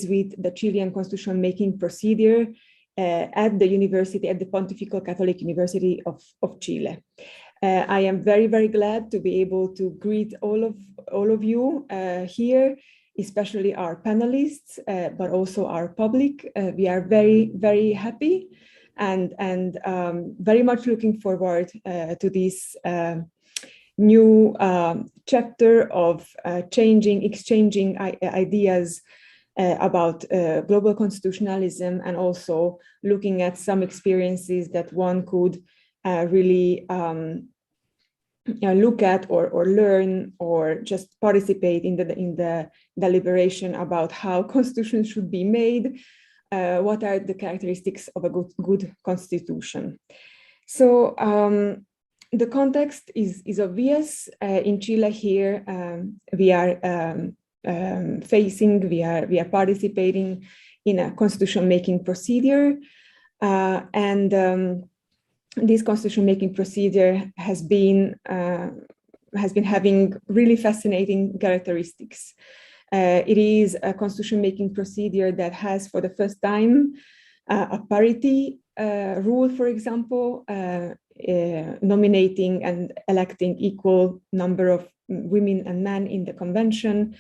with the Chilean constitution making procedure at the university, at the Pontifical Catholic University of Chile. I am very, very glad to be able to greet all of you here, especially our panelists, but also our public. We are very, very happy and very much looking forward to this new chapter of exchanging ideas about global constitutionalism, and also looking at some experiences that one could really look at or learn or just participate in the deliberation about how constitutions should be made. What are the characteristics of a good constitution? So the context is obvious. In Chile here, we are participating in a constitution making procedure, and this constitution making procedure has been having really fascinating characteristics. It is a constitution making procedure that has, for the first time, a parity rule, for example, nominating and electing equal number of women and men in the convention,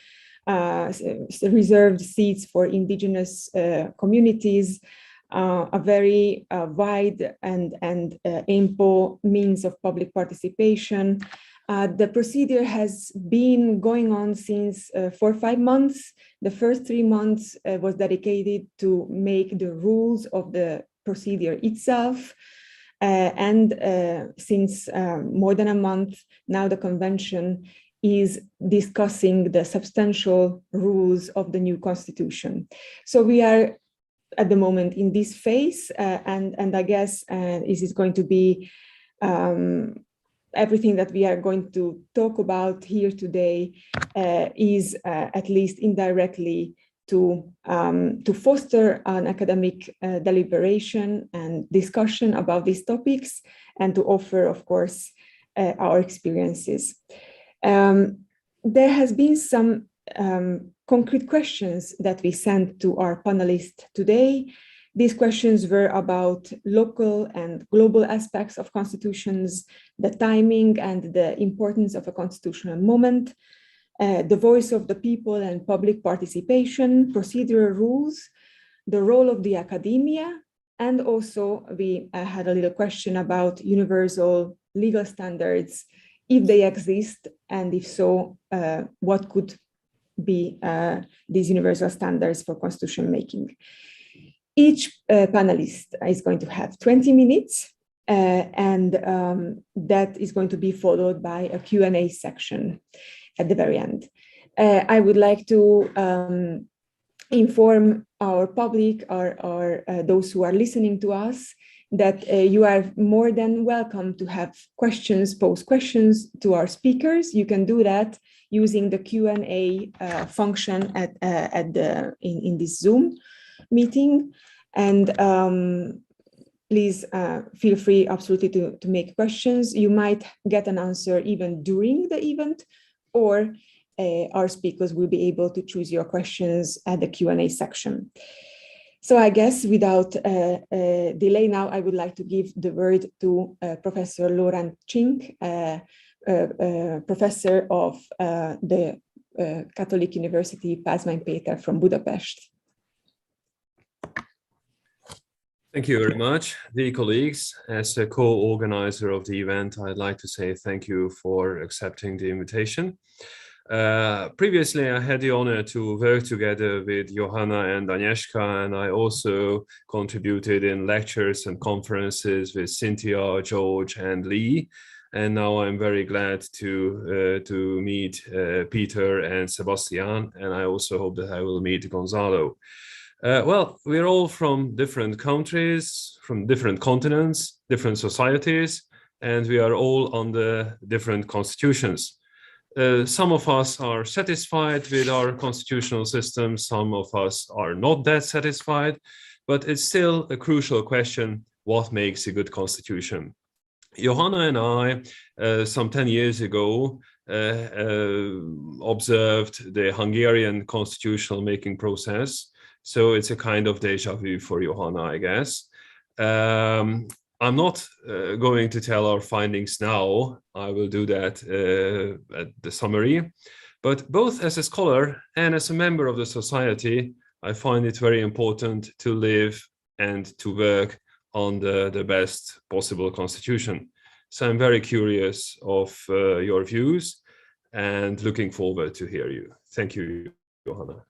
reserved seats for indigenous communities, a very wide and ample means of public participation. The procedure has been going on since 4 or 5 months. The first 3 months was dedicated to make the rules of the procedure itself. And since more than a month, now the convention is discussing the substantial rules of the new constitution. So we are at the moment in this phase, and I guess this is going to be everything that we are going to talk about here today is at least indirectly to foster an academic deliberation and discussion about these topics, and to offer, of course, our experiences. There has been some concrete questions that we sent to our panelists today. These questions were about local and global aspects of constitutions, the timing and the importance of a constitutional moment, the voice of the people and public participation, procedural rules, the role of the academia, and also we had a little question about universal legal standards, if they exist, and if so, what could be these universal standards for constitution making. Each panelist is going to have 20 minutes, and that is going to be followed by a Q&A section at the very end. I would like to inform our public, or those who are listening to us, that you are more than welcome to have questions, pose questions to our speakers. You can do that using the Q&A function in this Zoom meeting, and please feel free absolutely to make questions. You might get an answer even during the event, or our speakers will be able to choose your questions at the Q&A section. So I guess without delay now, I would like to give the word to Professor Loran Csink, professor of the Catholic University Pázmány Péter from Budapest. Thank you very much, dear colleagues. As a co-organizer of the event, I'd like to say thank you for accepting the invitation. Previously, I had the honor to work together with Johanna and Agnieszka, and I also contributed in lectures and conferences with Cynthia, George, and Lee. And now I'm very glad to meet Peter and Sebastian, and I also hope that I will meet Gonzalo. Well, we're all from different countries, from different continents, different societies, and we are all under different constitutions. Some of us are satisfied with our constitutional system, some of us are not that satisfied, but it's still a crucial question: what makes a good constitution? Johanna and I, some 10 years ago, observed the Hungarian constitutional making process, So it's a kind of deja vu for Johanna, I guess. I'm not going to tell our findings now. I will do that at the summary. But both as a scholar and as a member of the society, I find it very important to live and to work on the best possible constitution. So I'm very curious of your views and looking forward to hear you. Thank you, Johanna.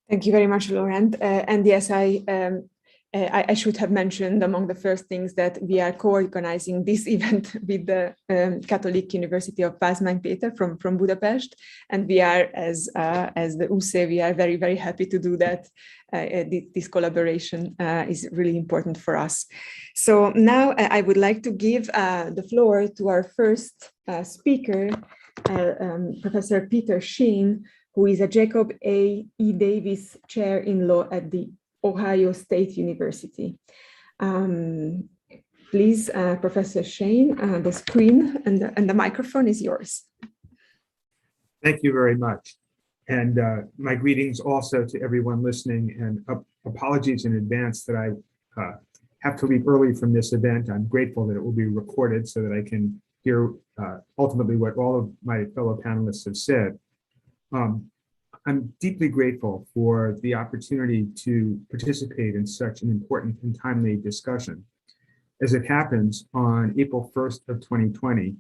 Thank you very much, Laurent. And yes, I should have mentioned among the first things that we are co-organizing this event with the Catholic University of Pázmány-Péter from Budapest, and we are, as the USE, we are very, very happy to do that. This collaboration is really important for us. So now I would like to give the floor to our first speaker, Professor Peter Sheen, who is a Jacob A. E. Davis Chair in Law at the Ohio State University. Please, Professor Sheen, the screen and the microphone is yours. Thank you very much. And my greetings also to everyone listening, and apologies in advance that I have to leave early from this event. I'm grateful that it will be recorded so that I can hear ultimately what all of my fellow panelists have said. I'm deeply grateful for the opportunity to participate in such an important and timely discussion. As it happens, on April 1st of 2020,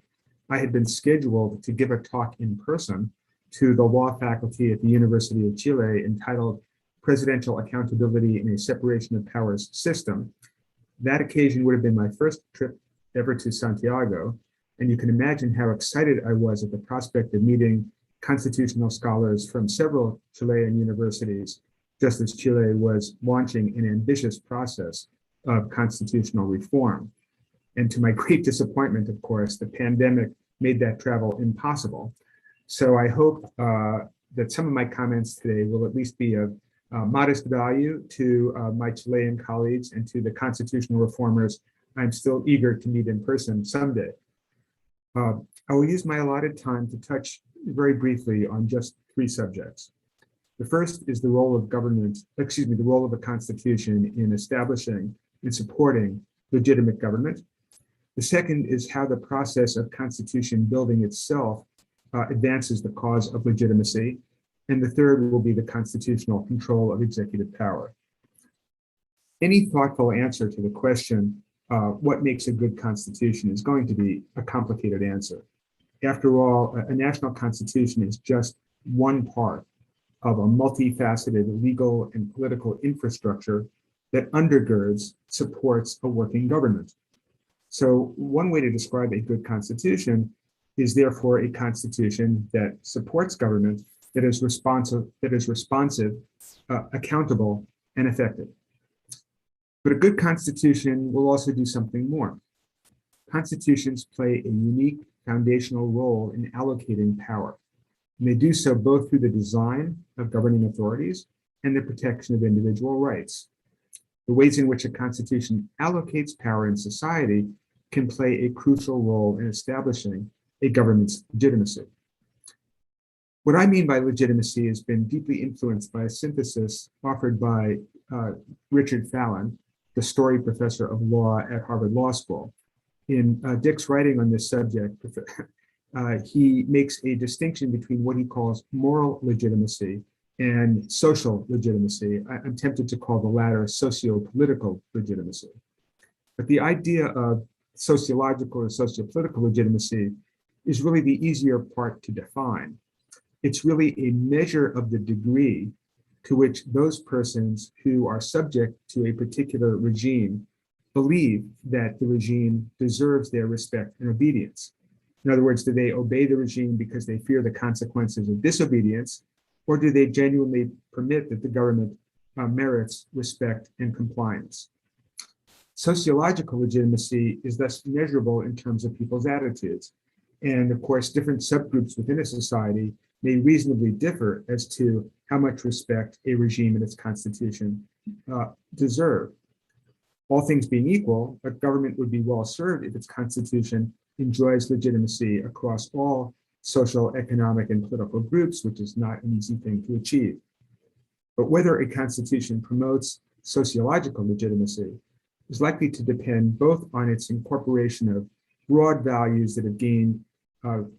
I had been scheduled to give a talk in person to the law faculty at the University of Chile entitled Presidential Accountability in a Separation of Powers System. That occasion would have been my first trip ever to Santiago, and you can imagine how excited I was at the prospect of meeting constitutional scholars from several Chilean universities, just as Chile was launching an ambitious process of constitutional reform. And to my great disappointment, of course, the pandemic made that travel impossible. So I hope that some of my comments today will at least be of modest value to my Chilean colleagues and to the constitutional reformers I'm still eager to meet in person someday. I will use my allotted time to touch very briefly on just three subjects. The first is the role of government, the role of the Constitution in establishing and supporting legitimate government. The second is how the process of Constitution building itself advances the cause of legitimacy. And the third will be the constitutional control of executive power. Any thoughtful answer to the question, what makes a good constitution, is going to be a complicated answer. After all, a national constitution is just one part of a multifaceted legal and political infrastructure that undergirds, supports a working government. So one way to describe a good constitution is therefore a constitution that supports government, that is responsive, accountable, and effective. But a good constitution will also do something more. Constitutions play a unique foundational role in allocating power. And they do so both through the design of governing authorities and the protection of individual rights. The ways in which a constitution allocates power in society can play a crucial role in establishing a government's legitimacy. What I mean by legitimacy has been deeply influenced by a synthesis offered by Richard Fallon, the Story Professor of Law at Harvard Law School. In Dick's writing on this subject, he makes a distinction between what he calls moral legitimacy and social legitimacy. I'm tempted to call the latter socio-political legitimacy. But the idea of sociological or socio-political legitimacy is really the easier part to define. It's really a measure of the degree to which those persons who are subject to a particular regime believe that the regime deserves their respect and obedience. In other words, do they obey the regime because they fear the consequences of disobedience, or do they genuinely permit that the government merits respect and compliance? Sociological legitimacy is thus measurable in terms of people's attitudes. And of course, different subgroups within a society may reasonably differ as to how much respect a regime and its constitution deserve. All things being equal, a government would be well served if its constitution enjoys legitimacy across all social, economic, and political groups, which is not an easy thing to achieve. But whether a constitution promotes sociological legitimacy is likely to depend both on its incorporation of broad values that have gained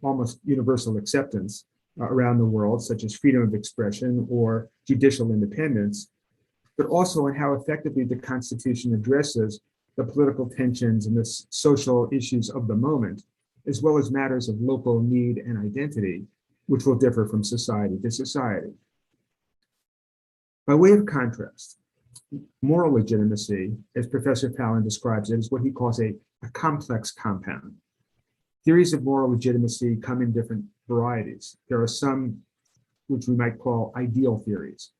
almost universal acceptance around the world, such as freedom of expression or judicial independence, but also on how effectively the Constitution addresses the political tensions and the social issues of the moment, as well as matters of local need and identity, which will differ from society to society. By way of contrast, moral legitimacy, as Professor Fallon describes it, is what he calls a complex compound. Theories of moral legitimacy come in different varieties. There are some which we might call ideal theories.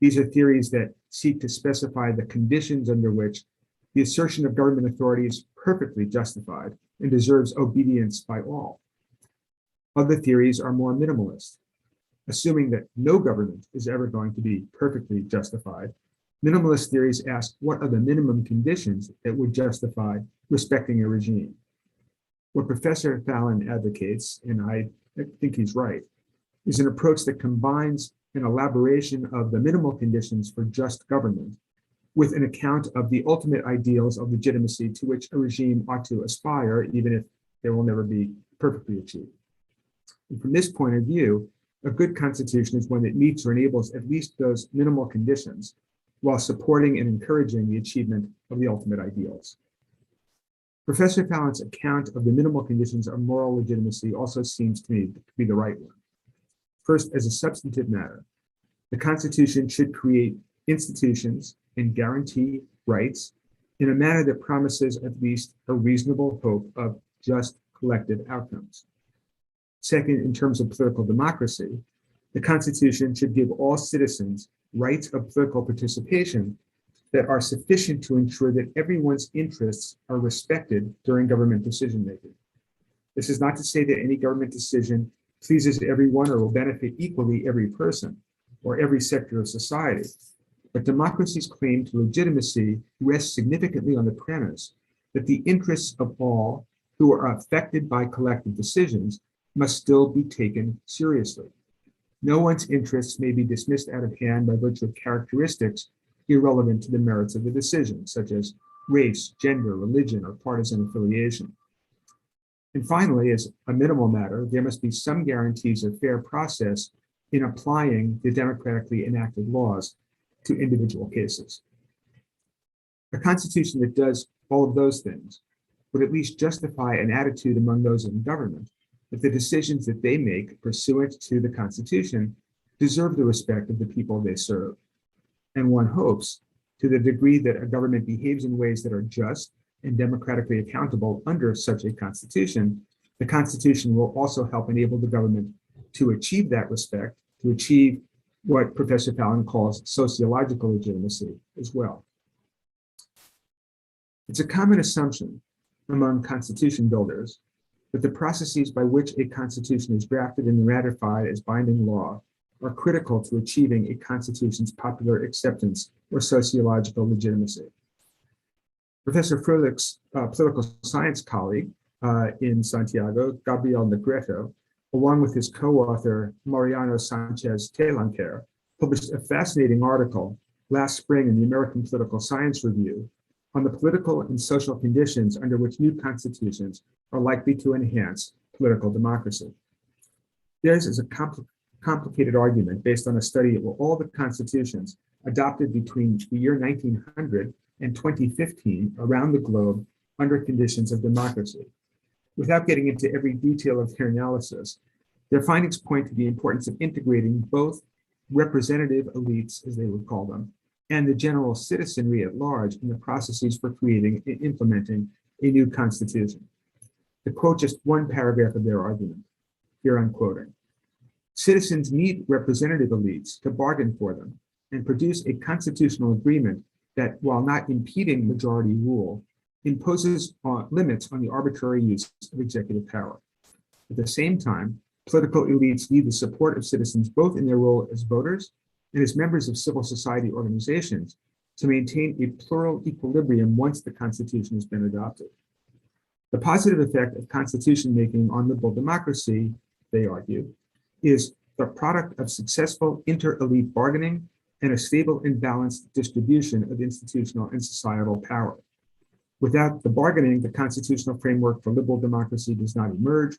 These are theories that seek to specify the conditions under which the assertion of government authority is perfectly justified and deserves obedience by all. Other theories are more minimalist. Assuming that no government is ever going to be perfectly justified, minimalist theories ask what are the minimum conditions that would justify respecting a regime. What Professor Fallon advocates, and I think he's right, is an approach that combines an elaboration of the minimal conditions for just government with an account of the ultimate ideals of legitimacy to which a regime ought to aspire, even if they will never be perfectly achieved. And from this point of view, a good constitution is one that meets or enables at least those minimal conditions while supporting and encouraging the achievement of the ultimate ideals. Professor Fallon's account of the minimal conditions of moral legitimacy also seems to me to be the right one. First, as a substantive matter, the Constitution should create institutions and guarantee rights in a manner that promises at least a reasonable hope of just collective outcomes. Second, in terms of political democracy, the Constitution should give all citizens rights of political participation that are sufficient to ensure that everyone's interests are respected during government decision-making. This is not to say that any government decision pleases everyone or will benefit equally every person or every sector of society, but democracy's claim to legitimacy rests significantly on the premise that the interests of all who are affected by collective decisions must still be taken seriously. No one's interests may be dismissed out of hand by virtue of characteristics irrelevant to the merits of the decision, such as race, gender, religion, or partisan affiliation. And finally, as a minimal matter, there must be some guarantees of fair process in applying the democratically enacted laws to individual cases. A constitution that does all of those things would at least justify an attitude among those in government that the decisions that they make pursuant to the Constitution deserve the respect of the people they serve. And one hopes, to the degree that a government behaves in ways that are just and democratically accountable under such a constitution, the Constitution will also help enable the government to achieve that respect, to achieve what Professor Fallon calls sociological legitimacy as well. It's a common assumption among constitution builders that the processes by which a constitution is drafted and ratified as binding law are critical to achieving a constitution's popular acceptance or sociological legitimacy. Professor Fröhlich's political science colleague in Santiago, Gabriel Negreto, along with his co-author Mariano Sanchez Telanquer, published a fascinating article last spring in the American Political Science Review on the political and social conditions under which new constitutions are likely to enhance political democracy. Theirs is a complicated argument based on a study of all the constitutions adopted between the year 1900 and 2015 around the globe under conditions of democracy. Without getting into every detail of their analysis, their findings point to the importance of integrating both representative elites, as they would call them, and the general citizenry at large in the processes for creating and implementing a new constitution. To quote just one paragraph of their argument, here I'm quoting, "Citizens need representative elites to bargain for them and produce a constitutional agreement that, while not impeding majority rule, imposes limits on the arbitrary use of executive power. At the same time, political elites need the support of citizens both in their role as voters and as members of civil society organizations to maintain a plural equilibrium once the Constitution has been adopted. The positive effect of constitution making on liberal democracy," they argue, "is the product of successful inter-elite bargaining and a stable and balanced distribution of institutional and societal power. Without the bargaining, the constitutional framework for liberal democracy does not emerge,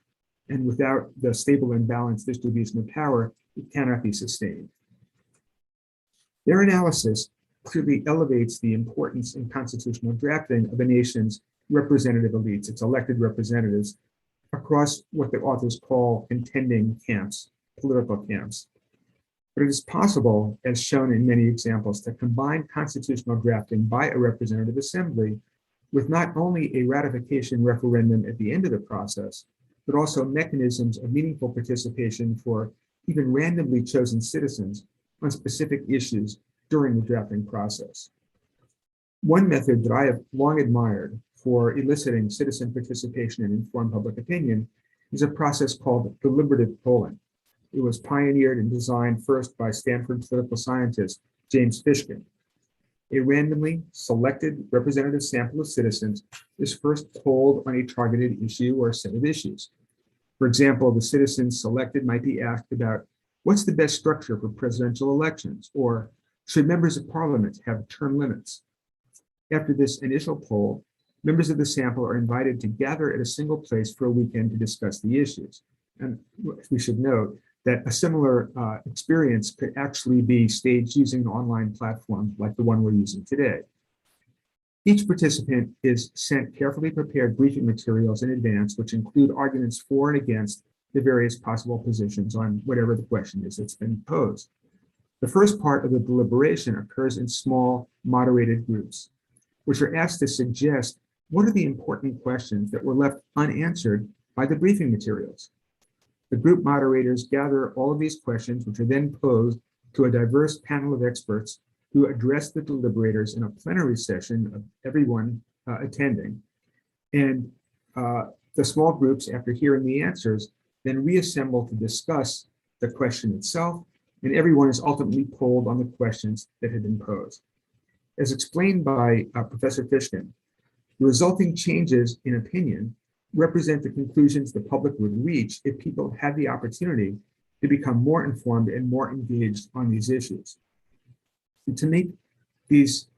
and without the stable and balanced distribution of power, it cannot be sustained. Their analysis clearly elevates the importance in constitutional drafting of a nation's representative elites, its elected representatives, across what the authors call contending camps, political camps. But it is possible, as shown in many examples, to combine constitutional drafting by a representative assembly with not only a ratification referendum at the end of the process, but also mechanisms of meaningful participation for even randomly chosen citizens on specific issues during the drafting process. One method that I have long admired for eliciting citizen participation and informed public opinion is a process called deliberative polling. It was pioneered and designed first by Stanford political scientist James Fishkin. A randomly selected representative sample of citizens is first polled on a targeted issue or set of issues. For example, the citizens selected might be asked about what's the best structure for presidential elections, or should members of parliament have term limits? After this initial poll, members of the sample are invited to gather at a single place for a weekend to discuss the issues. And we should note that a similar experience could actually be staged using an online platform like the one we're using today. Each participant is sent carefully prepared briefing materials in advance, which include arguments for and against the various possible positions on whatever the question is that's been posed. The first part of the deliberation occurs in small, moderated groups, which are asked to suggest what are the important questions that were left unanswered by the briefing materials. The group moderators gather all of these questions, which are then posed to a diverse panel of experts who address the deliberators in a plenary session of everyone attending. And the small groups, after hearing the answers, then reassemble to discuss the question itself, and everyone is ultimately polled on the questions that had been posed. As explained by Professor Fishkin, the resulting changes in opinion represent the conclusions the public would reach if people had the opportunity to become more informed and more engaged on these issues. And to make these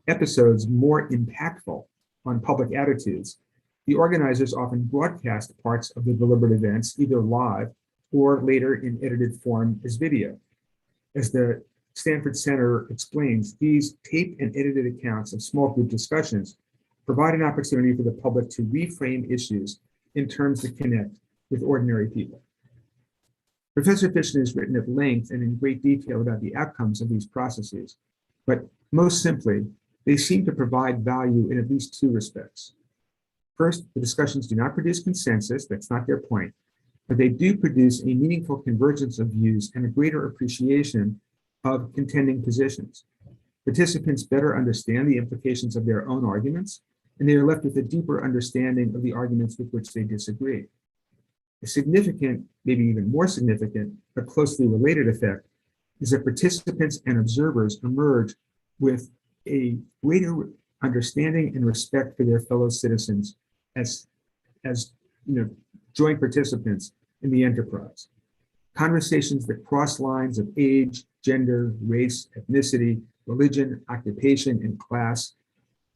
episodes more impactful on public attitudes, the organizers often broadcast parts of the deliberative events either live or later in edited form as video. As the Stanford Center explains, these taped and edited accounts of small group discussions provide an opportunity for the public to reframe issues in terms that connect with ordinary people. Professor Fishkin has written at length and in great detail about the outcomes of these processes, but most simply, they seem to provide value in at least two respects. First, the discussions do not produce consensus, that's not their point, but they do produce a meaningful convergence of views and a greater appreciation of contending positions. Participants better understand the implications of their own arguments, and they are left with a deeper understanding of the arguments with which they disagree. A significant, maybe even more significant, but closely related effect is that participants and observers emerge with a greater understanding and respect for their fellow citizens as joint participants in the enterprise. Conversations that cross lines of age, gender, race, ethnicity, religion, occupation, and class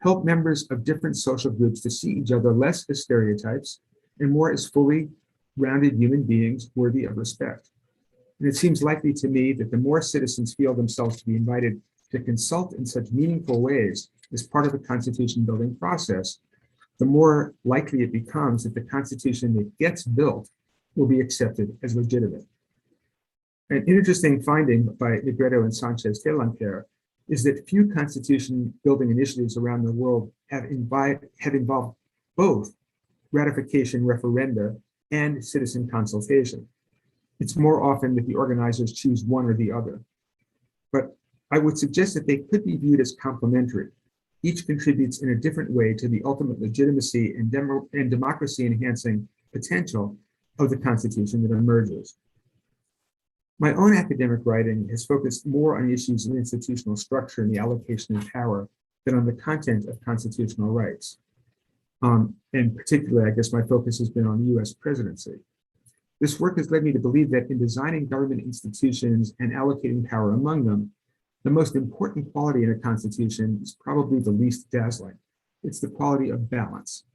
help members of different social groups to see each other less as stereotypes and more as fully rounded human beings worthy of respect. And it seems likely to me that the more citizens feel themselves to be invited to consult in such meaningful ways as part of the constitution building process, the more likely it becomes that the constitution that gets built will be accepted as legitimate. An interesting finding by Negretto and Sanchez-Telanquer is that few constitution building initiatives around the world have involved both ratification referenda and citizen consultation. It's more often that the organizers choose one or the other. But I would suggest that they could be viewed as complementary. Each contributes in a different way to the ultimate legitimacy and democracy enhancing potential of the Constitution that emerges. My own academic writing has focused more on issues of institutional structure and the allocation of power than on the content of constitutional rights. And particularly, I guess my focus has been on the US presidency. This work has led me to believe that in designing government institutions and allocating power among them, the most important quality in a constitution is probably the least dazzling. It's the quality of balance.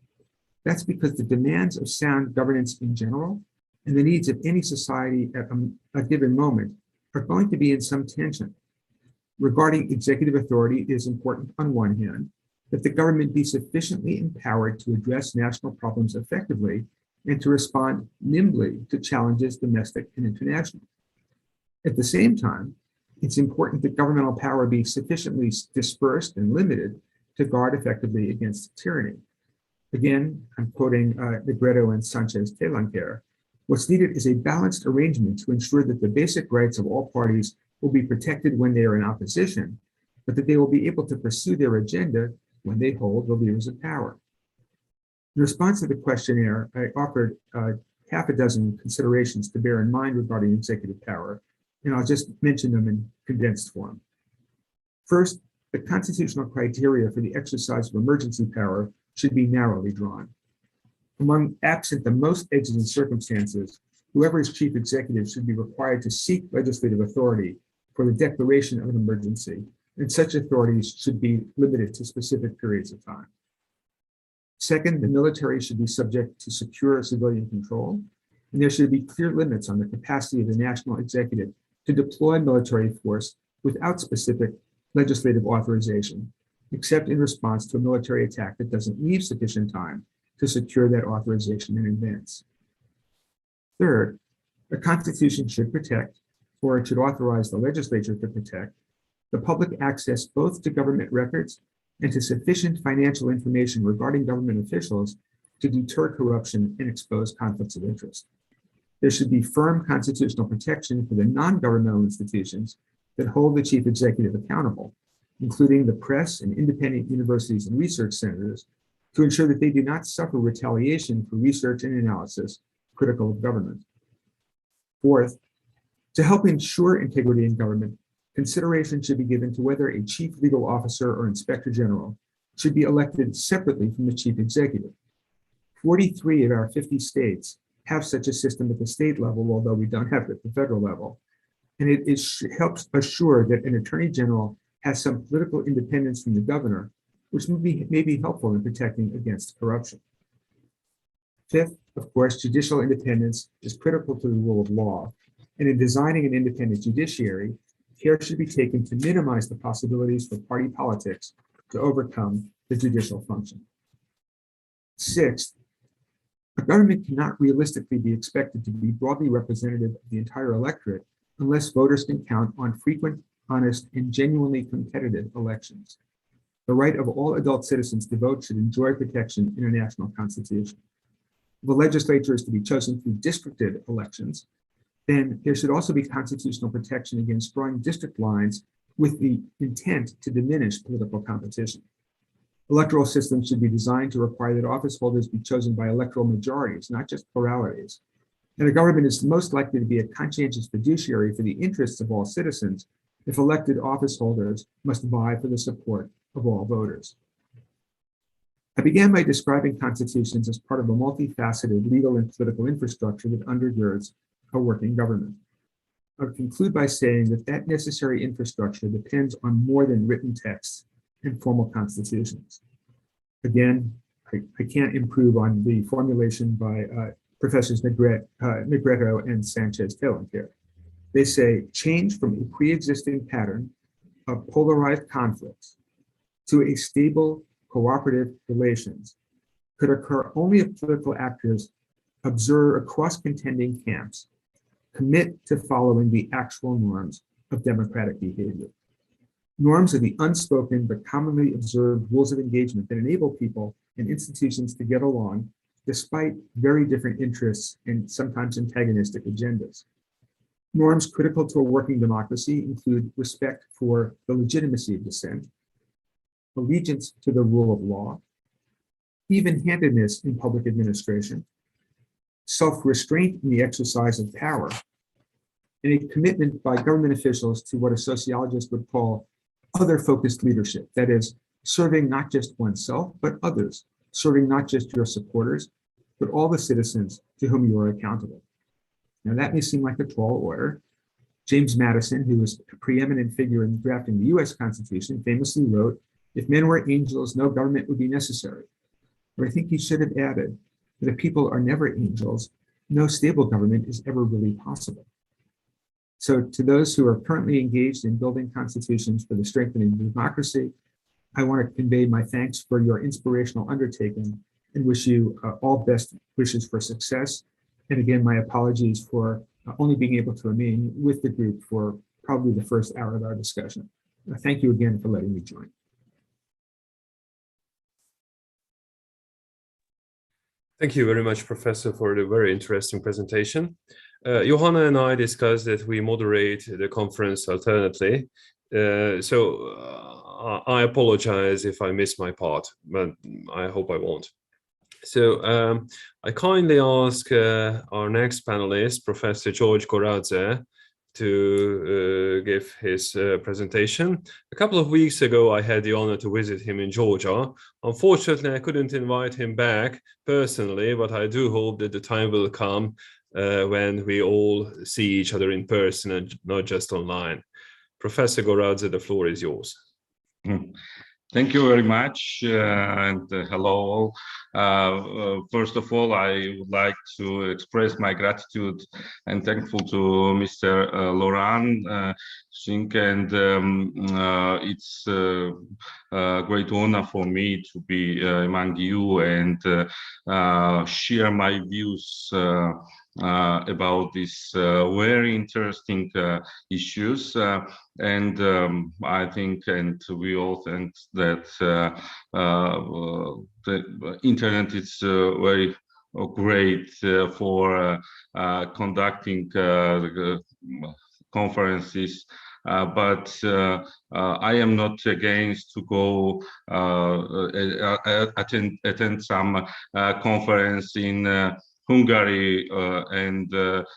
That's because the demands of sound governance in general and the needs of any society at a given moment are going to be in some tension. Regarding executive authority, it is important on one hand that the government be sufficiently empowered to address national problems effectively and to respond nimbly to challenges domestic and international. At the same time, it's important that governmental power be sufficiently dispersed and limited to guard effectively against tyranny. Again, I'm quoting Negretto and Sanchez-Telanquer. What's needed is a balanced arrangement to ensure that the basic rights of all parties will be protected when they are in opposition, but that they will be able to pursue their agenda when they hold the levers of power. In response to the questionnaire, I offered half a dozen considerations to bear in mind regarding executive power, and I'll just mention them in condensed form. First, the constitutional criteria for the exercise of emergency power should be narrowly drawn. Among absent the most exigent circumstances, whoever is chief executive should be required to seek legislative authority for the declaration of an emergency, and such authorities should be limited to specific periods of time. Second, the military should be subject to secure civilian control, and there should be clear limits on the capacity of the national executive to deploy military force without specific legislative authorization, except in response to a military attack that doesn't leave sufficient time to secure that authorization in advance. Third, the Constitution should protect, or it should authorize the legislature to protect, the public access both to government records and to sufficient financial information regarding government officials to deter corruption and expose conflicts of interest. There should be firm constitutional protection for the non-governmental institutions that hold the chief executive accountable, including the press and independent universities and research centers, to ensure that they do not suffer retaliation for research and analysis critical of government. Fourth, to help ensure integrity in government, consideration should be given to whether a chief legal officer or inspector general should be elected separately from the chief executive. 43 of our 50 states have such a system at the state level, although we don't have it at the federal level. And it helps assure that an attorney general has some political independence from the governor, which may be helpful in protecting against corruption. Fifth, of course, judicial independence is critical to the rule of law. And in designing an independent judiciary, care should be taken to minimize the possibilities for party politics to overcome the judicial function. Sixth, a government cannot realistically be expected to be broadly representative of the entire electorate unless voters can count on frequent, honest, and genuinely competitive elections. The right of all adult citizens to vote should enjoy protection in a national constitution. If a legislature is to be chosen through districted elections, then there should also be constitutional protection against drawing district lines with the intent to diminish political competition. Electoral systems should be designed to require that office holders be chosen by electoral majorities, not just pluralities. And a government is most likely to be a conscientious fiduciary for the interests of all citizens if elected office holders must vie for the support of all voters. I began by describing constitutions as part of a multifaceted legal and political infrastructure that undergirds a working government. I would conclude by saying that that necessary infrastructure depends on more than written texts and formal constitutions. Again, I can't improve on the formulation by Professors Negretto and Sanchez-Telanquer. They say change from a pre-existing pattern of polarized conflicts to a stable cooperative relations could occur only if political actors observe across contending camps, commit to following the actual norms of democratic behavior. Norms are the unspoken but commonly observed rules of engagement that enable people and institutions to get along despite very different interests and sometimes antagonistic agendas. Norms critical to a working democracy include respect for the legitimacy of dissent, allegiance to the rule of law, even-handedness in public administration, self-restraint in the exercise of power, and a commitment by government officials to what a sociologist would call other-focused leadership, that is, serving not just oneself, but others, serving not just your supporters, but all the citizens to whom you are accountable. Now that may seem like a tall order. James Madison, who was a preeminent figure in drafting the US Constitution, famously wrote, "If men were angels, no government would be necessary." But I think he should have added that if people are never angels, no stable government is ever really possible. So to those who are currently engaged in building constitutions for the strengthening of democracy, I want to convey my thanks for your inspirational undertaking and wish you all best wishes for success. And again, my apologies for only being able to remain with the group for probably the first hour of our discussion. Thank you again for letting me join. Thank you very much, Professor, for the very interesting presentation. Johanna and I discussed that we moderate the conference alternately. I apologize if I miss my part, but I hope I won't. So I kindly ask our next panelist, Professor George Goradze, to give his presentation. A couple of weeks ago, I had the honor to visit him in Georgia. Unfortunately, I couldn't invite him back personally, but I do hope that the time will come when we all see each other in person and not just online. Professor Goradze, the floor is yours. Thank you very much, and hello all. First of all, I would like to express my gratitude and thankful to Mr. Laurent Singh, and it's a great honor for me to be among you and share my views about these very interesting issues. And I think, and we all think that the internet is very great for conducting conferences. But I am not against to go attend some conference in Hungary and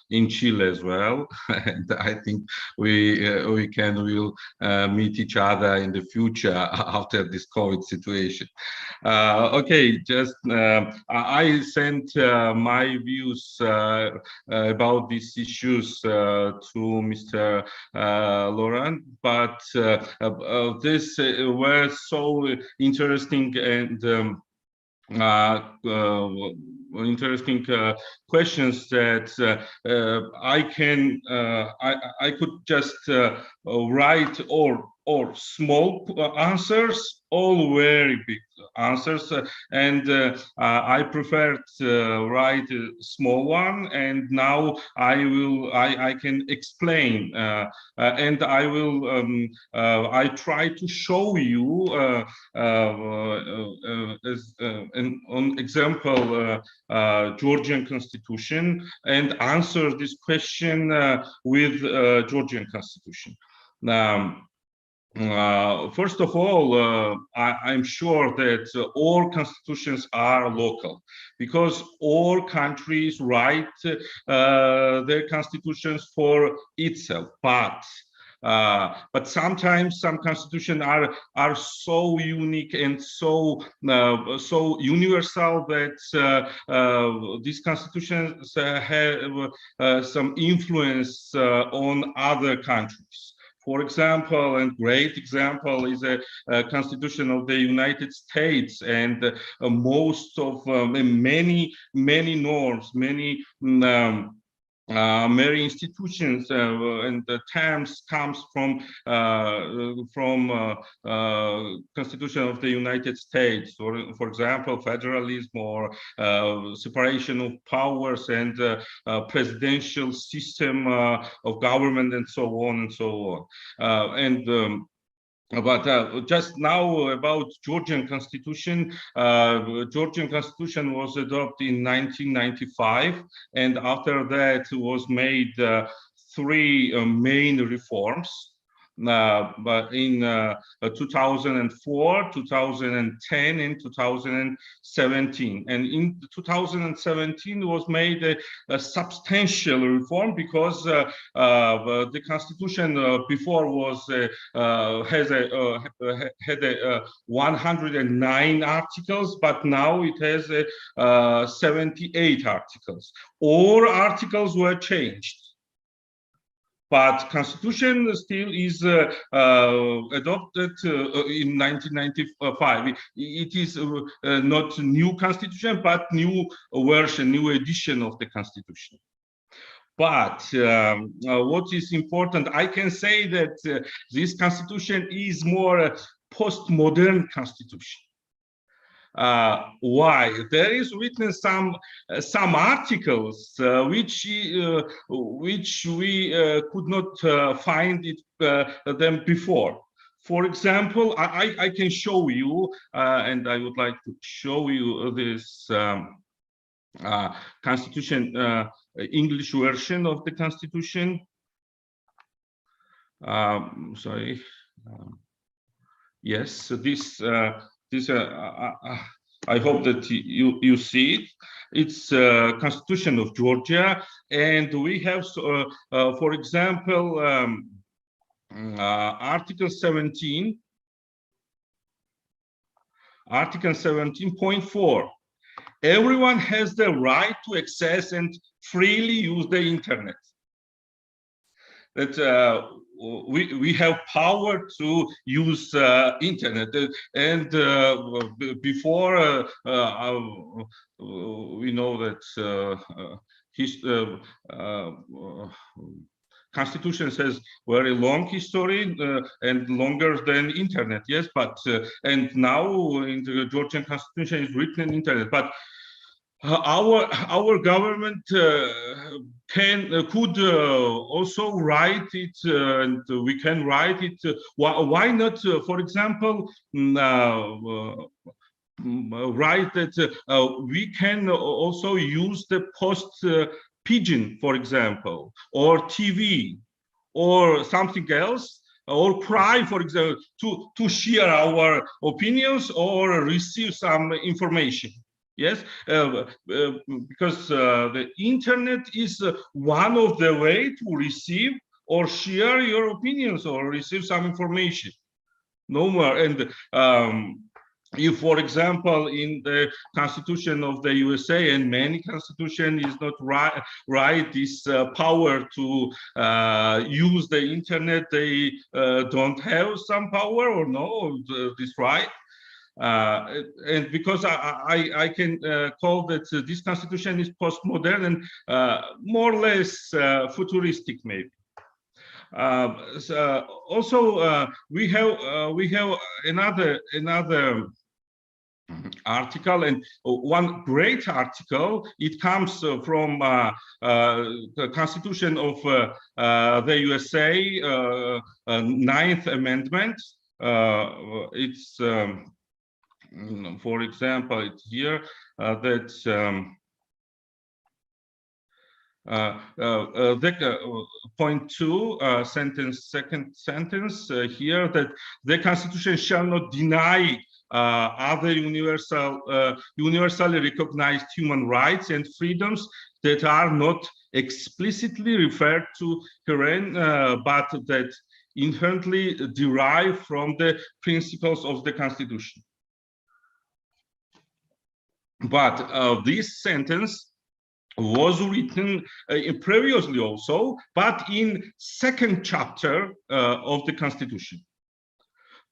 in Chile as well, and I think we will meet each other in the future after this COVID situation. Okay, just I sent my views about these issues to Mr. Laurent, but this was so interesting and interesting questions that I could just write or small answers, all very big answers, and I preferred to write a small one, and now I can explain, and I will I try to show you as an example Georgian Constitution and answer this question with Georgian Constitution. First of all, I'm sure that all constitutions are local, because all countries write their constitutions for itself. But sometimes some constitutions are so unique and so universal that these constitutions have some influence on other countries. For example, and great example is a Constitution of the United States, and most of many norms, many institutions and the terms comes from Constitution of the United States, or for example, federalism or separation of powers and presidential system of government and so on and so on. But just now about Georgian Constitution. Georgian Constitution was adopted in 1995, and after that was made three main reforms. But in 2004, 2010, and 2017. And in 2017 was made a substantial reform, because the Constitution before was had 109 articles, but now it has 78 articles. All articles were changed. but Constitution still is adopted in 1995. It is not new Constitution, but new version, new edition of the Constitution. But what is important, I can say that this Constitution is more a postmodern Constitution. Why? There is written some articles which we could not find them before. For example, I can show you, and I would like to show you this Constitution, English version of the Constitution. Sorry. Yes, this. I hope that you see it. It's Constitution of Georgia, and we have, for example, Article 17. Article 17.4. Everyone has the right to access and freely use the internet. That we have power to use internet, and before we know that Constitution says very long history and longer than internet. Yes, but and now in the Georgian Constitution is written in internet, but our government could also write it, and we can write it. Why not, for example, write that we can also use the post pigeon, for example, or TV, or something else, or cry, for example, to share our opinions or receive some information. Yes, because the internet is one of the ways to receive or share your opinions or receive some information. No more. And if, for example, in the Constitution of the USA and many Constitution is not right this power to use the internet, they don't have some power or no this right. And because I can call that this Constitution is postmodern and more or less futuristic, maybe. So also we have another article, and one great article. It comes from the Constitution of the USA, 9th Amendment. It's for example, it's here that point 2 sentence, second sentence here, that the Constitution shall not deny other universally recognized human rights and freedoms that are not explicitly referred to herein, but that inherently derive from the principles of the Constitution. But this sentence was written previously also, but in 2nd chapter of the Constitution.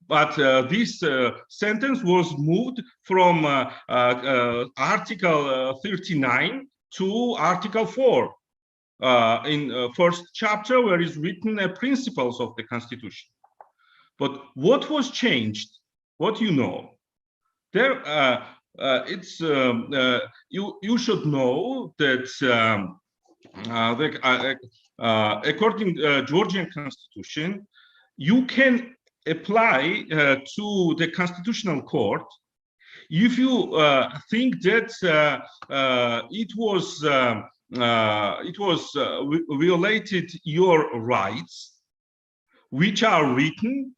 But this sentence was moved from Article 39 to Article 4 in 1st chapter, where is written principles of the Constitution. But what was changed? What you know? There, it's you should know that according to Georgian Constitution, you can apply to the Constitutional Court if you think that it was violated your rights, which are written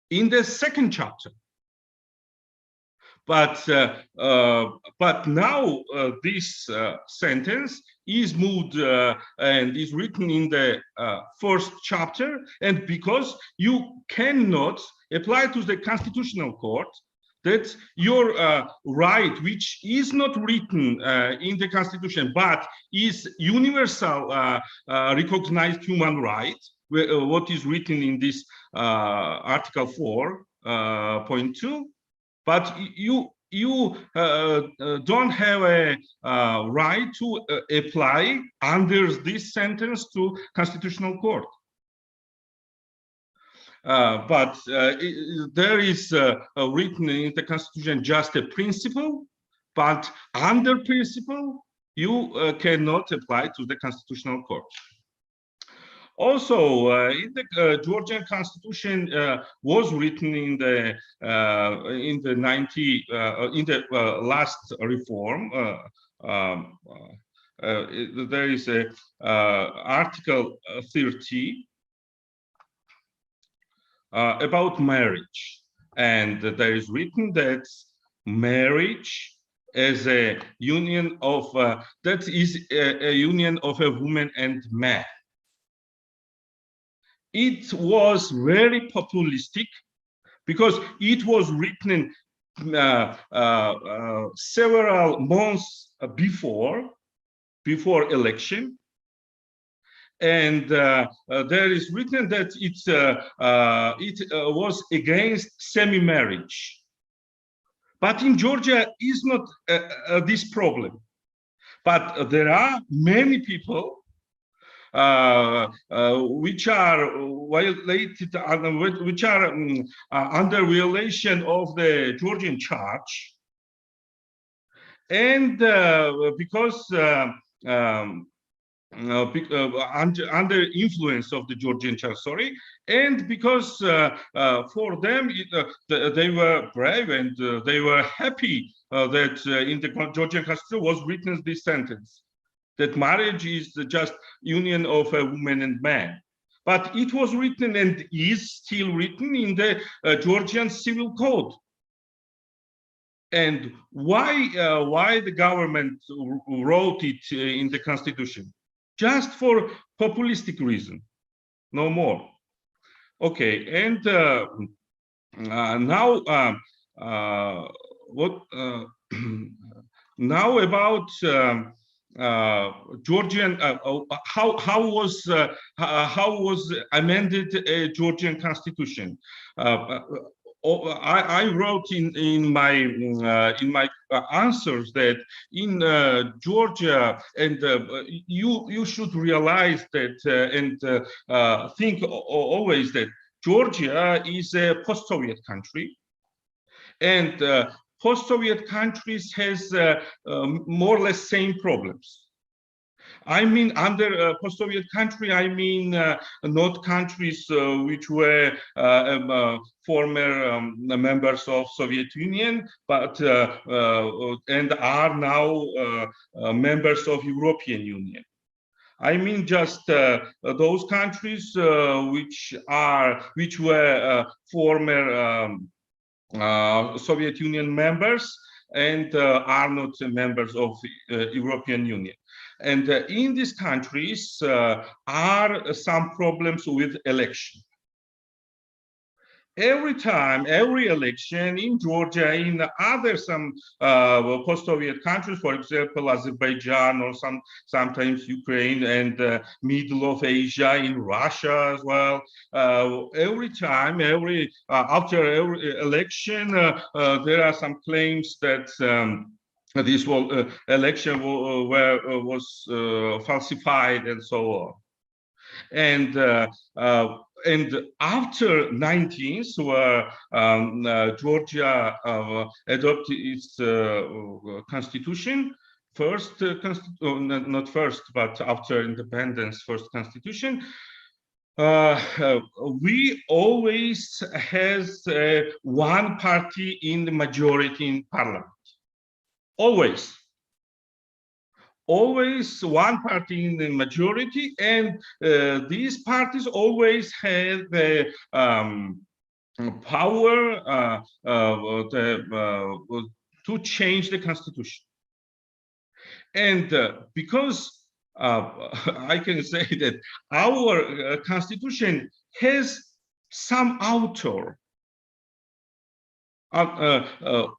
in the 2nd chapter. But now this sentence is moved and is written in the 1st chapter, and because you cannot apply to the Constitutional Court that your right, which is not written in the Constitution but is universal recognized human right, what is written in this Article 4.2, but you don't have a right to apply under this sentence to Constitutional Court. But there is written in the Constitution just a principle, but under principle, you cannot apply to the Constitutional Court. Also, in the Georgian Constitution was written in the last reform. There is a Article 30 about marriage, and there is written that marriage as a union of that is a union of a woman and man. It was very populistic because it was written several months before election, and there is written that it was against semi-marriage. But in Georgia is not this problem. But there are many people which are violated, which are under violation of the Georgian Church, and because under influence of the Georgian Church, sorry, and because for them they were brave and they were happy that in the Georgian Constitution was written this sentence, that marriage is just union of a woman and man. But it was written and is still written in the Georgian Civil Code. And why the government wrote it in the Constitution? Just for populistic reason, no more. Okay, and now now about Georgian how was amended a Georgian Constitution. I wrote in my answers that in Georgia, and you should realize that and think always that Georgia is a post-Soviet country, and post-Soviet countries has more or less same problems. I mean, under post-Soviet country, I mean not countries which were former members of Soviet Union, but and are now members of European Union. I mean just those countries which were former Soviet Union members and are not members of European Union. And in these countries are some problems with election. Every time, every election in Georgia, in other some post-Soviet countries, for example, Azerbaijan or sometimes Ukraine and middle of Asia, in Russia as well. Every time, after every election, there are some claims that this election was falsified and so on. And after 19th, where Georgia adopted its constitution, not first, but after independence, first constitution, we always has one party in the majority in parliament. Always one party in the majority, and these parties always have the power to change the constitution. And because I can say that our constitution has some author,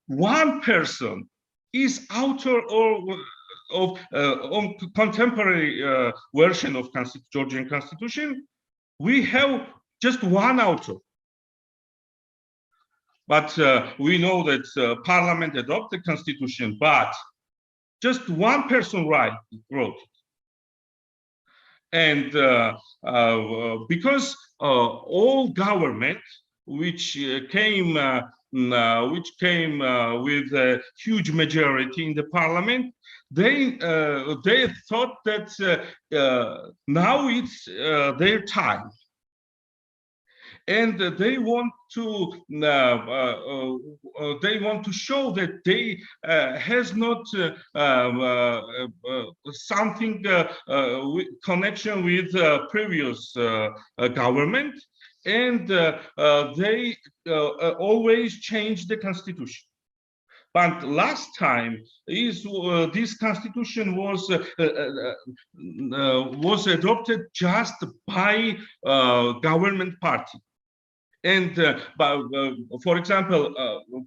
one person is author of contemporary version of Georgian Constitution, we have just one author. But we know that Parliament adopted the Constitution, but just one person wrote it. And because all government, which came with a huge majority in the Parliament, they thought that now it's their time. And they want to show that they has not something connection with previous government, and they always change the constitution. But last time this constitution was adopted just by government party. And for example,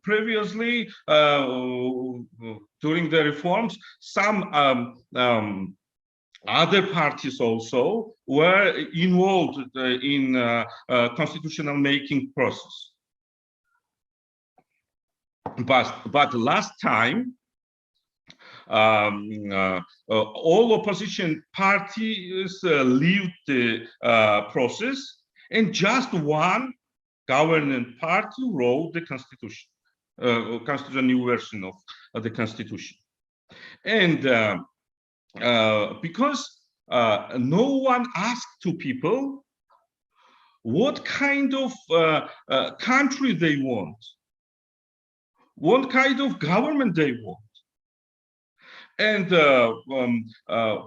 previously during the reforms, some other parties also were involved in constitutional making process. But last time, all opposition parties leave the process, and just one government party wrote the constitution, constitutional new version of the constitution. And because no one asked to people what kind of country they want, what kind of government they want. And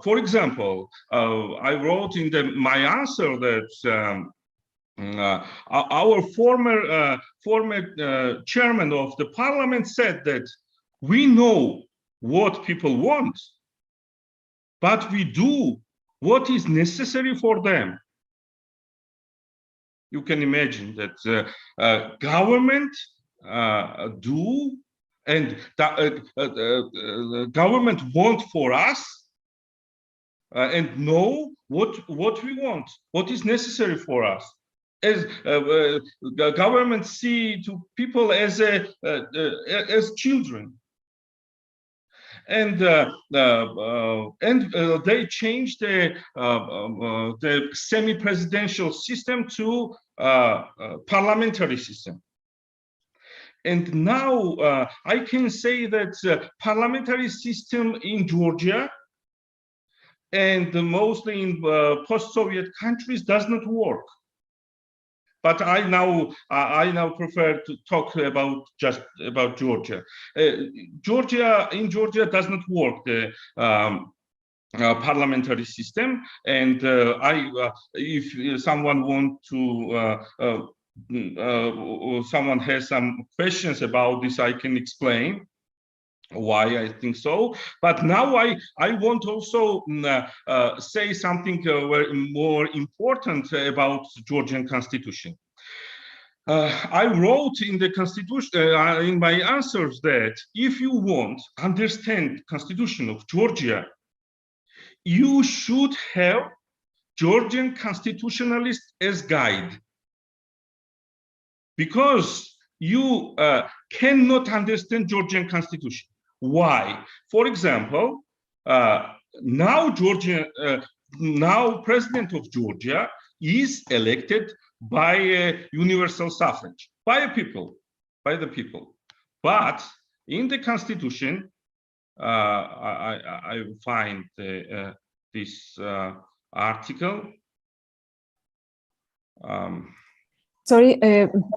for example, I wrote in my answer that our former chairman of the parliament said that we know what people want, but we do what is necessary for them. You can imagine that government do and government want for us and know what we want, what is necessary for us. As the government see to people as children, and they changed the semi-presidential system to parliamentary system. And now I can say that parliamentary system in Georgia and mostly in post-Soviet countries does not work. But I now prefer to talk about just about Georgia. In Georgia does not work the parliamentary system, and if someone want to someone has some questions about this, I can explain why I think so. But now I want also say something more important about the Georgian Constitution. I wrote in the Constitution, in my answers, that if you want to understand Constitution of Georgia, you should have Georgian Constitutionalist as guide. Because you cannot understand Georgian Constitution. Why? For example, now President of Georgia is elected by universal suffrage, by the people. But in the Constitution, I find this article. Sorry,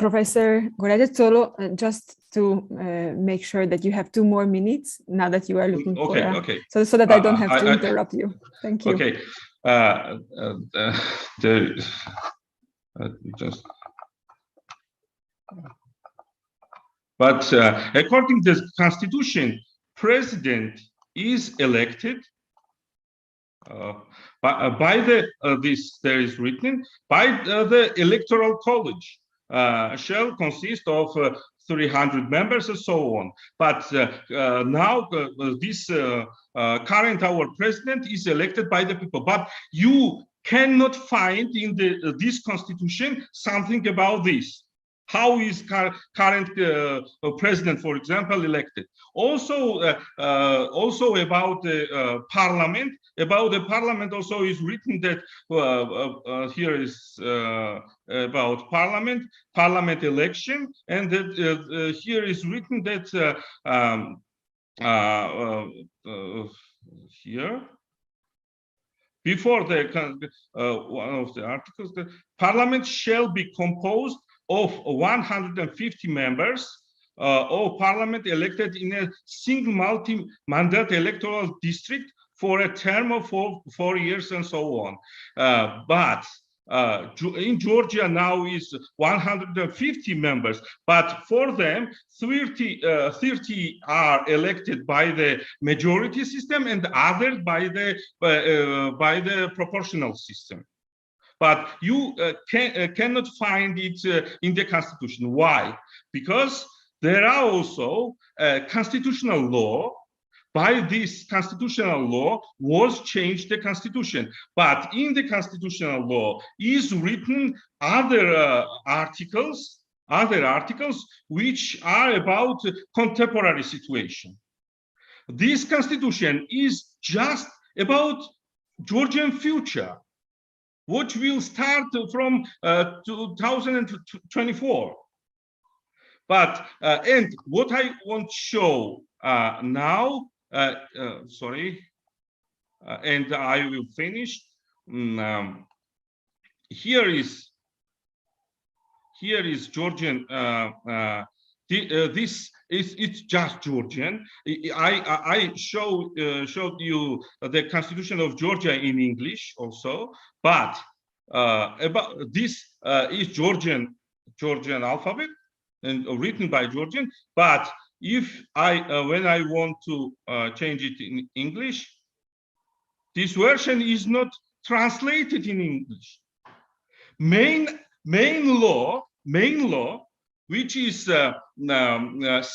Professor Gorete, solo just to make sure that you have 2 more minutes now that you are looking for. Okay. So that I don't have to interrupt you. Thank you. Okay. But according to the Constitution, President is elected by the there is written by the Electoral College, shall consist of 300 members and so on. But now this current our president is elected by the people. But you cannot find in this constitution something about this. How is current president, for example, elected? Also, also about the parliament. About the parliament, also is written that here is about parliament election, and that here is written that here. Before the one of the articles, the parliament shall be composed of 150 members of parliament elected in a single multi-mandate electoral district for a term of 4 years and so on. But in Georgia now is 150 members, but for them 30 are elected by the majority system and others by the proportional system. But you cannot find it in the constitution. Why? Because there are also constitutional law. By this constitutional law was changed the constitution, but in the constitutional law is written other articles which are about contemporary situation. This constitution is just about Georgian future, which will start from 2024. But and what I want to show now. Sorry, and I will finish. Here is Georgian. This is it's just Georgian. I showed you the Constitution of Georgia in English also, but about this is Georgian alphabet and written by Georgian, but if when I want to change it in English, this version is not translated in English. Main law, which is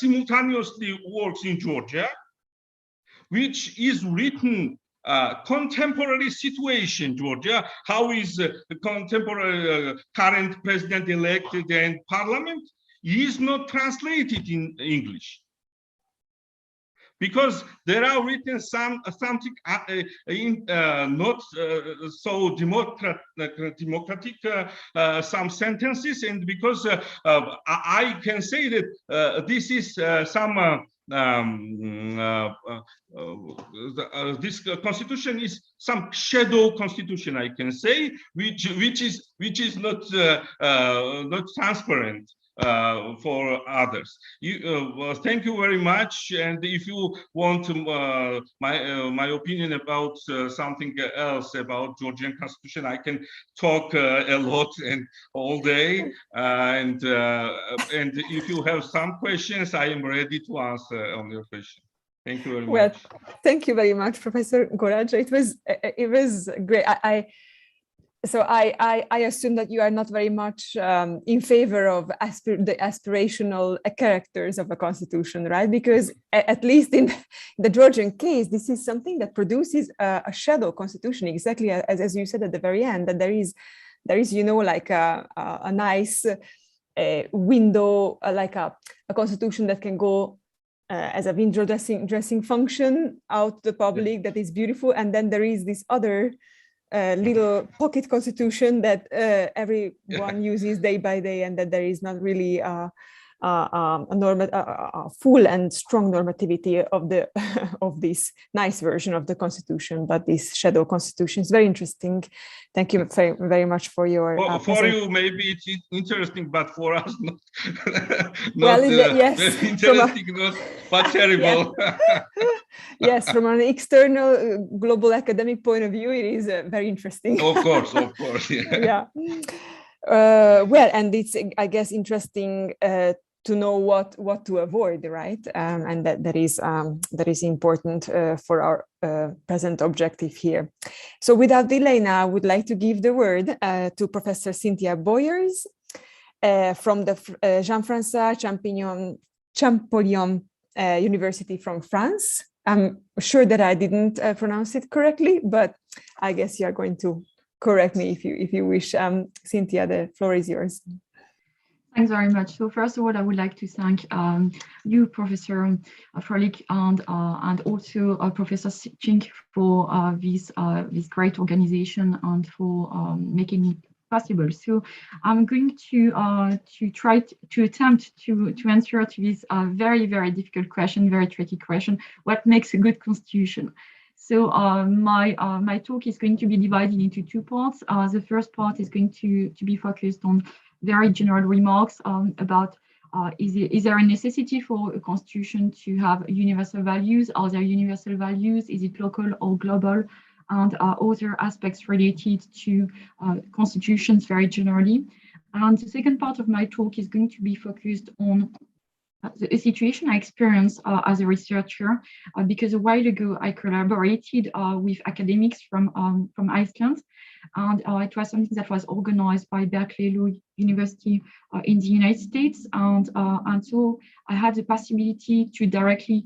simultaneously works in Georgia, which is written contemporary situation Georgia. How is the contemporary current president elected and parliament? Is not translated in English because there are written something in not so democratic some sentences, and because I can say that this is some this constitution is some shadow constitution, I can say, which is not transparent for others. Thank you very much. And if you want my opinion about something else about Georgian Constitution, I can talk a lot and all day. And if you have some questions, I am ready to answer on your question. Thank you very much. Well, thank you very much, Professor Goraja. It was great. So I assume that you are not very much in favor of the aspirational characters of a constitution, right? Because at least in the Georgian case, this is something that produces a shadow constitution, exactly as you said at the very end, that there is you know, like a nice window, like a constitution that can go as a window dressing function out to the public, that is beautiful, and then there is this other little pocket constitution that everyone uses day by day, and that there is not really a full and strong normativity of this nice version of the constitution, but this shadow constitution is very interesting. Thank you very, very much for your for you maybe it's interesting, but for us not well, yes, interesting, but terrible. Yes, from an external global academic point of view, it is very interesting. Of course, yeah. Well, and it's, I guess, interesting to know what to avoid, right? And that is important for our present objective here. So without delay now, I would like to give the word to Professor Cynthia Boyers from the Jean-François Champollion University from France. I'm sure that I didn't pronounce it correctly, but I guess you are going to correct me if you wish. Cynthia, the floor is yours. Thanks very much. So first of all, I would like to thank you, Professor Froelich, and also Professor Chink for this great organization and for making it possible. So I'm going to try to attempt to answer to this very, very difficult question, very tricky question: what makes a good constitution? So my talk is going to be divided into two parts. The first part is going to be focused on very general remarks about is there a necessity for a constitution to have universal values? Are there universal values? Is it local or global? And other aspects related to constitutions very generally. And the second part of my talk is going to be focused on a situation I experienced as a researcher, because a while ago I collaborated with academics from Iceland, and it was something that was organized by Berkeley Law University in the United States, and so I had the possibility to directly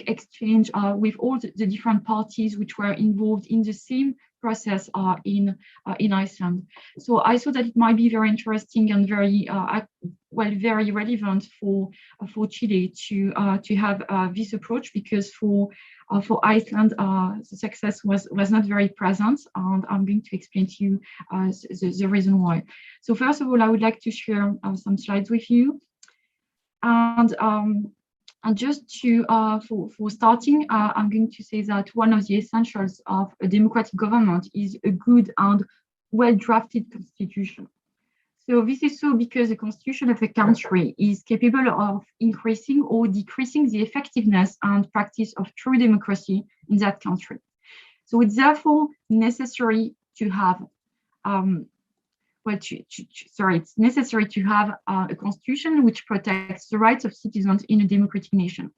exchange with all the different parties which were involved in the same process in Iceland. So I thought that it might be very interesting and very very relevant for Chile to have this approach, because for Iceland the success was not very present, and I'm going to explain to you the reason why. So first of all, I would like to share some slides with you, and just to for starting, I'm going to say that one of the essentials of a democratic government is a good and well-drafted constitution. So this is so because the constitution of a country is capable of increasing or decreasing the effectiveness and practice of true democracy in that country. So it's therefore necessary to have it's necessary to have a constitution which protects the rights of citizens in a democratic nation.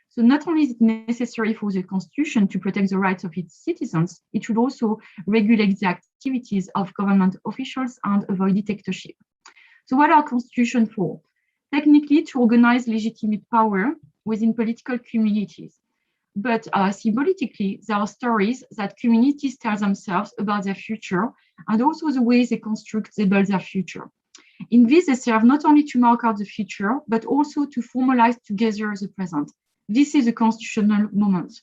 So not only is it necessary for the constitution to protect the rights of its citizens, it should also regulate the activities of government officials and avoid dictatorship. So what are constitutions for? Technically, to organize legitimate power within political communities. But symbolically, there are stories that communities tell themselves about their future, and also the ways they construct, they build their future. In this, they serve not only to mark out the future, but also to formalize together the present. This is a constitutional moment,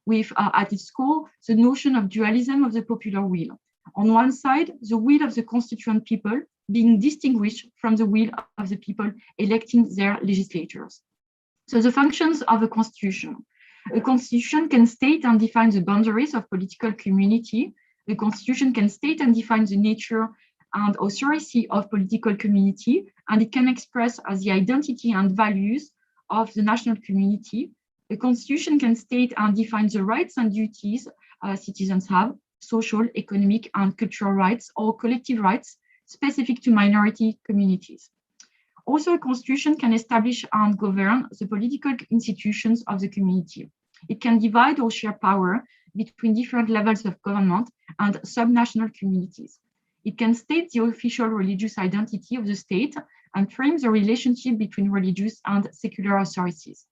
with at its core, the notion of dualism of the popular will. On one side, the will of the constituent people being distinguished from the will of the people electing their legislators. So the functions of a constitution. A constitution can state and define the boundaries of political community. The constitution can state and define the nature and authority of political community, and it can express the identity and values of the national community. The constitution can state and define the rights and duties citizens have, social, economic, and cultural rights or collective rights specific to minority communities. Also, a constitution can establish and govern the political institutions of the community. It can divide or share power between different levels of government and subnational communities. It can state the official religious identity of the state and frame the relationship between religious and secular authorities.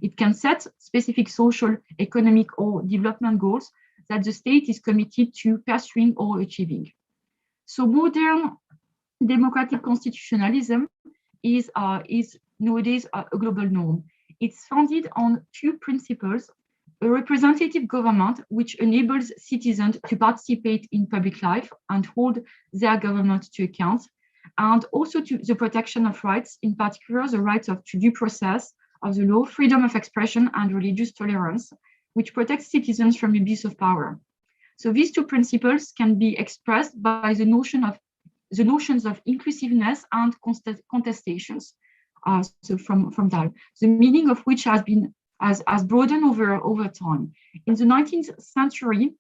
It can set specific social, economic, or development goals that the state is committed to pursuing or achieving. So modern democratic constitutionalism is nowadays a global norm. It's founded on two principles: a representative government which enables citizens to participate in public life and hold their government to account, and also to the protection of rights, in particular the rights of due process of the law, freedom of expression, and religious tolerance, which protects citizens from abuse of power. So these two principles can be expressed by the notions of inclusiveness and contestations. So from that, the meaning of which has broadened over time. In the 19th century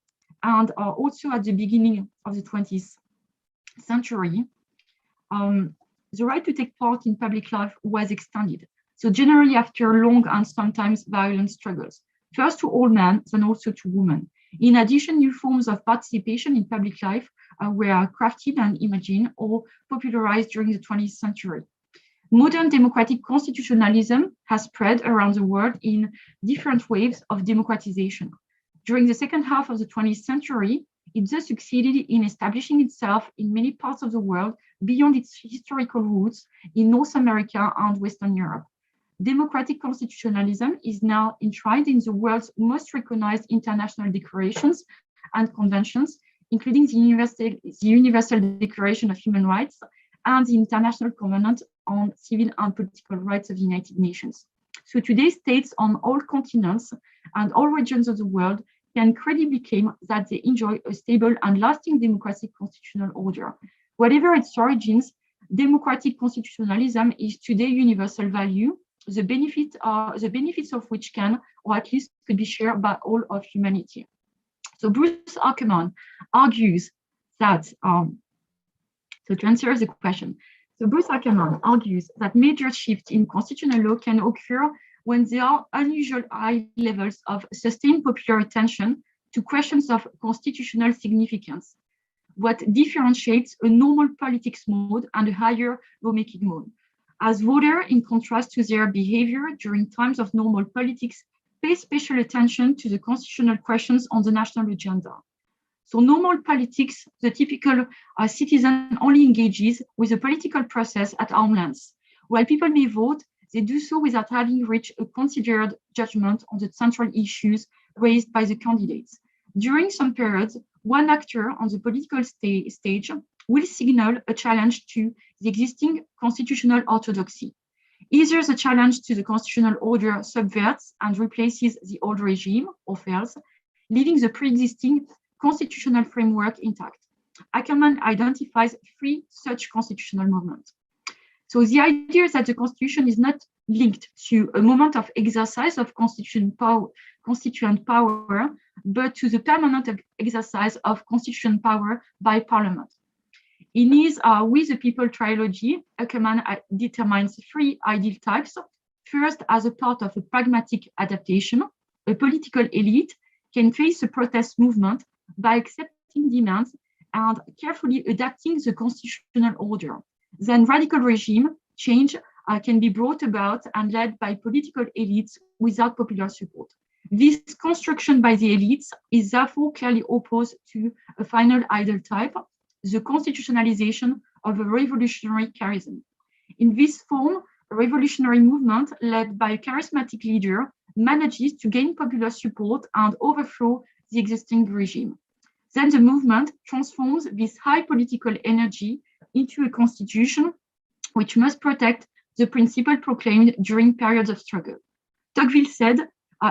and also at the beginning of the 20th century, the right to take part in public life was extended. So generally after long and sometimes violent struggles, first to all men, then also to women. In addition, new forms of participation in public life were crafted and imagined or popularized during the 20th century. Modern democratic constitutionalism has spread around the world in different waves of democratization. During the second half of the 20th century, It thus succeeded in establishing itself in many parts of the world beyond its historical roots in North America and Western Europe. Democratic constitutionalism is now enshrined in the world's most recognized international declarations and conventions, including the Universal Declaration of Human Rights and the International Covenant on Civil and Political Rights of the United Nations. So today, states on all continents and all regions of the world can credibly claim that they enjoy a stable and lasting democratic constitutional order. Whatever its origins, democratic constitutionalism is today universal value, the benefits of which can, or at least could be shared by all of humanity. So Bruce Ackerman argues that, so to answer the question, so Bruce Ackerman argues that major shifts in constitutional law can occur when there are unusual high levels of sustained popular attention to questions of constitutional significance, what differentiates a normal politics mode and a higher lawmaking mode. As voters, in contrast to their behavior during times of normal politics, pay special attention to the constitutional questions on the national agenda. So normal politics, the typical citizen only engages with the political process at arm's length. While people may vote, they do so without having reached a considered judgment on the central issues raised by the candidates. During some periods, one actor on the political stage will signal a challenge to the existing constitutional orthodoxy. Either the challenge to the constitutional order subverts and replaces the old regime or fails, leaving the pre-existing constitutional framework intact. Ackerman identifies three such constitutional movements. So the idea is that the Constitution is not linked to a moment of exercise of constituent power, but to the permanent exercise of constitutional power by Parliament. In his We the People trilogy, Ackerman determines three ideal types. First, as a part of a pragmatic adaptation, a political elite can face a protest movement by accepting demands and carefully adapting the constitutional order. Then radical regime change can be brought about and led by political elites without popular support. This construction by the elites is therefore clearly opposed to a final ideal type, the constitutionalization of a revolutionary charism. In this form, a revolutionary movement led by a charismatic leader manages to gain popular support and overthrow the existing regime. Then the movement transforms this high political energy into a constitution which must protect the principle proclaimed during periods of struggle. Tocqueville said,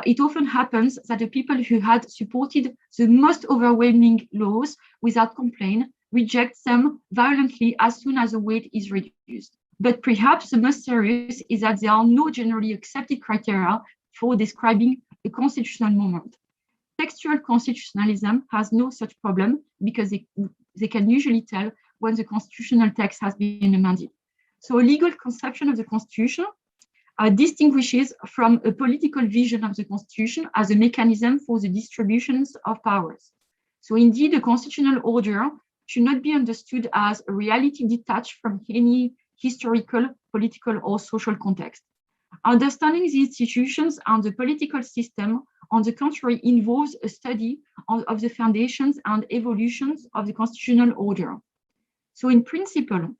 it often happens that the people who had supported the most overwhelming laws without complaint reject them violently as soon as the weight is reduced. But perhaps the most serious is that there are no generally accepted criteria for describing a constitutional moment. Textual constitutionalism has no such problem because they can usually tell when the constitutional text has been amended. So a legal conception of the Constitution distinguishes from a political vision of the Constitution as a mechanism for the distributions of powers. So indeed, the constitutional order should not be understood as a reality detached from any historical, political, or social context. Understanding the institutions and the political system, on the contrary, involves a study of the foundations and evolutions of the constitutional order. So in principle,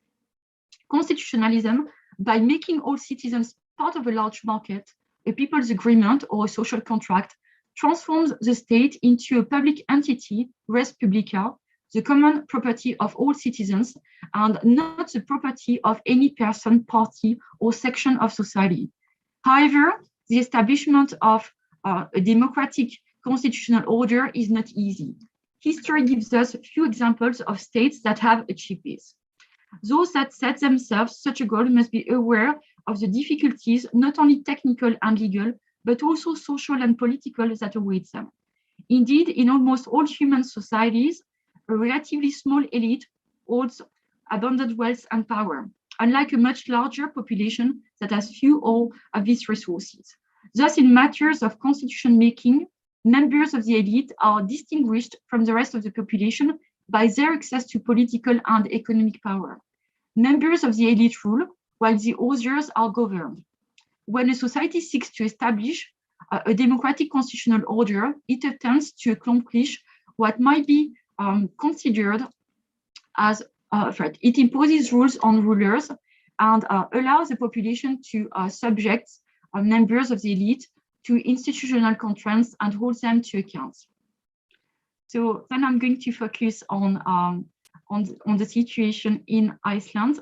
constitutionalism, by making all citizens part of a large market, a people's agreement or a social contract, transforms the state into a public entity, res publica, the common property of all citizens, and not the property of any person, party, or section of society. However, the establishment of a democratic constitutional order is not easy. History gives us a few examples of states that have achieved this. Those that set themselves such a goal must be aware of the difficulties, not only technical and legal, but also social and political that await them. Indeed, in almost all human societies, a relatively small elite holds abundant wealth and power, unlike a much larger population that has few or of these resources. Thus, in matters of constitution making, members of the elite are distinguished from the rest of the population by their access to political and economic power. Members of the elite rule, while the others are governed. When a society seeks to establish a democratic constitutional order, it attempts to accomplish what might be considered as a threat. It imposes rules on rulers and allows the population to subject members of the elite to institutional constraints and hold them to account. So then I'm going to focus on the situation in Iceland,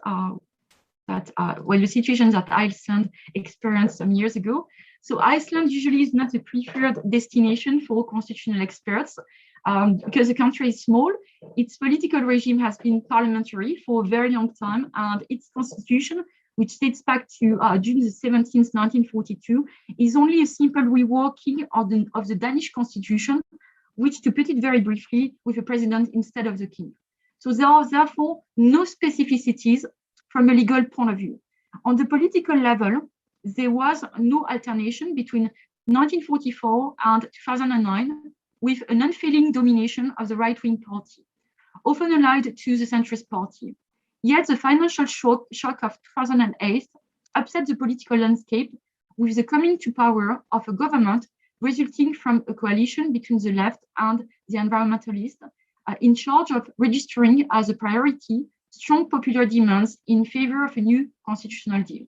the situation that Iceland experienced some years ago. So Iceland usually is not a preferred destination for constitutional experts because the country is small. Its political regime has been parliamentary for a very long time, and its constitution, which dates back to June the 17th, 1942, is only a simple reworking of the Danish constitution, which, to put it very briefly, with a president instead of the king. So there are therefore no specificities from a legal point of view. On the political level, there was no alternation between 1944 and 2009 with an unfailing domination of the right-wing party, often allied to the centrist party. Yet the financial shock of 2008 upset the political landscape with the coming to power of a government resulting from a coalition between the left and the environmentalists in charge of registering as a priority strong popular demands in favor of a new constitutional deal.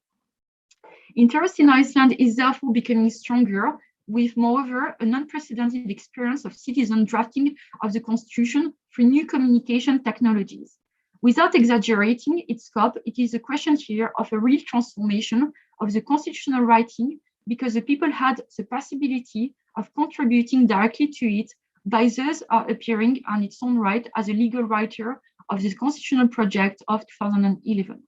Interest in Iceland is therefore becoming stronger, with moreover an unprecedented experience of citizen drafting of the constitution through new communication technologies. Without exaggerating its scope, it is a question here of a real transformation of the constitutional writing, because the people had the possibility of contributing directly to it by thus appearing on its own right as a legal writer of the constitutional project of 2011.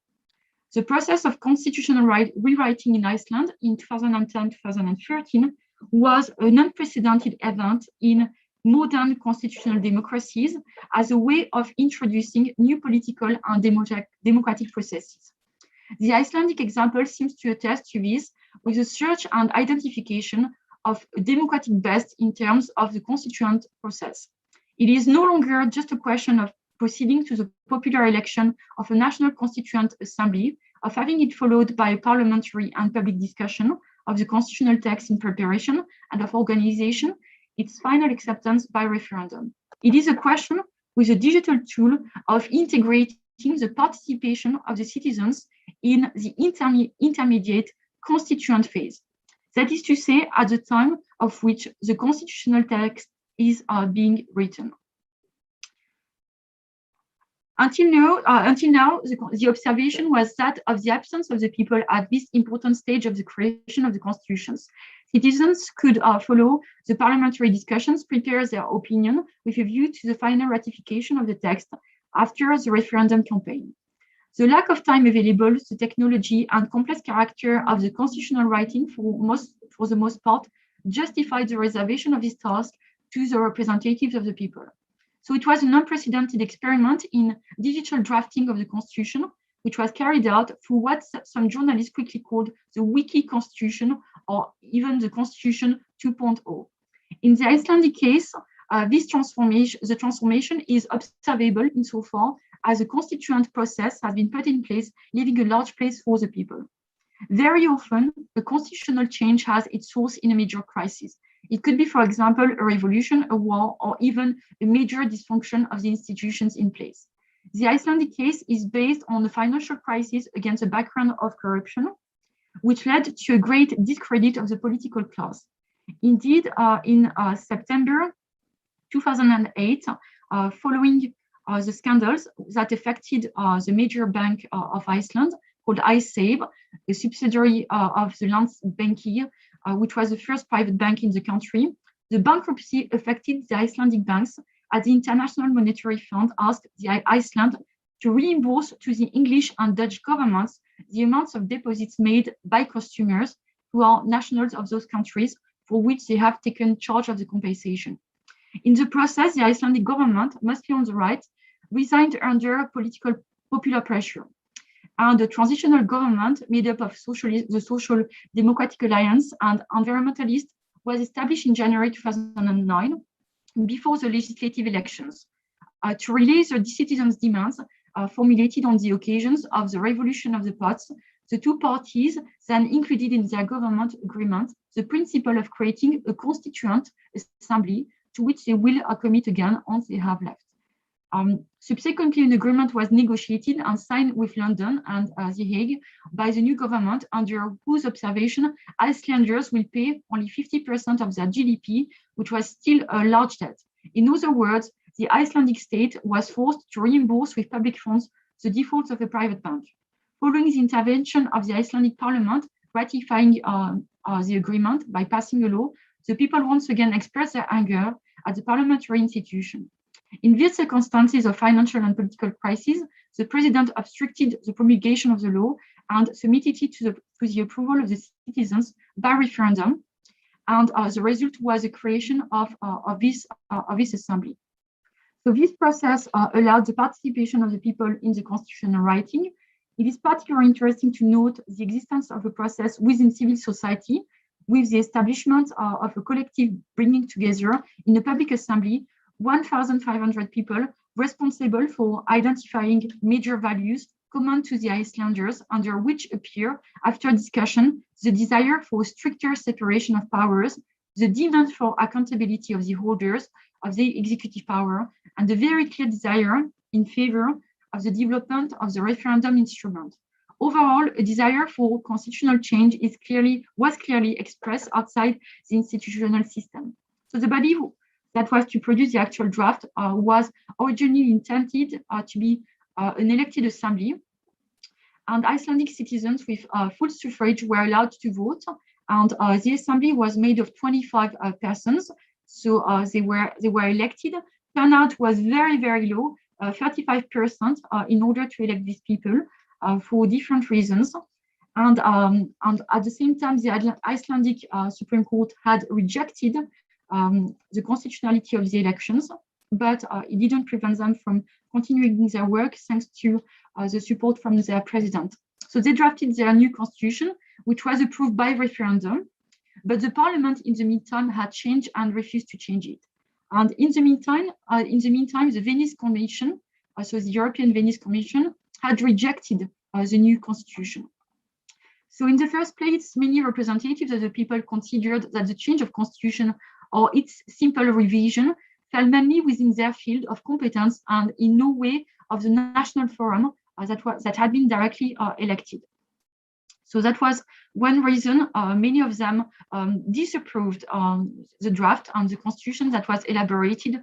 The process of constitutional rewriting in Iceland in 2010-2013 was an unprecedented event in modern constitutional democracies as a way of introducing new political and democratic processes. The Icelandic example seems to attest to this with the search and identification of a democratic best in terms of the constituent process. It is no longer just a question of proceeding to the popular election of a national constituent assembly, of having it followed by a parliamentary and public discussion of the constitutional text in preparation, and of organization its final acceptance by referendum. It is a question with a digital tool of integrating the participation of the citizens in the intermediate constituent phase. That is to say, at the time of which the constitutional text is being written. Until now, the observation was that of the absence of the people at this important stage of the creation of the constitutions. Citizens could follow the parliamentary discussions, prepare their opinion with a view to the final ratification of the text after the referendum campaign. The lack of time available, the technology and complex character of the constitutional writing for the most part justified the reservation of this task to the representatives of the people. So it was an unprecedented experiment in digital drafting of the constitution, which was carried out through what some journalists quickly called the wiki constitution, or even the constitution 2.0. In the Icelandic case, the transformation is observable insofar as the constituent process has been put in place, leaving a large place for the people. Very often, a constitutional change has its source in a major crisis. It could be, for example, a revolution, a war, or even a major dysfunction of the institutions in place. The Icelandic case is based on the financial crisis against a background of corruption, which led to a great discredit of the political class. Indeed, in September 2008, following the scandals that affected the major bank of Iceland, called IceSave, a subsidiary of the Landsbanki, which was the first private bank in the country. The bankruptcy affected the Icelandic banks, as the International Monetary Fund asked the Iceland to reimburse to the English and Dutch governments the amounts of deposits made by customers who are nationals of those countries, for which they have taken charge of the compensation. In the process, the Icelandic government, mostly on the right, resigned under political popular pressure. And the transitional government, made up of the Social Democratic Alliance and environmentalists, was established in January 2009, before the legislative elections, to relay the citizens' demands formulated on the occasions of the revolution of the pots. The two parties then included in their government agreement the principle of creating a constituent assembly to which they will commit again once they have left. Subsequently, an agreement was negotiated and signed with London and The Hague by the new government, under whose observation Icelanders will pay only 50% of their GDP, which was still a large debt. In other words, the Icelandic state was forced to reimburse with public funds the defaults of a private bank. Following the intervention of the Icelandic parliament, ratifying the agreement by passing a law, the people once again expressed their anger at the parliamentary institution. In these circumstances of financial and political crisis, the president obstructed the promulgation of the law and submitted it to the approval of the citizens by referendum. And the result was the creation of this assembly. So this process allowed the participation of the people in the constitutional writing. It is particularly interesting to note the existence of a process within civil society, with the establishment of a collective bringing together in a public assembly 1,500 people responsible for identifying major values common to the Icelanders, under which appear, after discussion, the desire for stricter separation of powers, the demand for accountability of the holders of the executive power, and the very clear desire in favor of the development of the referendum instrument. Overall, a desire for constitutional change was clearly expressed outside the institutional system. So the body that was to produce the actual draft was originally intended to be an elected assembly, and Icelandic citizens with full suffrage were allowed to vote, and the assembly was made of 25 persons, so they were elected. Turnout was very, very low, 35% in order to elect these people for different reasons. And at the same time, the Icelandic Supreme Court had rejected the constitutionality of the elections, but it didn't prevent them from continuing their work thanks to the support from their president. So they drafted their new constitution, which was approved by referendum, but the parliament in the meantime had changed and refused to change it. And in the meantime, the Venice Commission, so the European Venice Commission, had rejected the new constitution. So in the first place, many representatives of the people considered that the change of constitution or its simple revision fell mainly within their field of competence and in no way of the National Forum that had been directly elected. So that was one reason many of them disapproved the draft and the constitution that was elaborated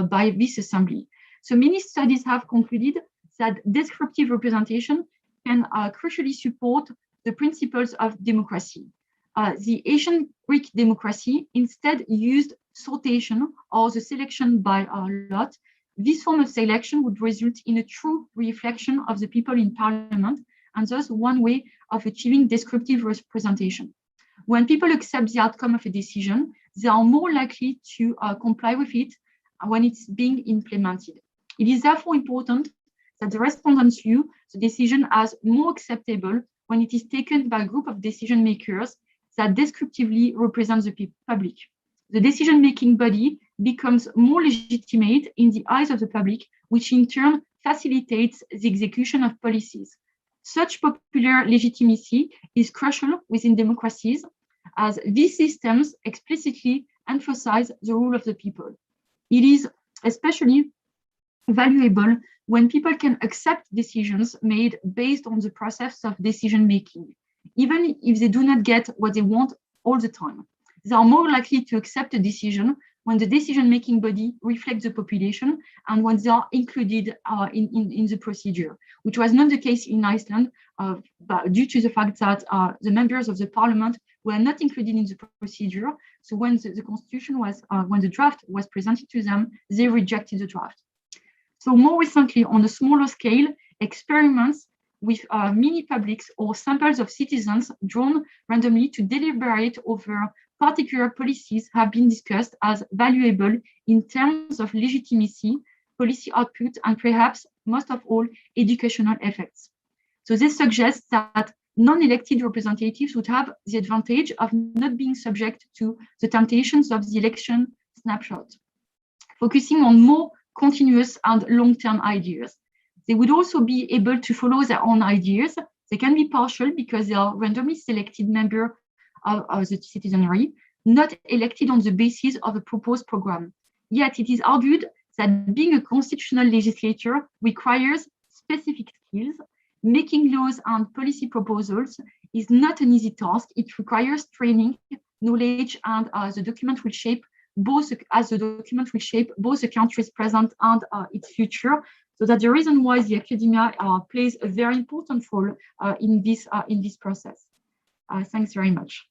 by this assembly. So many studies have concluded that descriptive representation can crucially support the principles of democracy. The ancient Greek democracy instead used sortation or the selection by lot. This form of selection would result in a true reflection of the people in parliament, and thus one way of achieving descriptive representation. When people accept the outcome of a decision, they are more likely to comply with it when it's being implemented. It is therefore important that the respondents view the decision as more acceptable when it is taken by a group of decision makers that descriptively represent the public. The decision-making body becomes more legitimate in the eyes of the public, which in turn facilitates the execution of policies. Such popular legitimacy is crucial within democracies, as these systems explicitly emphasize the rule of the people. It is especially valuable when people can accept decisions made based on the process of decision-making, even if they do not get what they want all the time. They are more likely to accept a decision when the decision-making body reflects the population and when they are included in the procedure, which was not the case in Iceland but due to the fact that the members of the parliament were not included in the procedure. So when the constitution was, when the draft was presented to them, they rejected the draft. So more recently, on a smaller scale, experiments with mini publics or samples of citizens drawn randomly to deliberate over particular policies have been discussed as valuable in terms of legitimacy, policy output, and perhaps most of all, educational effects. So this suggests that non-elected representatives would have the advantage of not being subject to the temptations of the election snapshot, focusing on more continuous and long-term ideas. They would also be able to follow their own ideas. They can be partial because they are randomly selected member of the citizenry, not elected on the basis of a proposed program. Yet it is argued that being a constitutional legislator requires specific skills. Making laws and policy proposals is not an easy task. It requires training, knowledge, and the document will shape both the country's present and its future. So that's the reason why the academia plays a very important role in this process. Thanks very much.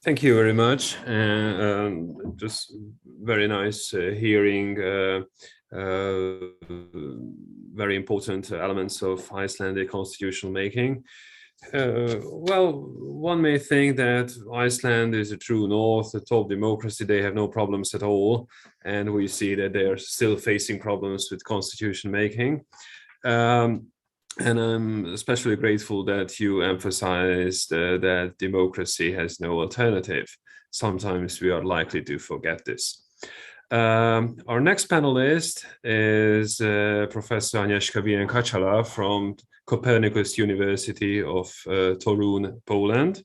Thank you very much. Just very nice hearing very important elements of Icelandic constitutional making. Well, one may think that Iceland is a true north, a top democracy, they have no problems at all. And we see that they are still facing problems with constitution making. And I'm especially grateful that you emphasized that democracy has no alternative. Sometimes we are likely to forget this. Our next panelist is Professor Agnieszka Wieniek-Kachala from Copernicus University of Toruń, Poland.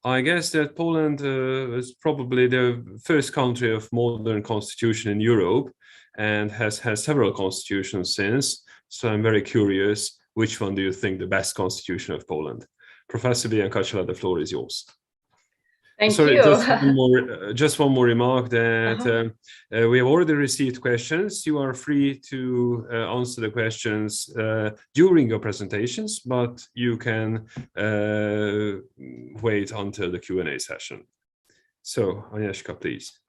I guess that Poland is probably the first country of modern constitution in Europe and has had several constitutions since. So I'm very curious, which one do you think the best constitution of Poland? Professor Wieniek-Kachala, the floor is yours. Thank you. Just one more remark that we have already received questions. You are free to answer the questions during your presentations, but you can wait until the Q&A session. So, Agnieszka, please.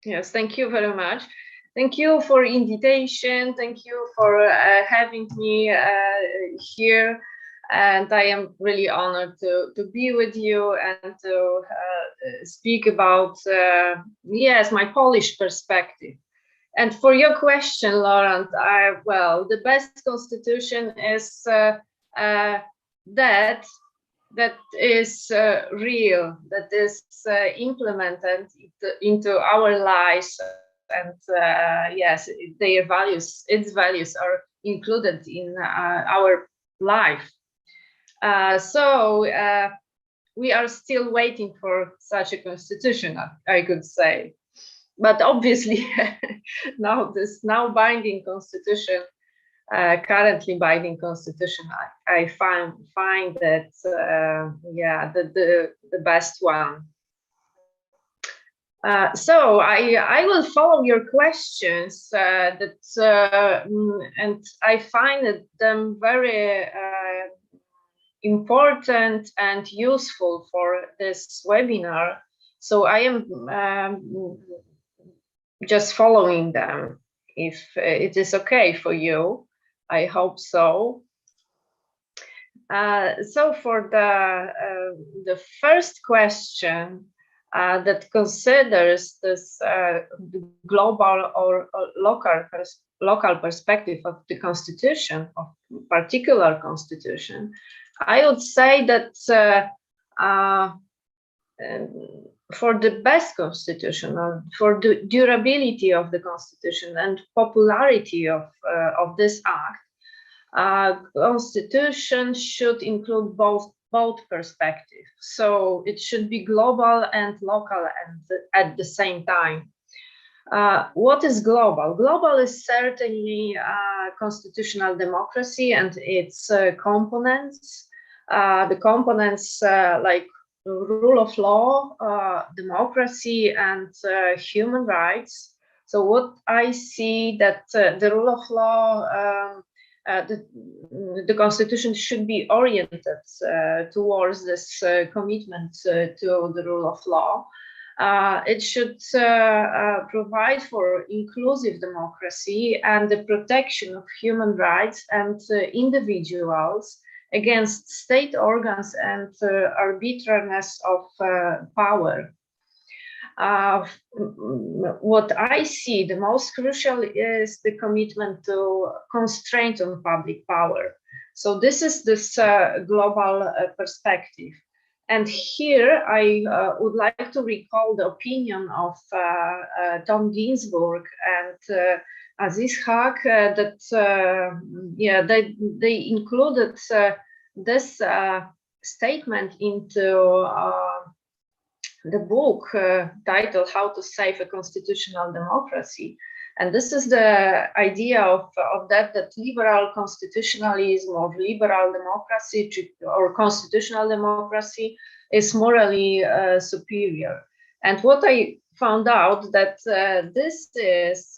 Yes, thank you very much. Thank you for invitation. Thank you for having me here. And I am really honored to be with you and to speak about, yes, my Polish perspective. And for your question, Laurent, well, the best constitution is that is real, that is implemented into our lives. And yes, its values are included in our life. So we are still waiting for such a constitution, I could say. But obviously, this now binding constitution, currently binding constitution, I find that yeah, the best one. So I will follow your questions and I find them very important and useful for this webinar. So I am just following them. If it is okay for you, I hope so. So for the first question that considers this global or local perspective of the constitution, of particular constitution, I would say that for the best constitution, or for the durability of the constitution and popularity of this act, constitution should include both perspectives. So it should be global and local at the same time. What is global? Global is certainly constitutional democracy and its components. The components like rule of law, democracy, and human rights. So what I see that the rule of law, the constitution should be oriented towards this commitment to the rule of law. It should provide for inclusive democracy and the protection of human rights and individuals against state organs and arbitrariness of power. What I see the most crucial is the commitment to constraint on public power. So this is this global perspective. And here I would like to recall the opinion of Tom Ginsburg and Aziz Haq that yeah, they included this statement into the book titled How to Save a Constitutional Democracy. And this is the idea of that liberal constitutionalism, or liberal democracy, or constitutional democracy is morally superior. And what I found out that this is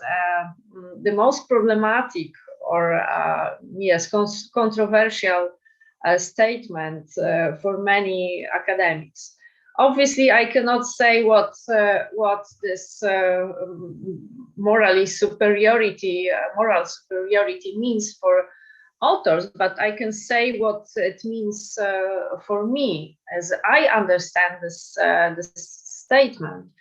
the most problematic, or yes, controversial statement for many academics. Obviously, I cannot say what this moral superiority means for authors, but I can say what it means for me, as I understand this statement.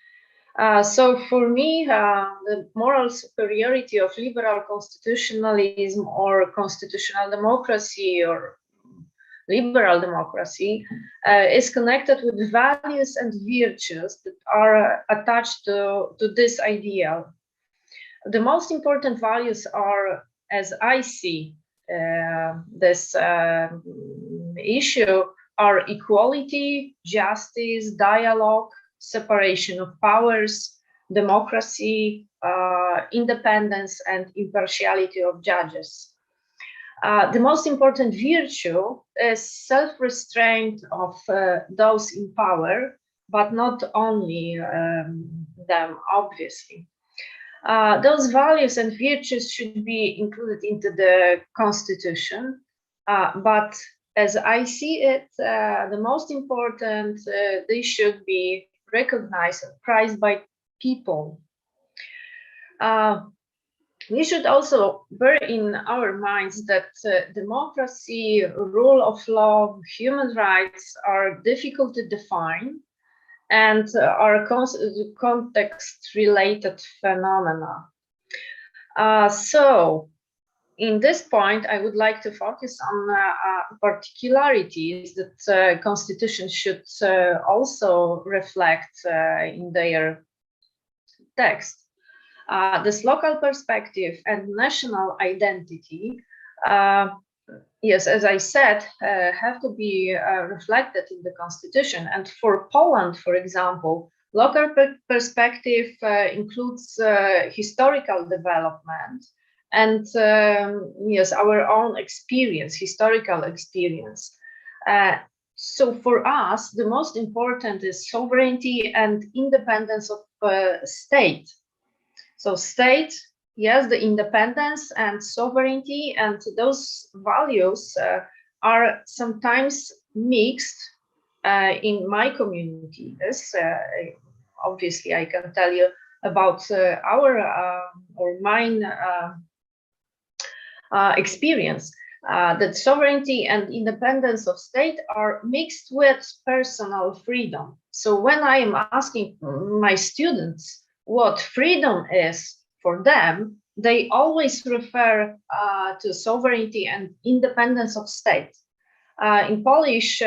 So for me, the moral superiority of liberal constitutionalism, or constitutional democracy, or liberal democracy is connected with values and virtues that are attached to this ideal. The most important values are, as I see this issue, are equality, justice, dialogue, separation of powers, democracy, independence, and impartiality of judges. The most important virtue is self-restraint of those in power, but not only them, obviously. Those values and virtues should be included into the Constitution, but as I see it, the most important, they should be recognized and prized by people. We should also bear in our minds that democracy, rule of law, human rights are difficult to define and are context-related phenomena. So, in this point, I would like to focus on particularities that Constitution should also reflect in their text. This local perspective and national identity, yes, as I said, have to be reflected in the Constitution. And for Poland, for example, local perspective includes historical development and, yes, our own experience, historical experience. So for us, the most important is sovereignty and independence of state. So state, yes, the independence and sovereignty, and those values are sometimes mixed in my community. Yes, obviously, I can tell you about our or mine experience. That sovereignty and independence of state are mixed with personal freedom. So when I am asking my students what freedom is for them, they always refer to sovereignty and independence of state. In Polish,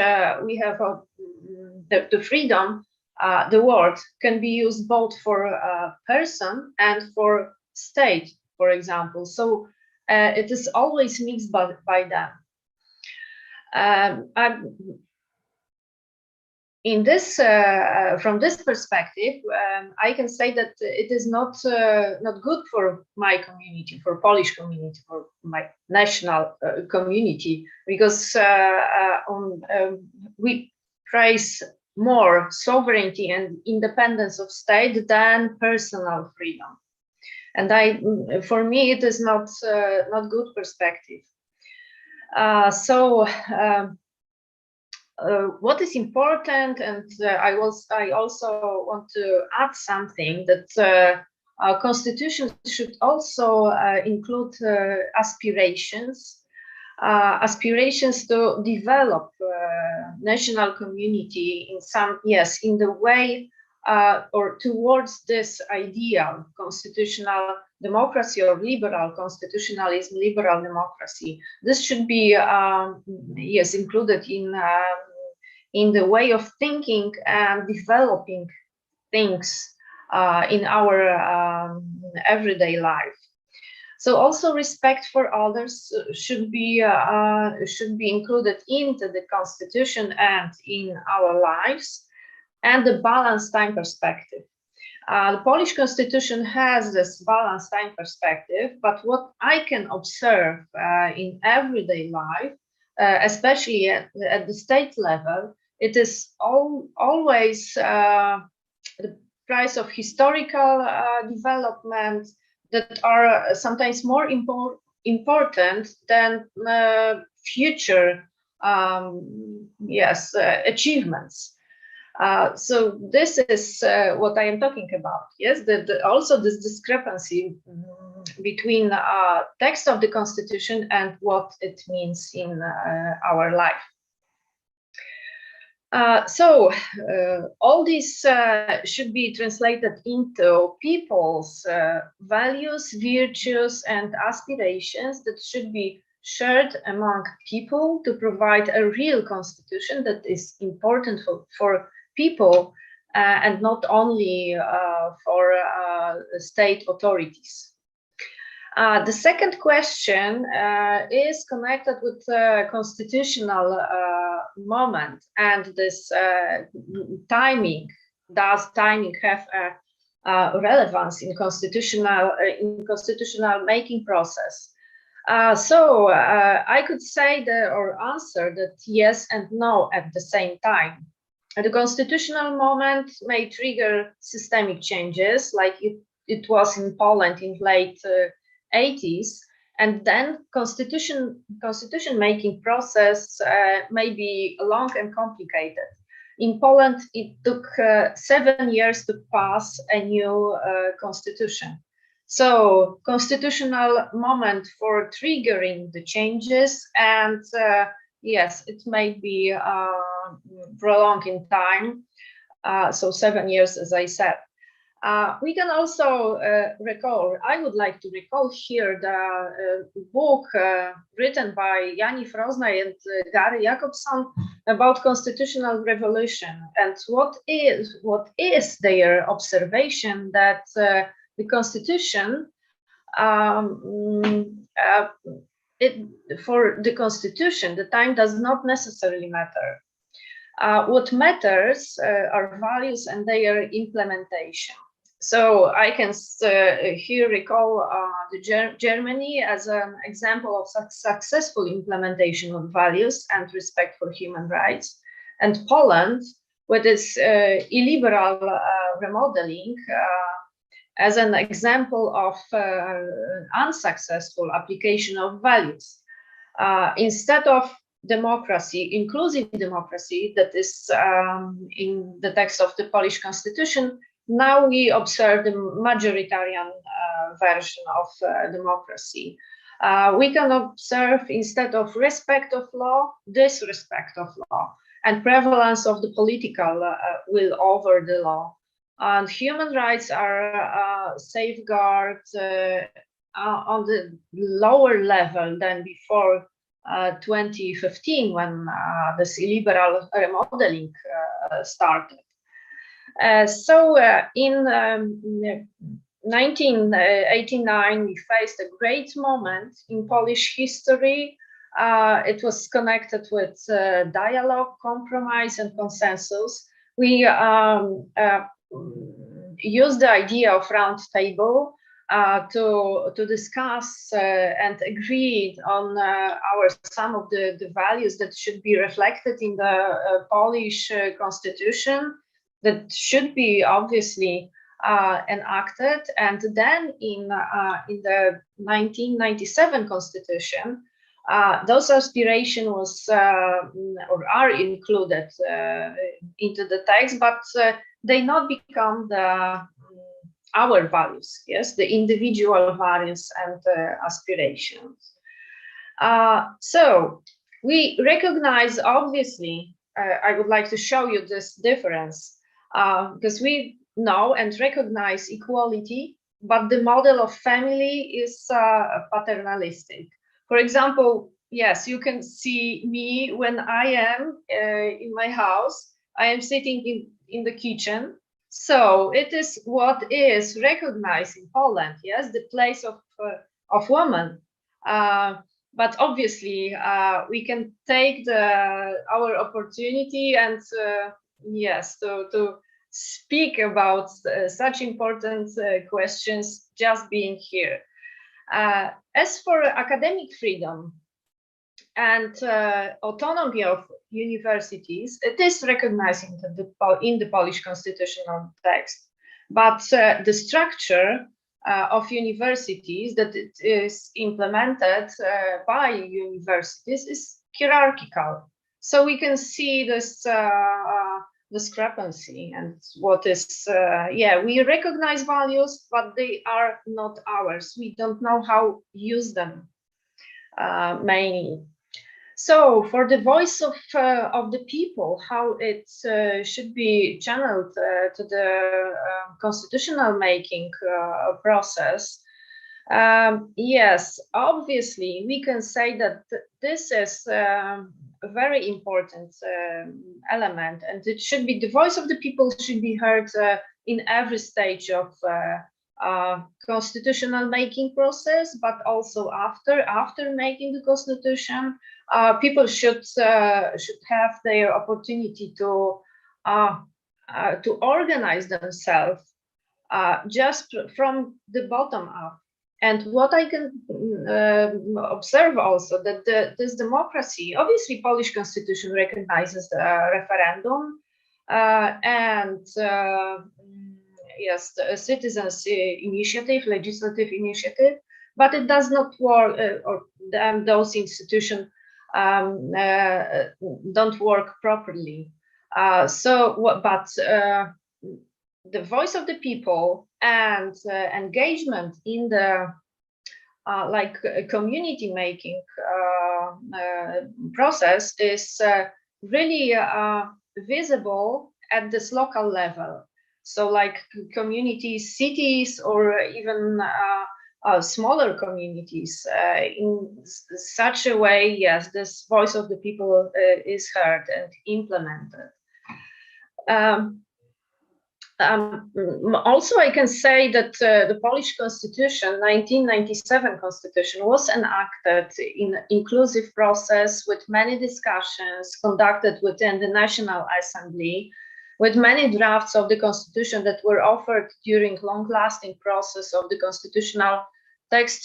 we have the freedom, the word can be used both for person and for state, for example. So it is always mixed by them. In this, from this perspective, I can say that it is not good for my community, for Polish community, for my national community, because we praise more sovereignty and independence of state than personal freedom, and for me, it is not good perspective. What is important, and I also want to add something, that Constitution should also include aspirations to develop national community in some, yes, in the way or towards this ideal constitutional democracy or liberal constitutionalism, liberal democracy. This should be, yes, included in the way of thinking and developing things in our everyday life. So also respect for others should be included into the Constitution and in our lives. and the balanced time perspective. The Polish constitution has this balanced time perspective, but what I can observe in everyday life, especially at the state level, it is always the price of historical development that are sometimes more important than future achievements. So this is what I am talking about. Yes, also this discrepancy between text of the constitution and what it means in our life. All these should be translated into people's values, virtues, and aspirations that should be shared among people to provide a real constitution that is important for people and not only for state authorities. The second question is connected with the constitutional moment and this timing. Does timing have a relevance in constitutional making process? I could say or answer that yes and no at the same time. The constitutional moment may trigger systemic changes, like it was in Poland in late 80s, and then constitution making process may be long and complicated. In Poland, it took 7 years to pass a new constitution. So constitutional moment for triggering the changes, and yes, it may be prolonged in time. So 7 years, as I said. We can also recall, I would like to recall here the book written by Jani Froznay and Gary Jacobson about constitutional revolution, and what is their observation that the constitution, for the constitution, the time does not necessarily matter. What matters are values and their implementation. So I can here recall Germany as an example of successful implementation of values and respect for human rights, and Poland with its illiberal remodeling as an example of unsuccessful application of values. Instead of democracy, inclusive democracy, that is in the text of the Polish constitution, now we observe the majoritarian version of democracy. We can observe, instead of respect of law, disrespect of law, and prevalence of the political will over the law. And human rights are safeguarded on the lower level than before 2015, when this illiberal remodeling started. In 1989, we faced a great moment in Polish history. It was connected with dialogue, compromise, and consensus. We used the idea of round table to discuss and agree on some of the values that should be reflected in the Polish constitution, that should be obviously enacted. And then in the 1997 constitution, those aspirations was or are included into the text, but they not become our values, yes, the individual values and aspirations. So we recognize, obviously, I would like to show you this difference, because we know and recognize equality, but the model of family is paternalistic. For example, yes, you can see me when I am in my house. I am sitting in the kitchen. So it is what is recognized in Poland, yes, the place of woman. But obviously, we can take our opportunity and yes, to speak about such important questions just being here. As for academic freedom and autonomy of universities, it is recognized in the Polish constitutional text, but the structure of universities that it is implemented by universities is hierarchical. So we can see this discrepancy, and what is, we recognize values, but they are not ours. We don't know how to use them mainly. So for the voice of the people, how it should be channeled to the constitutional making process, yes, obviously we can say that this is a very important element, and it should be, the voice of the people should be heard in every stage of constitutional making process, but also after making the constitution. People should have their opportunity to organize themselves just from the bottom up. And what I can observe also, that this democracy, obviously Polish constitution recognizes the referendum and yes, the citizens' initiative, legislative initiative, but it does not work, or those institutions don't work properly. The voice of the people and engagement in the community making process is really visible at this local level. So like communities, cities, or even smaller communities, in such a way, yes, this voice of the people is heard and implemented. Also, I can say that the Polish Constitution, 1997 Constitution, was enacted in inclusive process with many discussions conducted within the National Assembly, with many drafts of the Constitution that were offered during long-lasting process of the constitutional text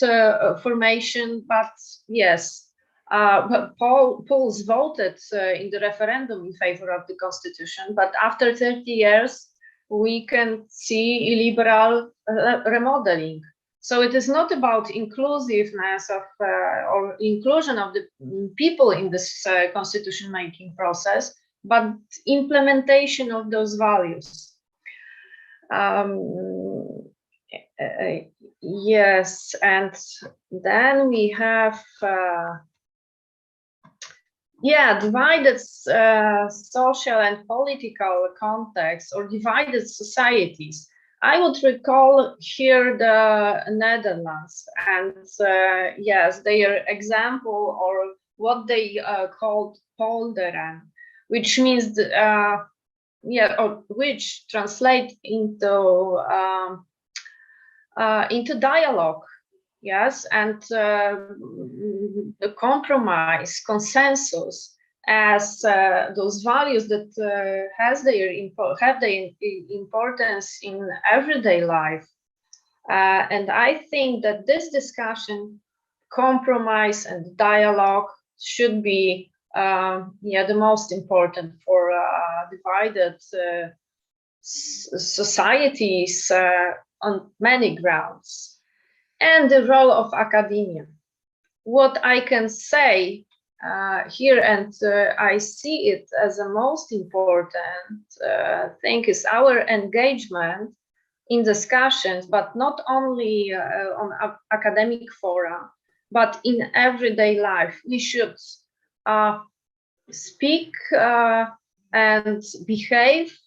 formation. But yes, Poles voted in the referendum in favor of the Constitution, but after 30 years, we can see illiberal remodeling. So it is not about inclusiveness of or inclusion of the people in this constitution making process, but implementation of those values. Yes, and then we have divided social and political context, or divided societies. I would recall here the Netherlands, and yes, their example, or what they called polderen, which means which translate into dialogue. Yes, and the compromise, consensus, as those values that have their importance in everyday life. And I think that this discussion, compromise and dialogue should be the most important for divided societies on many grounds. And the role of academia. What I can say here, and I see it as the most important thing, is our engagement in discussions, but not only on academic fora, but in everyday life. We should speak and behave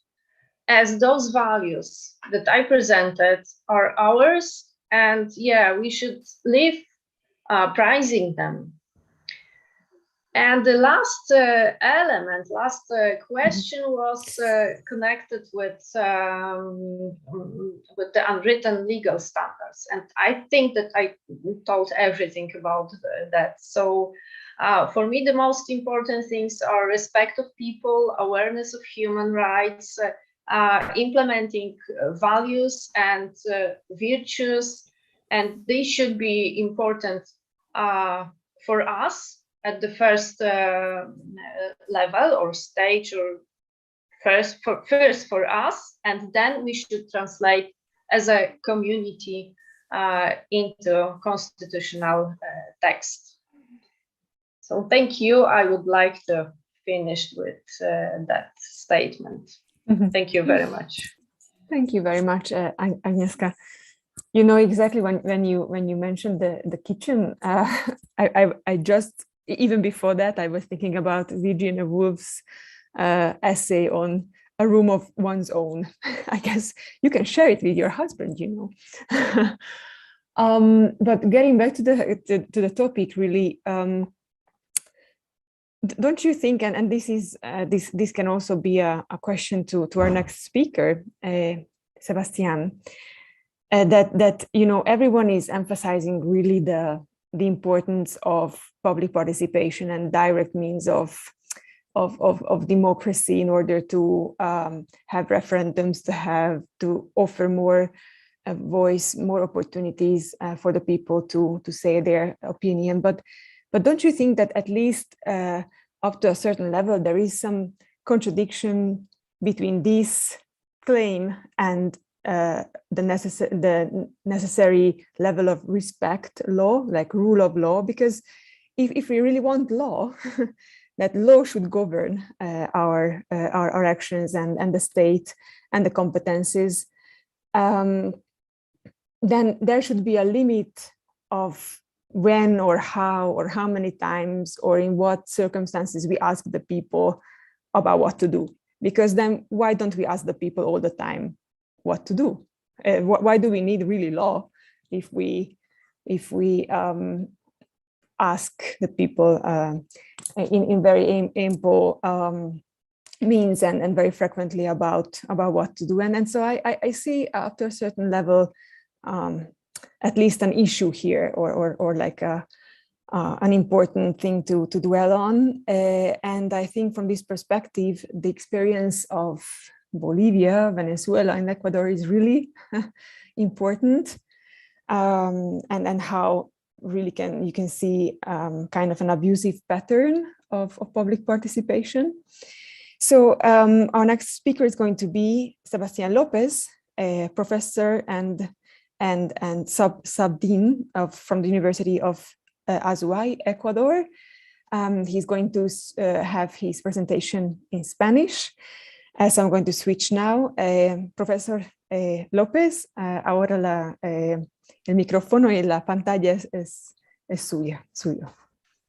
as those values that I presented are ours. And we should live prizing them. And the last element, last question was connected with the unwritten legal standards. And I think that I told everything about that. So For me, the most important things are respect of people, awareness of human rights, implementing values and virtues, and they should be important for us at the first level or stage, or first for us, and then we should translate as a community into constitutional text. So thank you. I would like to finish with that statement. Mm-hmm. Thank you very much. Thank you very much, Agnieszka. You know, exactly when you mentioned the kitchen, I just, even before that, I was thinking about Virginia Woolf's essay on a room of one's own. I guess you can share it with your husband, you know. But getting back to the topic, really, don't you think? And this is this can also be a question to our next speaker, Sebastian. That you know, everyone is emphasizing really the importance of public participation and direct means of democracy in order to have referendums, to offer more voice, more opportunities for the people to say their opinion. But don't you think that at least up to a certain level there is some contradiction between this claim and the necessary level of respect law, like rule of law? Because if we really want law, that law should govern our actions and the state and the competencies, then there should be a limit of when or how many times or in what circumstances we ask the people about what to do. Because then why don't we ask the people all the time what to do? Why do we need really law if we ask the people in very ample means and very frequently about what to do? And so I see up to a certain level at least an issue here, or like an important thing to dwell on. And I think from this perspective, the experience of Bolivia, Venezuela, and Ecuador is really important, and how really you can see kind of an abusive pattern of public participation. So our next speaker is going to be Sebastian Lopez, a professor and sub-dean from the University of Azuay, Ecuador. He's going to have his presentation in Spanish. So I'm going to switch now. Profesor López, ahora el micrófono y la pantalla es suyo,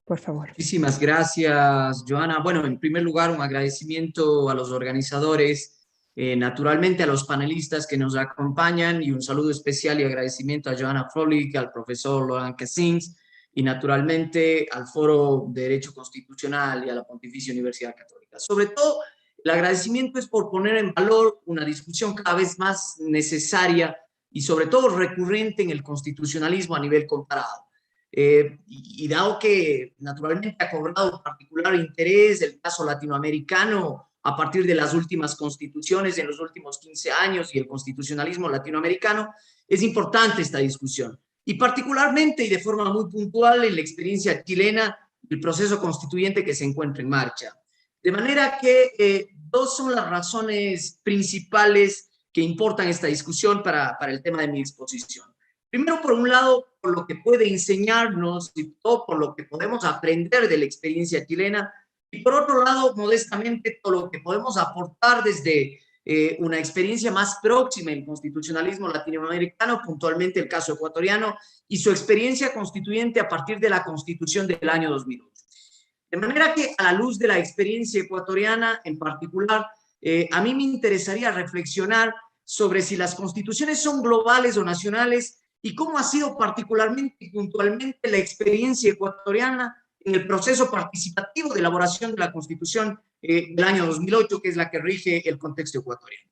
por favor. Muchísimas gracias, Joana. Bueno, en primer lugar, un agradecimiento a los organizadores, naturalmente a los panelistas que nos acompañan, y un saludo especial y agradecimiento a Joana Frolik, al profesor Laurent Cassins, y naturalmente al Foro de Derecho Constitucional y a la Pontificia Universidad Católica. Sobre todo, el agradecimiento es por poner en valor una discusión cada vez más necesaria y sobre todo recurrente en el constitucionalismo a nivel comparado. Y dado que naturalmente ha cobrado particular interés el caso latinoamericano a partir de las últimas constituciones en los últimos 15 años y el constitucionalismo latinoamericano, es importante esta discusión. Y particularmente y de forma muy puntual en la experiencia chilena, el proceso constituyente que se encuentra en marcha. De manera que dos son las razones principales que importan esta discusión para el tema de mi exposición. Primero, por un lado, por lo que puede enseñarnos y todo por lo que podemos aprender de la experiencia chilena, y por otro lado, modestamente, todo lo que podemos aportar desde una experiencia más próxima en el constitucionalismo latinoamericano, puntualmente el caso ecuatoriano y su experiencia constituyente a partir de la Constitución del año 2008. De manera que, a la luz de la experiencia ecuatoriana en particular, a mí me interesaría reflexionar sobre si las constituciones son globales o nacionales y cómo ha sido particularmente y puntualmente la experiencia ecuatoriana en el proceso participativo de elaboración de la Constitución del año 2008, que es la que rige el contexto ecuatoriano.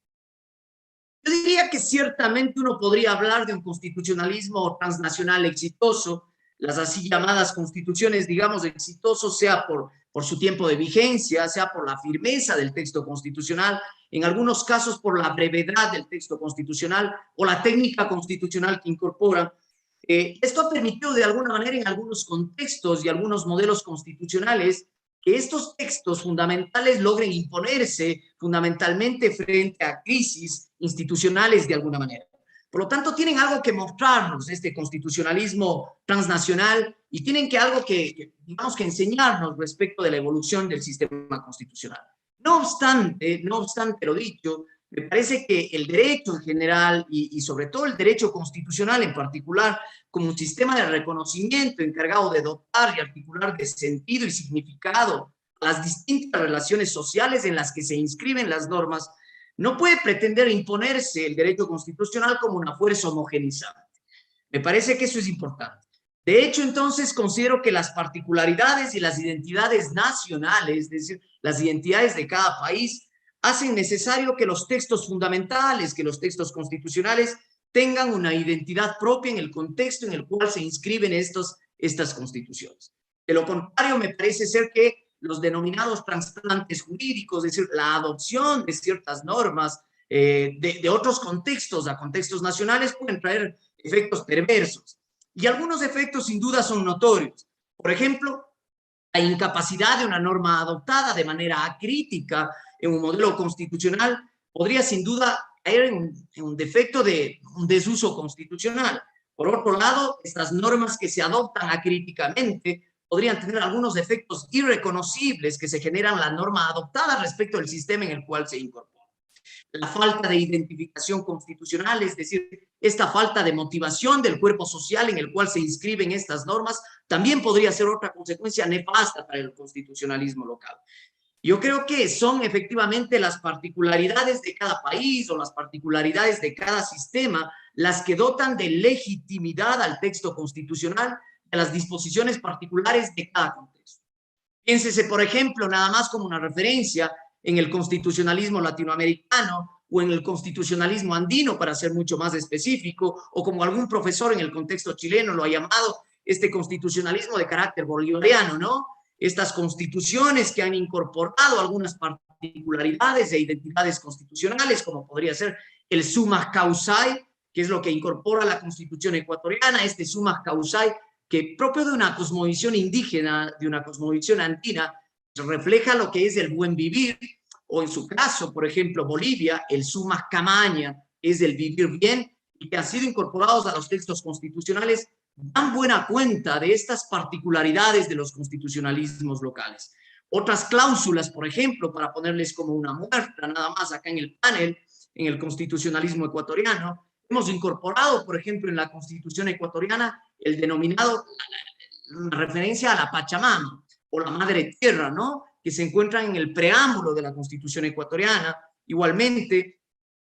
Yo diría que ciertamente uno podría hablar de un constitucionalismo transnacional exitoso las así llamadas constituciones, digamos, exitosos, sea por su tiempo de vigencia, sea por la firmeza del texto constitucional, en algunos casos por la brevedad del texto constitucional o la técnica constitucional que incorpora. Esto ha permitido de alguna manera en algunos contextos y algunos modelos constitucionales que estos textos fundamentales logren imponerse fundamentalmente frente a crisis institucionales de alguna manera. Por lo tanto, tienen algo que mostrarnos este constitucionalismo transnacional y tienen algo que, digamos, que enseñarnos respecto de la evolución del sistema constitucional. No obstante lo dicho, me parece que el derecho en general y sobre todo el derecho constitucional en particular, como un sistema de reconocimiento encargado de dotar y articular de sentido y significado a las distintas relaciones sociales en las que se inscriben las normas, no puede pretender imponerse el derecho constitucional como una fuerza homogenizante. Me parece que eso es importante. De hecho, entonces, considero que las particularidades y las identidades nacionales, es decir, las identidades de cada país, hacen necesario que los textos fundamentales, que los textos constitucionales tengan una identidad propia en el contexto en el cual se inscriben estas constituciones. De lo contrario, me parece ser que los denominados trasplantes jurídicos, es decir, la adopción de ciertas normas de otros contextos a contextos nacionales pueden traer efectos perversos. Y algunos efectos sin duda son notorios. Por ejemplo, la incapacidad de una norma adoptada de manera acrítica en un modelo constitucional podría sin duda caer en un defecto de un desuso constitucional. Por otro lado, estas normas que se adoptan acríticamente podrían tener algunos efectos irreconocibles que se generan la norma adoptada respecto del sistema en el cual se incorpora. La falta de identificación constitucional, es decir, esta falta de motivación del cuerpo social en el cual se inscriben estas normas, también podría ser otra consecuencia nefasta para el constitucionalismo local. Yo creo que son efectivamente las particularidades de cada país o las particularidades de cada sistema las que dotan de legitimidad al texto constitucional de las disposiciones particulares de cada contexto. Piénsese, por ejemplo, nada más como una referencia en el constitucionalismo latinoamericano o en el constitucionalismo andino, para ser mucho más específico, o como algún profesor en el contexto chileno lo ha llamado, este constitucionalismo de carácter bolivariano, ¿no? Estas constituciones que han incorporado algunas particularidades e identidades constitucionales, como podría ser el summa causae, que es lo que incorpora la Constitución ecuatoriana, este summa causae, que propio de una cosmovisión indígena, de una cosmovisión andina, refleja lo que es el buen vivir, o en su caso, por ejemplo, Bolivia, el summa camaña, es el vivir bien, y que han sido incorporados a los textos constitucionales, dan buena cuenta de estas particularidades de los constitucionalismos locales. Otras cláusulas, por ejemplo, para ponerles como una muestra nada más acá en el panel, en el constitucionalismo ecuatoriano, hemos incorporado, por ejemplo, en la Constitución ecuatoriana, el denominado, una referencia a la Pachamama, o la Madre Tierra, ¿no? Que se encuentran en el preámbulo de la Constitución ecuatoriana. Igualmente,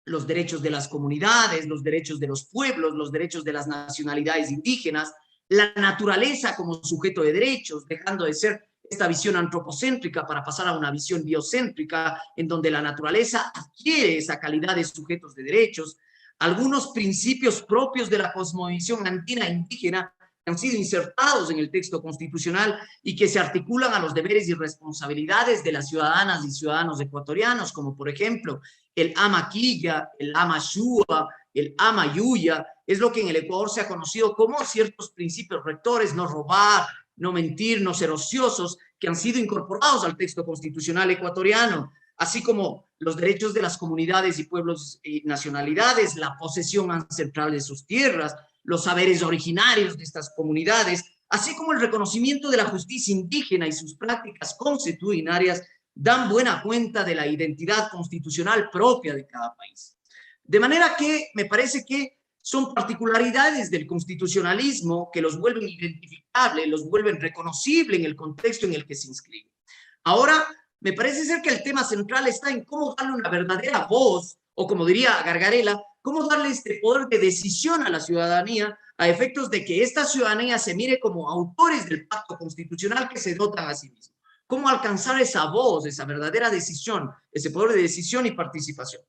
los derechos de las comunidades, los derechos de los pueblos, los derechos de las nacionalidades indígenas, la naturaleza como sujeto de derechos, dejando de ser esta visión antropocéntrica para pasar a una visión biocéntrica, en donde la naturaleza adquiere esa calidad de sujetos de derechos, algunos principios propios de la cosmovisión andina indígena que han sido insertados en el texto constitucional y que se articulan a los deberes y responsabilidades de las ciudadanas y ciudadanos ecuatorianos, como por ejemplo el ama quilla, el ama shua, el ama yuya, es lo que en el Ecuador se ha conocido como ciertos principios rectores: no robar, no mentir, no ser ociosos, que han sido incorporados al texto constitucional ecuatoriano, así como los derechos de las comunidades y pueblos y nacionalidades, la posesión ancestral de sus tierras, los saberes originarios de estas comunidades, así como el reconocimiento de la justicia indígena y sus prácticas consuetudinarias, dan buena cuenta de la identidad constitucional propia de cada país. De manera que me parece que son particularidades del constitucionalismo que los vuelven identificables, los vuelven reconocibles en el contexto en el que se inscriben. Ahora, me parece ser que el tema central está en cómo darle una verdadera voz, o como diría Gargarella, cómo darle este poder de decisión a la ciudadanía a efectos de que esta ciudadanía se mire como autores del pacto constitucional que se dotan a sí mismos. Cómo alcanzar esa voz, esa verdadera decisión, ese poder de decisión y participación.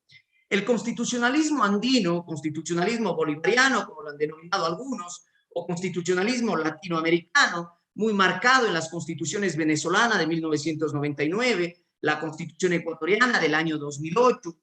El constitucionalismo andino, constitucionalismo bolivariano, como lo han denominado algunos, o constitucionalismo latinoamericano, muy marcado en las constituciones venezolana de 1999, la constitución ecuatoriana del año 2008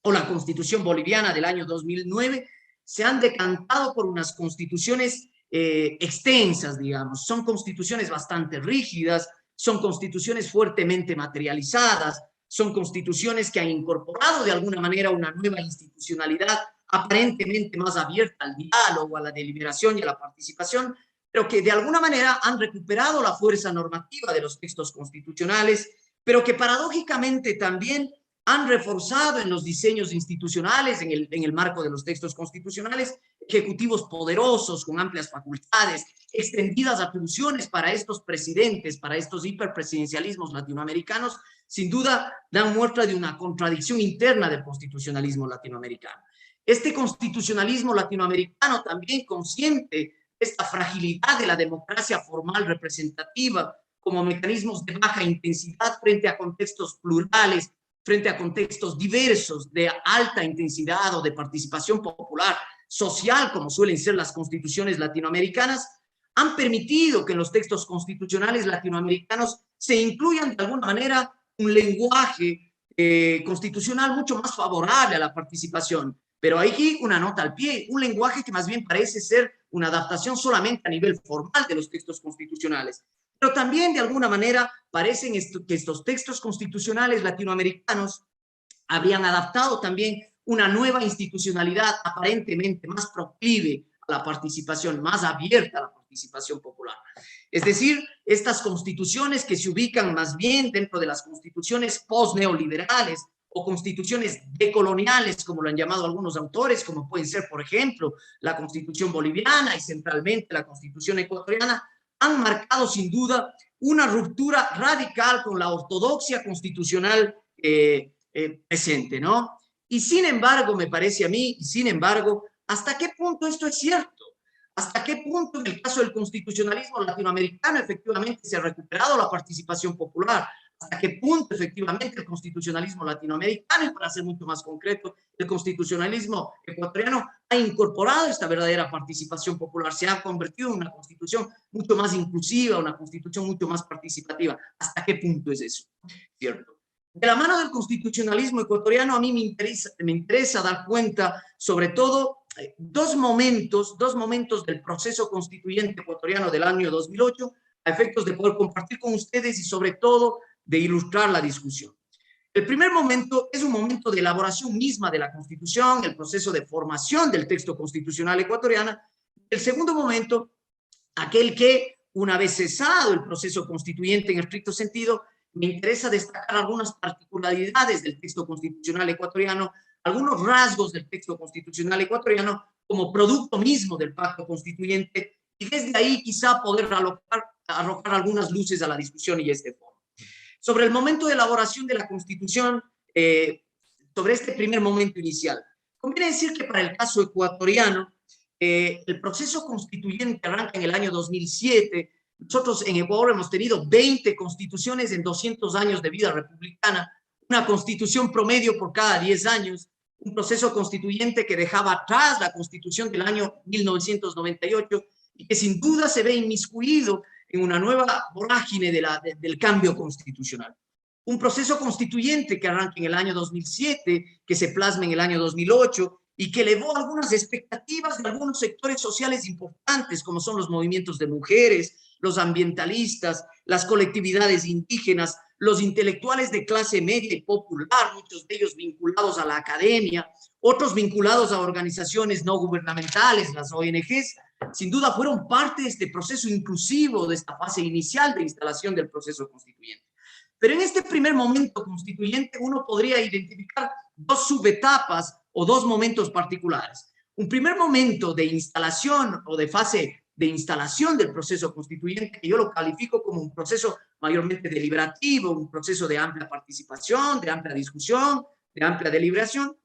o la constitución boliviana del año 2009, se han decantado por unas constituciones extensas, digamos. Son constituciones bastante rígidas, son constituciones fuertemente materializadas, son constituciones que han incorporado de alguna manera una nueva institucionalidad aparentemente más abierta al diálogo, a la deliberación y a la participación, pero que de alguna manera han recuperado la fuerza normativa de los textos constitucionales, pero que paradójicamente también han reforzado en los diseños institucionales, en el marco de los textos constitucionales, ejecutivos poderosos con amplias facultades, extendidas atribuciones para estos presidentes, para estos hiperpresidencialismos latinoamericanos, sin duda dan muestra de una contradicción interna del constitucionalismo latinoamericano. Este constitucionalismo latinoamericano también consciente esta fragilidad de la democracia formal representativa como mecanismos de baja intensidad frente a contextos plurales, frente a contextos diversos de alta intensidad o de participación popular, social, como suelen ser las constituciones latinoamericanas, han permitido que en los textos constitucionales latinoamericanos se incluyan de alguna manera un lenguaje constitucional mucho más favorable a la participación. Pero aquí una nota al pie, un lenguaje que más bien parece ser una adaptación solamente a nivel formal de los textos constitucionales. Pero también de alguna manera parecen que estos textos constitucionales latinoamericanos habrían adaptado también una nueva institucionalidad aparentemente más proclive a la participación, más abierta a la participación popular. Es decir, estas constituciones que se ubican más bien dentro de las constituciones post-neoliberales o constituciones decoloniales, como lo han llamado algunos autores, como pueden ser, por ejemplo, la Constitución boliviana y centralmente la Constitución ecuatoriana, han marcado sin duda una ruptura radical con la ortodoxia constitucional presente, ¿no? Y sin embargo, me parece a mí, y sin embargo, ¿hasta qué punto esto es cierto? ¿Hasta qué punto en el caso del constitucionalismo latinoamericano efectivamente se ha recuperado la participación popular? ¿Hasta qué punto efectivamente el constitucionalismo latinoamericano, y para ser mucho más concreto, el constitucionalismo ecuatoriano ha incorporado esta verdadera participación popular, se ha convertido en una constitución mucho más inclusiva, una constitución mucho más participativa? ¿Hasta qué punto es eso? ¿Cierto? De la mano del constitucionalismo ecuatoriano a mí me interesa dar cuenta sobre todo dos momentos del proceso constituyente ecuatoriano del año 2008 a efectos de poder compartir con ustedes y sobre todo de ilustrar la discusión. El primer momento es un momento de elaboración misma de la Constitución, el proceso de formación del texto constitucional ecuatoriano. El segundo momento, aquel que, una vez cesado el proceso constituyente en estricto sentido, me interesa destacar algunas particularidades del texto constitucional ecuatoriano, algunos rasgos del texto constitucional ecuatoriano como producto mismo del pacto constituyente, y desde ahí quizá poder arrojar algunas luces a la discusión y este foro. Sobre el momento de elaboración de la Constitución, sobre este primer momento inicial, conviene decir que para el caso ecuatoriano, el proceso constituyente arranca en el año 2007. Nosotros en Ecuador hemos tenido 20 constituciones en 200 años de vida republicana, una constitución promedio por cada 10 años, un proceso constituyente que dejaba atrás la constitución del año 1998 y que sin duda se ve inmiscuido en una nueva vorágine del cambio constitucional. Un proceso constituyente que arranca en el año 2007, que se plasma en el año 2008 y que elevó algunas expectativas de algunos sectores sociales importantes, como son los movimientos de mujeres, los ambientalistas, las colectividades indígenas, los intelectuales de clase media y popular, muchos de ellos vinculados a la academia, otros vinculados a organizaciones no gubernamentales, las ONGs, sin duda fueron parte de este proceso inclusivo, de esta fase inicial de instalación del proceso constituyente. Pero en este primer momento constituyente uno podría identificar dos subetapas o dos momentos particulares. Un primer momento de instalación o de fase de instalación del proceso constituyente, que yo lo califico como un proceso mayormente deliberativo, un proceso de amplia participación, de amplia discusión, de amplia deliberación,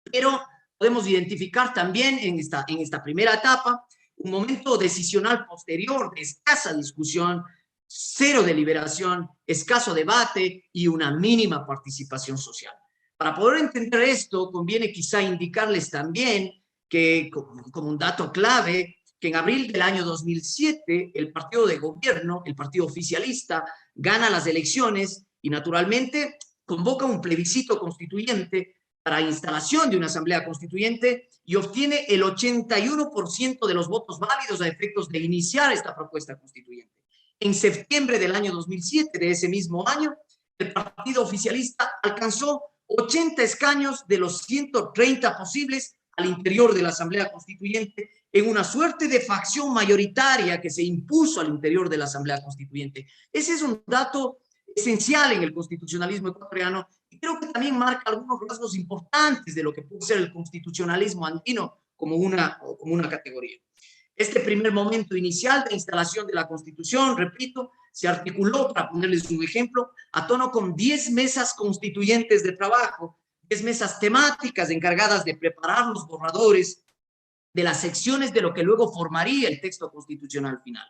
pero podemos identificar también en esta primera etapa un momento decisional posterior de escasa discusión, cero deliberación, escaso debate y una mínima participación social. Para poder entender esto, conviene quizá indicarles también que, como un dato clave, que en abril del año 2007 el partido de gobierno, el partido oficialista, gana las elecciones y naturalmente convoca un plebiscito constituyente para instalación de una asamblea constituyente y obtiene el 81% de los votos válidos a efectos de iniciar esta propuesta constituyente. En septiembre del año 2007, de ese mismo año, el partido oficialista alcanzó 80 escaños de los 130 posibles al interior de la Asamblea Constituyente, en una suerte de facción mayoritaria que se impuso al interior de la Asamblea Constituyente. Ese es un dato esencial en el constitucionalismo ecuatoriano y creo que también marca algunos rasgos importantes de lo que puede ser el constitucionalismo andino como una categoría. Este primer momento inicial de instalación de la Constitución, repito, se articuló, para ponerles un ejemplo, a tono con 10 mesas constituyentes de trabajo, 10 mesas temáticas encargadas de preparar los borradores de las secciones de lo que luego formaría el texto constitucional final.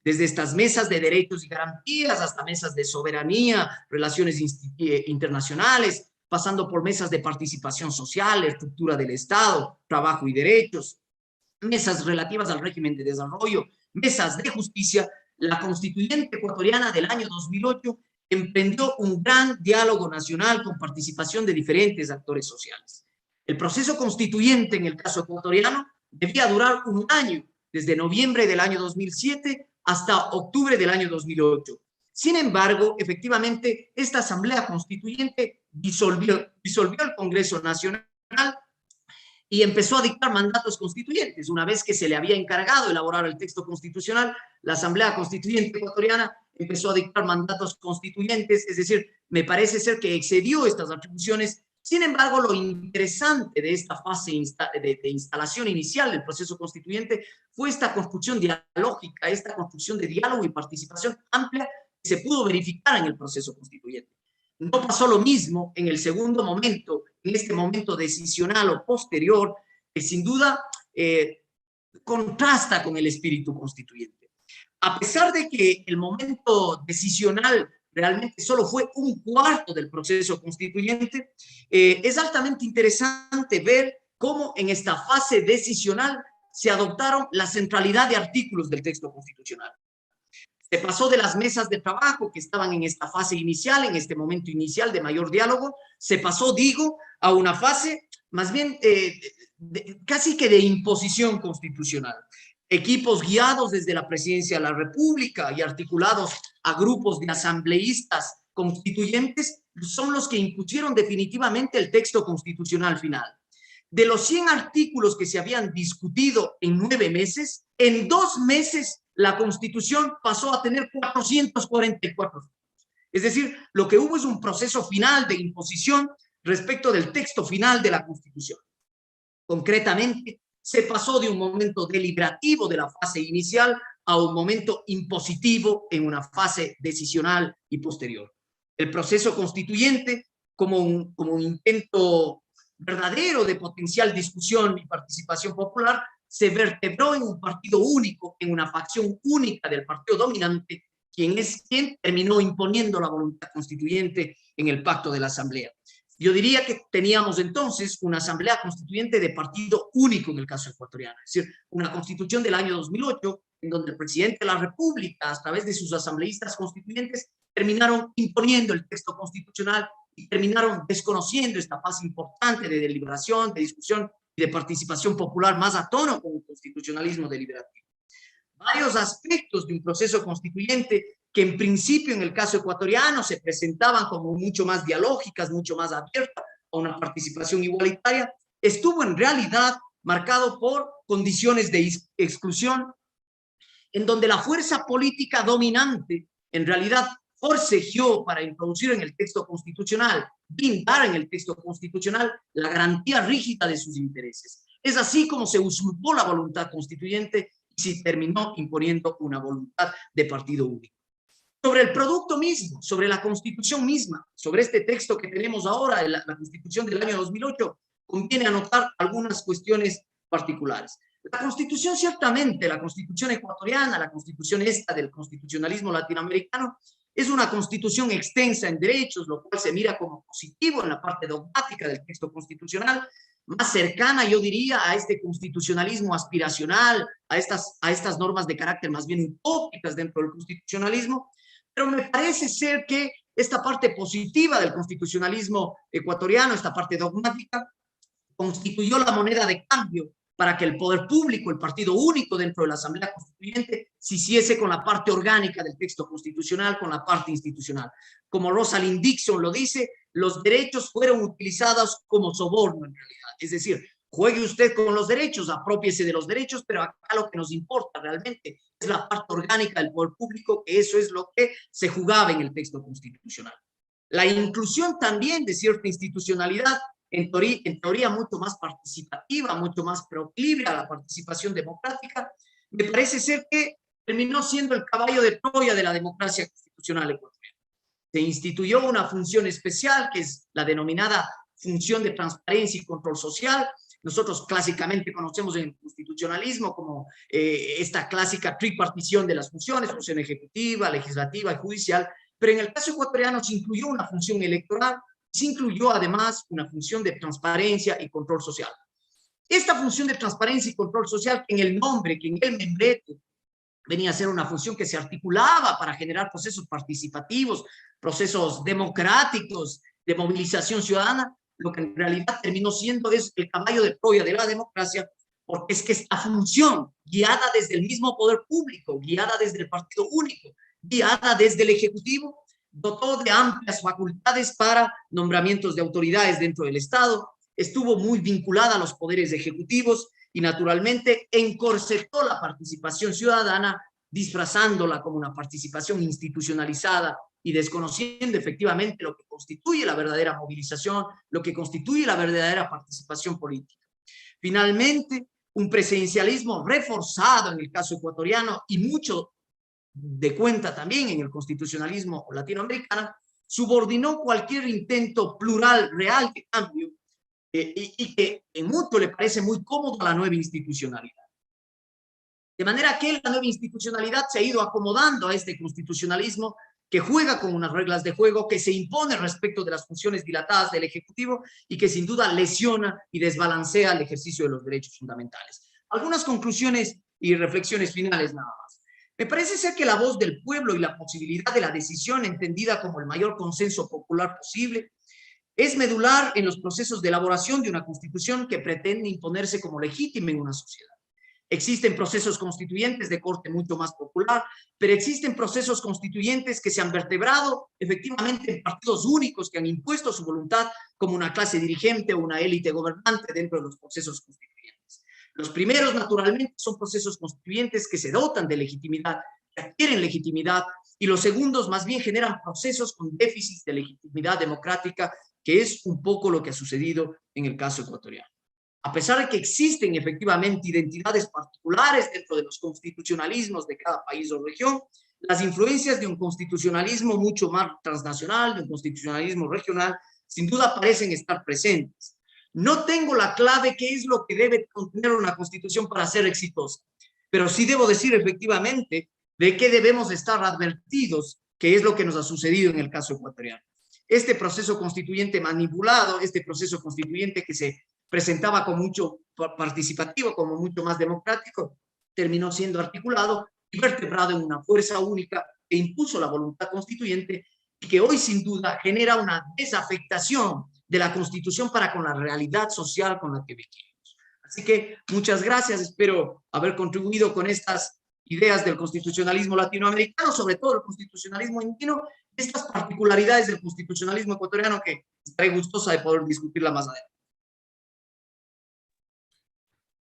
Desde estas mesas de derechos y garantías hasta mesas de soberanía, relaciones internacionales, pasando por mesas de participación social, estructura del Estado, trabajo y derechos, mesas relativas al régimen de desarrollo, mesas de justicia, la constituyente ecuatoriana del año 2008 emprendió un gran diálogo nacional con participación de diferentes actores sociales. El proceso constituyente en el caso ecuatoriano debía durar un año, desde noviembre del año 2007 hasta octubre del año 2008. Sin embargo, efectivamente, esta Asamblea Constituyente disolvió el Congreso Nacional y empezó a dictar mandatos constituyentes. Una vez que se le había encargado elaborar el texto constitucional, la Asamblea Constituyente ecuatoriana empezó a dictar mandatos constituyentes, es decir, me parece ser que excedió estas atribuciones. Sin embargo, lo interesante de esta fase de instalación inicial del proceso constituyente fue esta construcción dialógica, esta construcción de diálogo y participación amplia que se pudo verificar en el proceso constituyente. No pasó lo mismo en el segundo momento, en este momento decisional o posterior, que sin duda contrasta con el espíritu constituyente. A pesar de que el momento decisional realmente solo fue un cuarto del proceso constituyente, es altamente interesante ver cómo en esta fase decisional se adoptaron la centralidad de artículos del texto constitucional. Se pasó de las mesas de trabajo que estaban en esta fase inicial, en este momento inicial de mayor diálogo, se pasó, digo, a una fase más bien casi que de imposición constitucional. Equipos guiados desde la Presidencia de la República y articulados a grupos de asambleístas constituyentes son los que impusieron definitivamente el texto constitucional final. De los 100 artículos que se habían discutido en 9 meses, en 2 meses la Constitución pasó a tener 444. Es decir, lo que hubo es un proceso final de imposición respecto del texto final de la Constitución. Concretamente, se pasó de un momento deliberativo de la fase inicial a un momento impositivo en una fase decisional y posterior. El proceso constituyente, como un intento verdadero de potencial discusión y participación popular, se vertebró en un partido único, en una facción única del partido dominante, quien terminó imponiendo la voluntad constituyente en el pacto de la Asamblea. Yo diría que teníamos entonces una Asamblea Constituyente de partido único en el caso ecuatoriano, es decir, una Constitución del año 2008, en donde el presidente de la República, a través de sus asambleístas constituyentes, terminaron imponiendo el texto constitucional y terminaron desconociendo esta fase importante de deliberación, de discusión y de participación popular más a tono con el constitucionalismo deliberativo. Varios aspectos de un proceso constituyente que en principio en el caso ecuatoriano se presentaban como mucho más dialógicas, mucho más abiertas a una participación igualitaria, estuvo en realidad marcado por condiciones de exclusión, en donde la fuerza política dominante en realidad forcejeó para introducir en el texto constitucional, blindar en el texto constitucional la garantía rígida de sus intereses. Es así como se usurpó la voluntad constituyente y se terminó imponiendo una voluntad de partido único. Sobre el producto mismo, sobre la Constitución misma, sobre este texto que tenemos ahora, la Constitución del año 2008, conviene anotar algunas cuestiones particulares. La Constitución, ciertamente, la Constitución ecuatoriana, la Constitución esta del constitucionalismo latinoamericano, es una Constitución extensa en derechos, lo cual se mira como positivo en la parte dogmática del texto constitucional, más cercana, yo diría, a este constitucionalismo aspiracional, a estas normas de carácter más bien utópicas dentro del constitucionalismo, pero me parece ser que esta parte positiva del constitucionalismo ecuatoriano, esta parte dogmática, constituyó la moneda de cambio para que el poder público, el partido único dentro de la Asamblea Constituyente, se hiciese con la parte orgánica del texto constitucional, con la parte institucional. Como Rosalind Dixon lo dice, los derechos fueron utilizados como soborno en realidad. Es decir, juegue usted con los derechos, aprópiese de los derechos, pero acá lo que nos importa realmente es la parte orgánica del poder público, que eso es lo que se jugaba en el texto constitucional. La inclusión también de cierta institucionalidad, en teoría mucho más participativa, mucho más proclive a la participación democrática, me parece ser que terminó siendo el caballo de Troya de la democracia constitucional ecuatoriana. Se instituyó una función especial, que es la denominada función de transparencia y control social. Nosotros clásicamente conocemos en el constitucionalismo como esta clásica tripartición de las funciones, función ejecutiva, legislativa y judicial, pero en el caso ecuatoriano se incluyó una función electoral, se incluyó además una función de transparencia y control social. Esta función de transparencia y control social, en el nombre, que en el membrete, venía a ser una función que se articulaba para generar procesos participativos, procesos democráticos de movilización ciudadana, lo que en realidad terminó siendo es el caballo de Troya de la democracia, porque es que esta función, guiada desde el mismo poder público, guiada desde el partido único, guiada desde el Ejecutivo, dotó de amplias facultades para nombramientos de autoridades dentro del Estado, estuvo muy vinculada a los poderes ejecutivos y naturalmente encorsetó la participación ciudadana, disfrazándola como una participación institucionalizada y desconociendo efectivamente lo que constituye la verdadera movilización, lo que constituye la verdadera participación política. Finalmente, un presidencialismo reforzado en el caso ecuatoriano y mucho de cuenta también en el constitucionalismo latinoamericano, subordinó cualquier intento plural real de cambio y que en mucho le parece muy cómodo a la nueva institucionalidad. De manera que la nueva institucionalidad se ha ido acomodando a este constitucionalismo que juega con unas reglas de juego, que se impone respecto de las funciones dilatadas del Ejecutivo y que sin duda lesiona y desbalancea el ejercicio de los derechos fundamentales. Algunas conclusiones y reflexiones finales nada más. Me parece ser que la voz del pueblo y la posibilidad de la decisión entendida como el mayor consenso popular posible es medular en los procesos de elaboración de una constitución que pretende imponerse como legítima en una sociedad. Existen procesos constituyentes de corte mucho más popular, pero existen procesos constituyentes que se han vertebrado efectivamente en partidos únicos que han impuesto su voluntad como una clase dirigente o una élite gobernante dentro de los procesos constituyentes. Los primeros, naturalmente, son procesos constituyentes que se dotan de legitimidad, que adquieren legitimidad, y los segundos más bien generan procesos con déficits de legitimidad democrática, que es un poco lo que ha sucedido en el caso ecuatoriano. A pesar de que existen efectivamente identidades particulares dentro de los constitucionalismos de cada país o región, las influencias de un constitucionalismo mucho más transnacional, de un constitucionalismo regional, sin duda parecen estar presentes. No tengo la clave qué es lo que debe contener una constitución para ser exitosa, pero sí debo decir efectivamente de qué debemos estar advertidos, que es lo que nos ha sucedido en el caso ecuatoriano. Este proceso constituyente manipulado, este proceso constituyente que se presentaba como mucho participativo, como mucho más democrático, terminó siendo articulado y vertebrado en una fuerza única que impuso la voluntad constituyente y que hoy sin duda genera una desafectación de la Constitución para con la realidad social con la que vivimos. Así que muchas gracias, espero haber contribuido con estas ideas del constitucionalismo latinoamericano, sobre todo el constitucionalismo andino, y estas particularidades del constitucionalismo ecuatoriano que estaré gustosa de poder discutirla más adelante.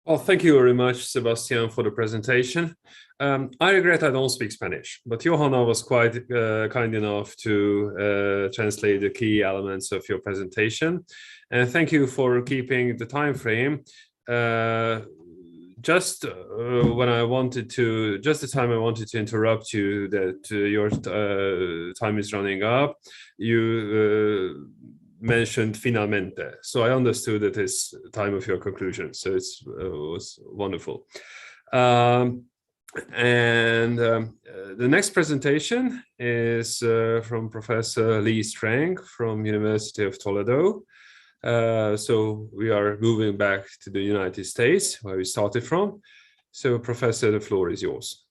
Well, thank you very much, Sebastian, for the presentation. I regret I don't speak Spanish, but Johanna was quite kind enough to translate the key elements of your presentation. And thank you for keeping the time frame. Just the time I wanted to interrupt you, that your time is running up, you mentioned finalmente, so I understood that it's time of your conclusion, so it was wonderful. The next presentation is from Professor Lee Strang from University of Toledo. So we are moving back to the United States, where we started from. So Professor, the floor is yours.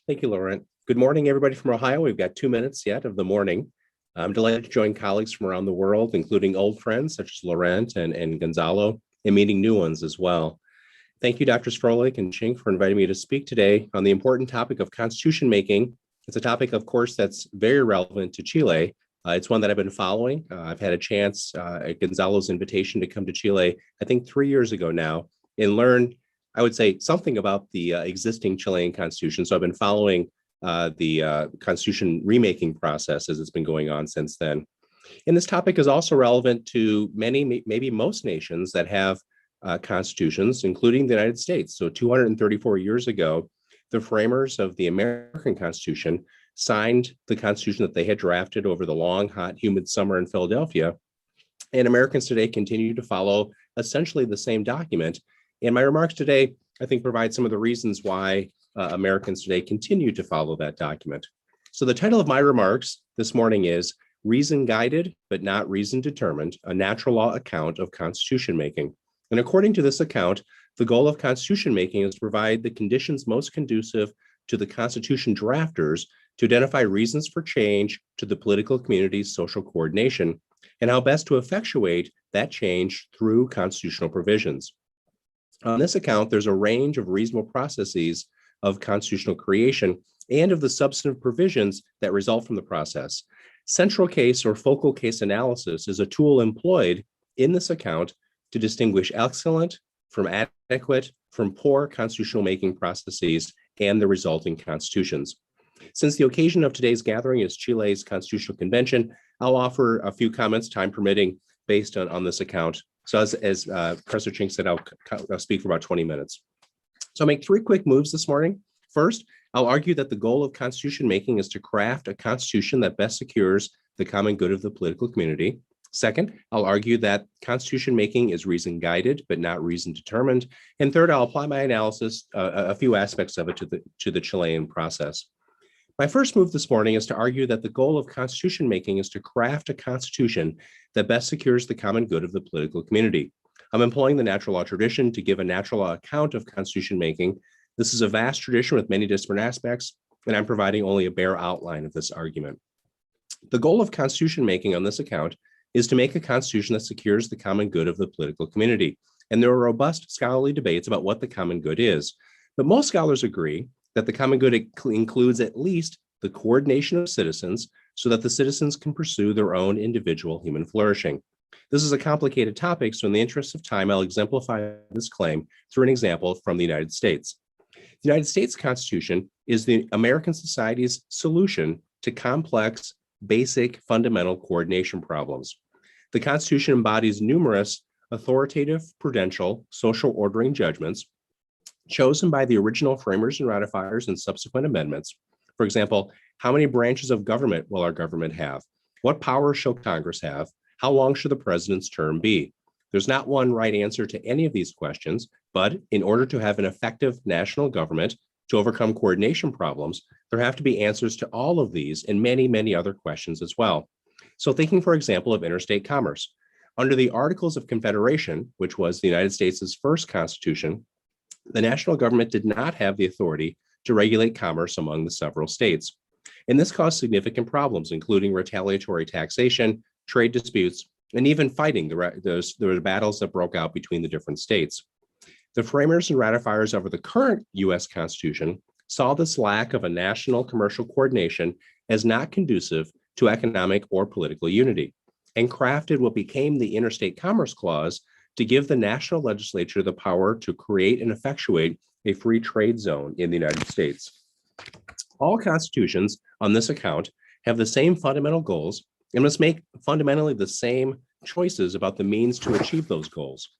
Thank you, Laurent. Good morning, everybody from Ohio. We've got 2 minutes yet of the morning. I'm delighted to join colleagues from around the world, including old friends such as Laurent and Gonzalo, and meeting new ones as well. Thank you, Dr. Strolik and Chink, for inviting me to speak today on the important topic of constitution making. It's a topic, of course, that's very relevant to Chile. It's one that I've been following. I've had a chance at Gonzalo's invitation to come to Chile, I think 3 years ago now, and learn, I would say, something about the existing Chilean constitution. So I've been following the constitution remaking process as it's been going on since then. And this topic is also relevant to many, maybe most nations that have constitutions, including the United States. So 234 years ago, the framers of the American Constitution signed the Constitution that they had drafted over the long, hot, humid summer in Philadelphia. And Americans today continue to follow essentially the same document. And my remarks today, I think, provide some of the reasons why Americans today continue to follow that document. So the title of my remarks this morning is Reason Guided, but Not Reason Determined, a Natural Law Account of Constitution Making. And according to this account, the goal of constitution making is to provide the conditions most conducive to the constitution drafters to identify reasons for change to the political community's social coordination and how best to effectuate that change through constitutional provisions. On this account, there's a range of reasonable processes of constitutional creation and of the substantive provisions that result from the process. Central case or focal case analysis is a tool employed in this account to distinguish excellent from adequate from poor constitutional making processes and the resulting constitutions. Since the occasion of today's gathering is Chile's Constitutional Convention, I'll offer a few comments, time permitting, based on this account. So as Professor Chink said, I'll speak for about 20 minutes. So I'll make 3 quick moves this morning. First, I'll argue that the goal of constitution making is to craft a constitution that best secures the common good of the political community. Second, I'll argue that constitution making is reason guided, but not reason determined. And third, I'll apply my analysis, a few aspects of it to the Chilean process. My first move this morning is to argue that the goal of constitution making is to craft a constitution that best secures the common good of the political community. I'm employing the natural law tradition to give a natural law account of constitution making. This is a vast tradition with many disparate aspects, and I'm providing only a bare outline of this argument. The goal of constitution making on this account is to make a constitution that secures the common good of the political community. And there are robust scholarly debates about what the common good is. But most scholars agree that the common good includes at least the coordination of citizens so that the citizens can pursue their own individual human flourishing. This is a complicated topic, so in the interest of time, I'll exemplify this claim through an example from the United States. The United States Constitution is the American society's solution to complex, basic, fundamental coordination problems. The Constitution embodies numerous authoritative, prudential, social ordering judgments chosen by the original framers and ratifiers and subsequent amendments. For example, how many branches of government will our government have? What powers shall Congress have? How long should the president's term be? There's not one right answer to any of these questions, but in order to have an effective national government to overcome coordination problems, there have to be answers to all of these and many, many other questions as well. So thinking, for example, of interstate commerce. Under the Articles of Confederation, which was the United States' first constitution, the national government did not have the authority to regulate commerce among the several states. And this caused significant problems, including retaliatory taxation, trade disputes, and even fighting. There were battles that broke out between the different states. The framers and ratifiers of the current US Constitution saw this lack of a national commercial coordination as not conducive to economic or political unity, and crafted what became the Interstate Commerce Clause to give the national legislature the power to create and effectuate a free trade zone in the United States. All constitutions on this account have the same fundamental goals and must make fundamentally the same choices about the means to achieve those goals.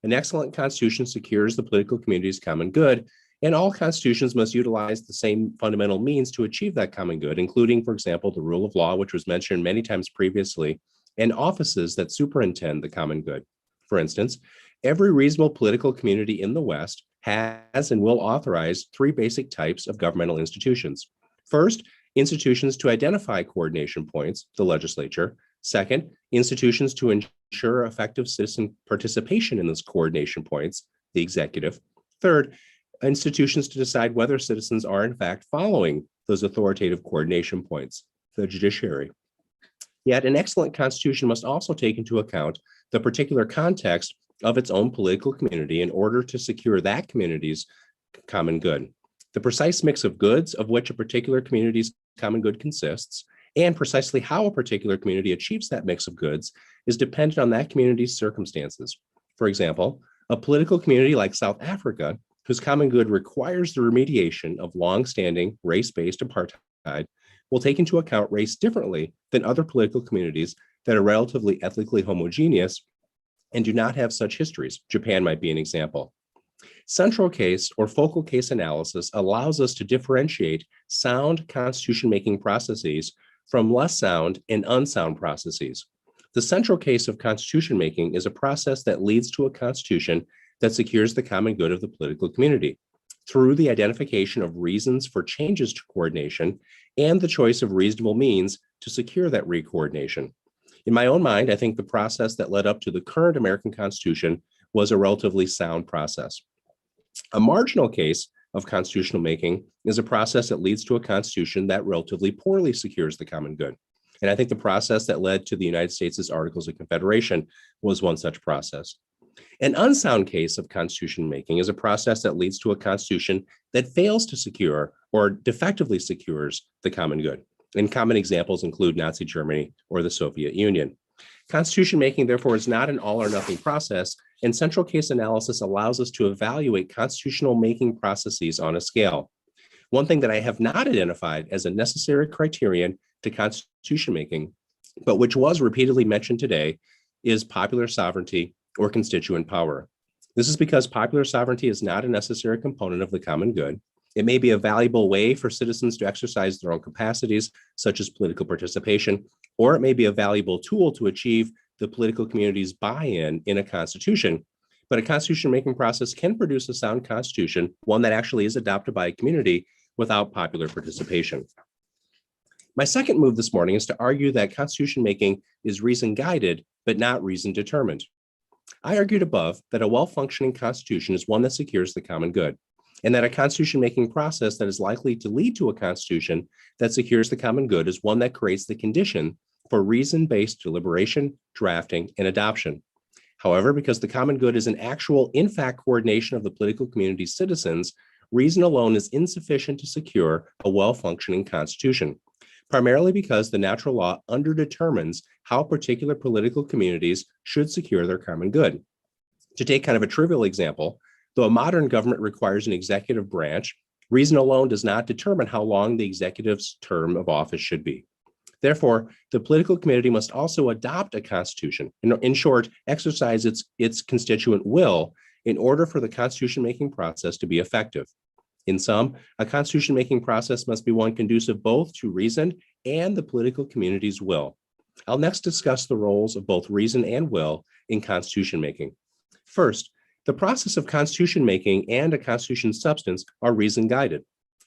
An excellent constitution secures the political community's common good, and all constitutions must utilize the same fundamental means to achieve that common good, including, for example, the rule of law, which was mentioned many times previously, and offices that superintend the common good. For instance, every reasonable political community in the West has and will authorize 3 basic types of governmental institutions. First, institutions to identify coordination points, the legislature. Second, institutions to ensure effective citizen participation in those coordination points, the executive. Third, institutions to decide whether citizens are in fact following those authoritative coordination points, the judiciary. Yet an excellent constitution must also take into account the particular context of its own political community in order to secure that community's common good. The precise mix of goods of which a particular community's common good consists, and precisely how a particular community achieves that mix of goods, is dependent on that community's circumstances. For example, a political community like South Africa, whose common good requires the remediation of long-standing race-based apartheid, will take into account race differently than other political communities that are relatively ethnically homogeneous and do not have such histories. Japan might be an example. Central case or focal case analysis allows us to differentiate sound constitution-making processes from less sound and unsound processes. The central case of constitution making is a process that leads to a constitution that secures the common good of the political community through the identification of reasons for changes to coordination and the choice of reasonable means to secure that recoordination. In my own mind, I think the process that led up to the current American Constitution was a relatively sound process. A marginal case of constitutional making is a process that leads to a constitution that relatively poorly secures the common good. And I think the process that led to the United States' Articles of Confederation was one such process. An unsound case of constitution making is a process that leads to a constitution that fails to secure or defectively secures the common good. And common examples include Nazi Germany or the Soviet Union. Constitution making, therefore, is not an all or nothing process, and central case analysis allows us to evaluate constitutional making processes on a scale. One thing that I have not identified as a necessary criterion to constitution making, but which was repeatedly mentioned today, is popular sovereignty or constituent power. This is because popular sovereignty is not a necessary component of the common good. It may be a valuable way for citizens to exercise their own capacities, such as political participation, or it may be a valuable tool to achieve the political community's buy-in in a constitution. But a constitution-making process can produce a sound constitution, one that actually is adopted by a community without popular participation. My second move this morning is to argue that constitution-making is reason-guided, but not reason-determined. I argued above that a well-functioning constitution is one that secures the common good, and that a constitution-making process that is likely to lead to a constitution that secures the common good is one that creates the condition for reason-based deliberation, drafting, and adoption. However, because the common good is an actual, in fact, coordination of the political community's citizens, reason alone is insufficient to secure a well-functioning constitution, primarily because the natural law underdetermines how particular political communities should secure their common good. To take kind of a trivial example, though a modern government requires an executive branch, reason alone does not determine how long the executive's term of office should be. Therefore, the political community must also adopt a constitution, in short, exercise its constituent will in order for the constitution-making process to be effective. In sum, a constitution-making process must be one conducive both to reason and the political community's will. I'll next discuss the roles of both reason and will in constitution-making. First, the process of constitution-making and a constitution's substance are reason-guided.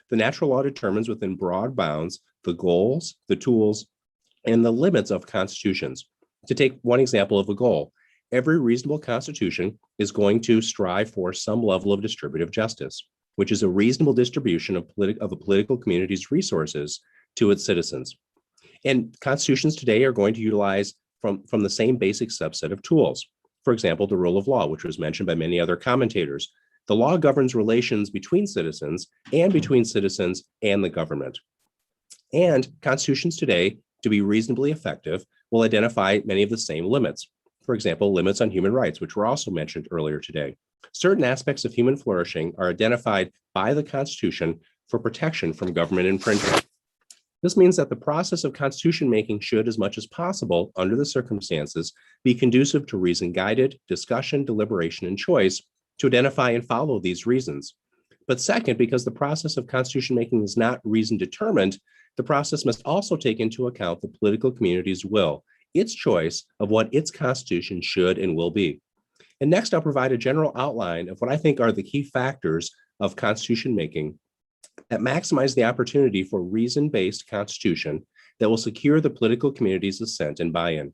The natural law determines within broad bounds the goals, the tools, and the limits of constitutions. To take one example of a goal, every reasonable constitution is going to strive for some level of distributive justice, which is a reasonable distribution of a political community's resources to its citizens. And constitutions today are going to utilize from the same basic subset of tools. For example, the rule of law, which was mentioned by many other commentators. The law governs relations between citizens and the government. And constitutions today, to be reasonably effective, will identify many of the same limits. For example, limits on human rights, which were also mentioned earlier today. Certain aspects of human flourishing are identified by the Constitution for protection from government infringement. This means that the process of constitution making should, as much as possible, under the circumstances, be conducive to reason-guided discussion, deliberation, and choice to identify and follow these reasons. But second, because the process of constitution making is not reason-determined, the process must also take into account the political community's will, its choice of what its constitution should and will be. And next, I'll provide a general outline of what I think are the key factors of constitution making that maximize the opportunity for reason-based constitution that will secure the political community's assent and buy-in.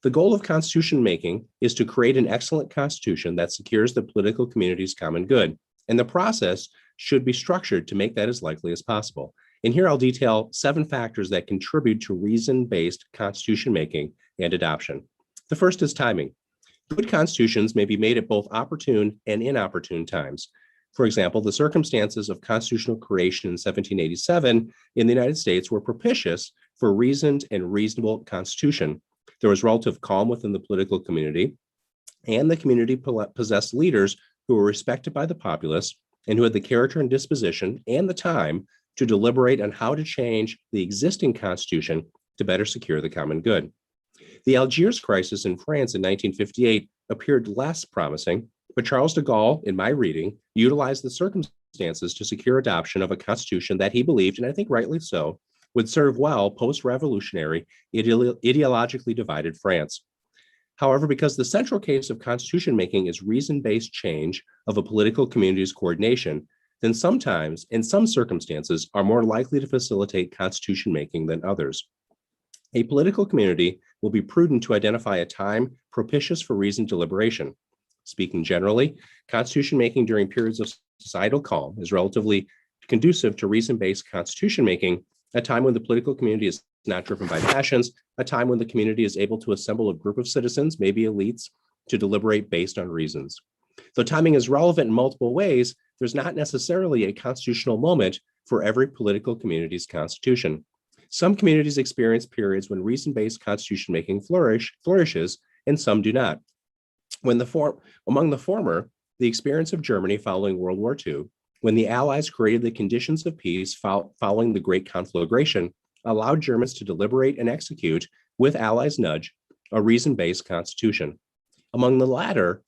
The goal of constitution making is to create an excellent constitution that secures the political community's common good, and the process should be structured to make that as likely as possible. And here I'll detail 7 factors that contribute to reason-based constitution making and adoption. The first is timing. Good constitutions may be made at both opportune and inopportune times. For example, the circumstances of constitutional creation in 1787 in the United States were propitious for reasoned and reasonable constitution. There was relative calm within the political community, and the community possessed leaders who were respected by the populace and who had the character and disposition and the time to deliberate on how to change the existing constitution to better secure the common good. The Algiers crisis in France in 1958 appeared less promising, but Charles de Gaulle, in my reading, utilized the circumstances to secure adoption of a constitution that he believed, and I think rightly so, would serve well post-revolutionary, ideologically divided France. However, because the central case of constitution making is reason-based change of a political community's coordination, then sometimes, in some circumstances, are more likely to facilitate constitution making than others. A political community will be prudent to identify a time propitious for reasoned deliberation. Speaking generally, constitution making during periods of societal calm is relatively conducive to reason-based constitution making, a time when the political community is not driven by passions, a time when the community is able to assemble a group of citizens, maybe elites, to deliberate based on reasons. Though timing is relevant in multiple ways, there's not necessarily a constitutional moment for every political community's constitution. Some communities experience periods when reason-based constitution making flourishes, and some do not. Among the former, the experience of Germany following World War II, when the Allies created the conditions of peace following the Great Conflagration, allowed Germans to deliberate and execute, with Allies' nudge, a reason-based constitution. Among the latter,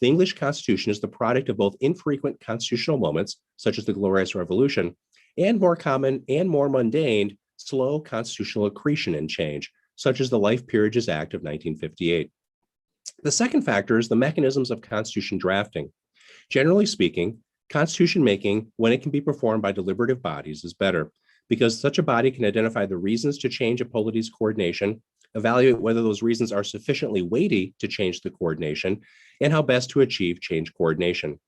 the English Constitution is the product of both infrequent constitutional moments, such as the Glorious Revolution, and more common and more mundane, slow constitutional accretion and change, such as the Life Peerages Act of 1958. The second factor is the mechanisms of constitution drafting. Generally speaking, constitution making, when it can be performed by deliberative bodies, is better, because such a body can identify the reasons to change a polity's coordination, evaluate whether those reasons are sufficiently weighty to change the coordination, and how best to achieve change coordination.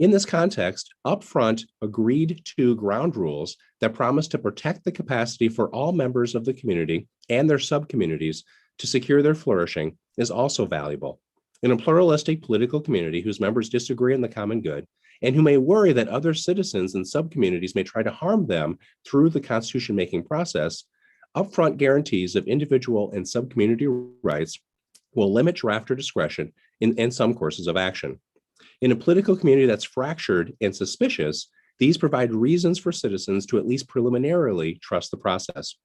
In this context, upfront agreed-to ground rules that promise to protect the capacity for all members of the community and their subcommunities to secure their flourishing is also valuable. In a pluralistic political community whose members disagree on the common good, and who may worry that other citizens and subcommunities may try to harm them through the constitution-making process, upfront guarantees of individual and subcommunity rights will limit drafter discretion in some courses of action. In a political community that's fractured and suspicious, these provide reasons for citizens to at least preliminarily trust the process.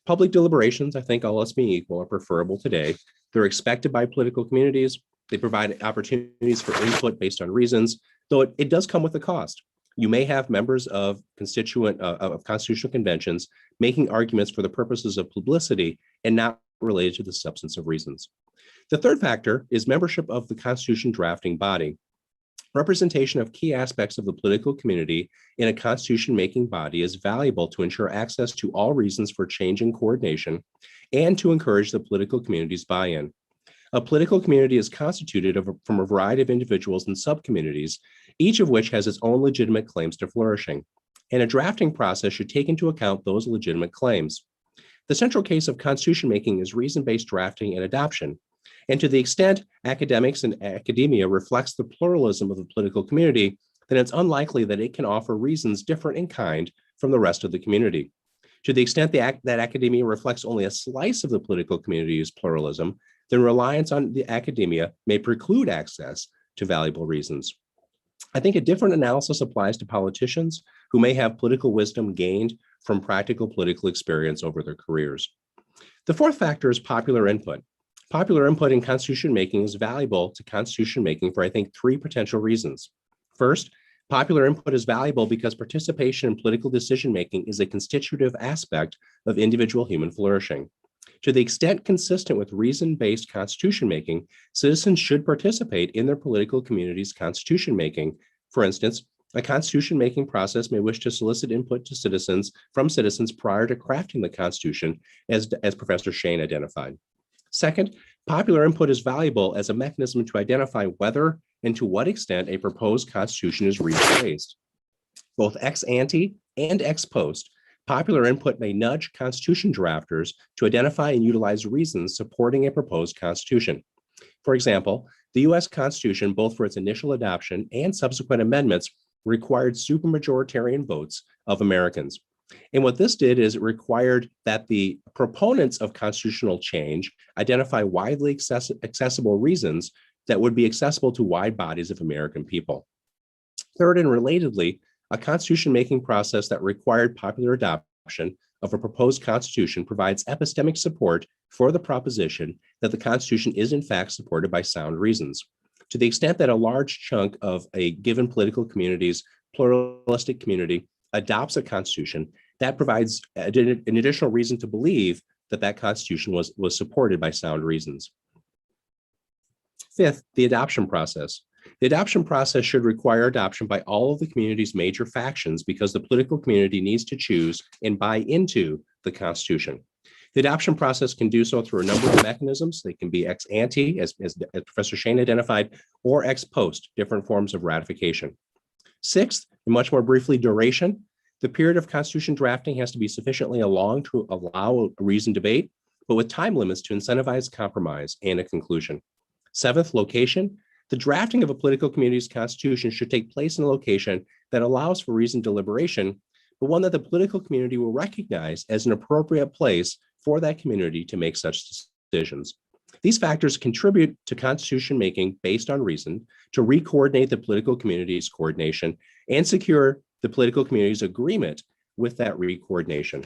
Public deliberations, I think all else being equal, are preferable today. They're expected by political communities. They provide opportunities for input based on reasons, though it does come with a cost. You may have members of constitutional conventions making arguments for the purposes of publicity and not related to the substance of reasons. The third factor is membership of the constitution drafting body. Representation of key aspects of the political community in a constitution-making body is valuable to ensure access to all reasons for change and coordination and to encourage the political community's buy-in. A political community is constituted from a variety of individuals and subcommunities, each of which has its own legitimate claims to flourishing, and a drafting process should take into account those legitimate claims. The central case of constitution making is reason-based drafting and adoption, and to the extent academics and academia reflects the pluralism of the political community, then it's unlikely that it can offer reasons different in kind from the rest of the community. To the extent that academia reflects only a slice of the political community's pluralism, then reliance on the academia may preclude access to valuable reasons. I think a different analysis applies to politicians who may have political wisdom gained from practical political experience over their careers. The fourth factor is popular input. Popular input in constitution making is valuable to constitution making for, I think, 3 potential reasons. First, popular input is valuable because participation in political decision making is a constitutive aspect of individual human flourishing. To the extent consistent with reason-based constitution making, citizens should participate in their political community's constitution making. For instance, A constitution-making process may wish to solicit input from citizens prior to crafting the Constitution, as Professor Shane identified. Second, popular input is valuable as a mechanism to identify whether and to what extent a proposed Constitution is reasoned-based. Both ex ante and ex post, popular input may nudge Constitution drafters to identify and utilize reasons supporting a proposed Constitution. For example, the US Constitution, both for its initial adoption and subsequent amendments, required supermajoritarian votes of Americans. And what this did is it required that the proponents of constitutional change identify widely accessible reasons that would be accessible to wide bodies of American people. Third, and relatedly, a constitution-making process that required popular adoption of a proposed constitution provides epistemic support for the proposition that the Constitution is in fact supported by sound reasons. To the extent that a large chunk of a given political community's pluralistic community adopts a constitution, that provides an additional reason to believe that that constitution was supported by sound reasons. Fifth, the adoption process. The adoption process should require adoption by all of the community's major factions because the political community needs to choose and buy into the Constitution. The adoption process can do so through a number of mechanisms. They can be ex ante, as Professor Shane identified, or ex post, different forms of ratification. Sixth, and much more briefly, duration. The period of Constitution drafting has to be sufficiently long to allow a reasoned debate, but with time limits to incentivize compromise and a conclusion. Seventh, location. The drafting of a political community's constitution should take place in a location that allows for reasoned deliberation, but one that the political community will recognize as an appropriate place for that community to make such decisions. These factors contribute to constitution making based on reason, to re-coordinate the political community's coordination and secure the political community's agreement with that re-coordination.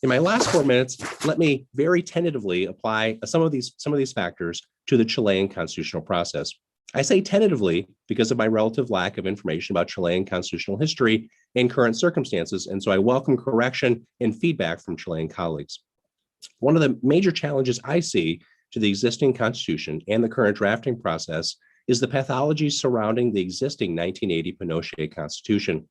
In my last 4 minutes, let me very tentatively apply some of these factors to the Chilean constitutional process. I say tentatively because of my relative lack of information about Chilean constitutional history and current circumstances, and so I welcome correction and feedback from Chilean colleagues. One of the major challenges I see to the existing constitution and the current drafting process is the pathology surrounding the existing 1980 Pinochet Constitution.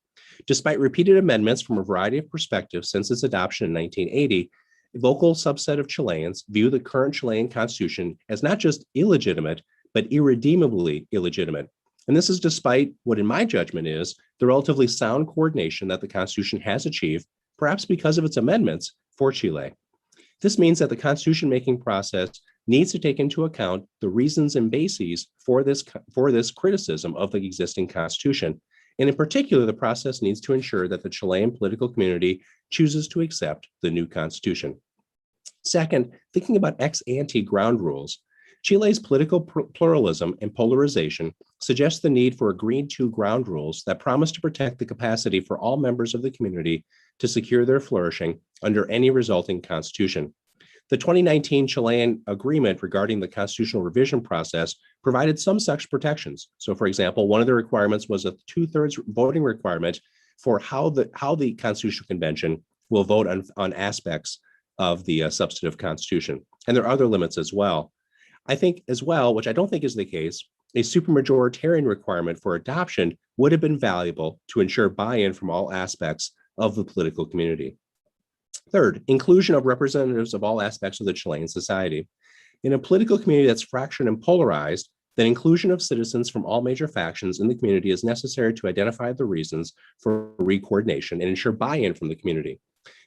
Despite repeated amendments from a variety of perspectives since its adoption in 1980, a vocal subset of Chileans view the current Chilean constitution as not just illegitimate, but irredeemably illegitimate. And this is despite what, in my judgment, is the relatively sound coordination that the Constitution has achieved, perhaps because of its amendments, for Chile. This means that the constitution-making process needs to take into account the reasons and bases for this criticism of the existing Constitution. And in particular, the process needs to ensure that the Chilean political community chooses to accept the new Constitution. Second, thinking about ex ante ground rules, Chile's political pluralism and polarization suggests the need for agreed-to ground rules that promise to protect the capacity for all members of the community to secure their flourishing under any resulting constitution. The 2019 Chilean agreement regarding the constitutional revision process provided some such protections. So, for example, one of the requirements was a 2/3 voting requirement for how the Constitutional Convention will vote on aspects of the substantive constitution. And there are other limits as well. I think as well, which I don't think is the case, a supermajoritarian requirement for adoption would have been valuable to ensure buy-in from all aspects of the political community. Third, inclusion of representatives of all aspects of the Chilean society. In a political community that's fractured and polarized, the inclusion of citizens from all major factions in the community is necessary to identify the reasons for re-coordination and ensure buy-in from the community.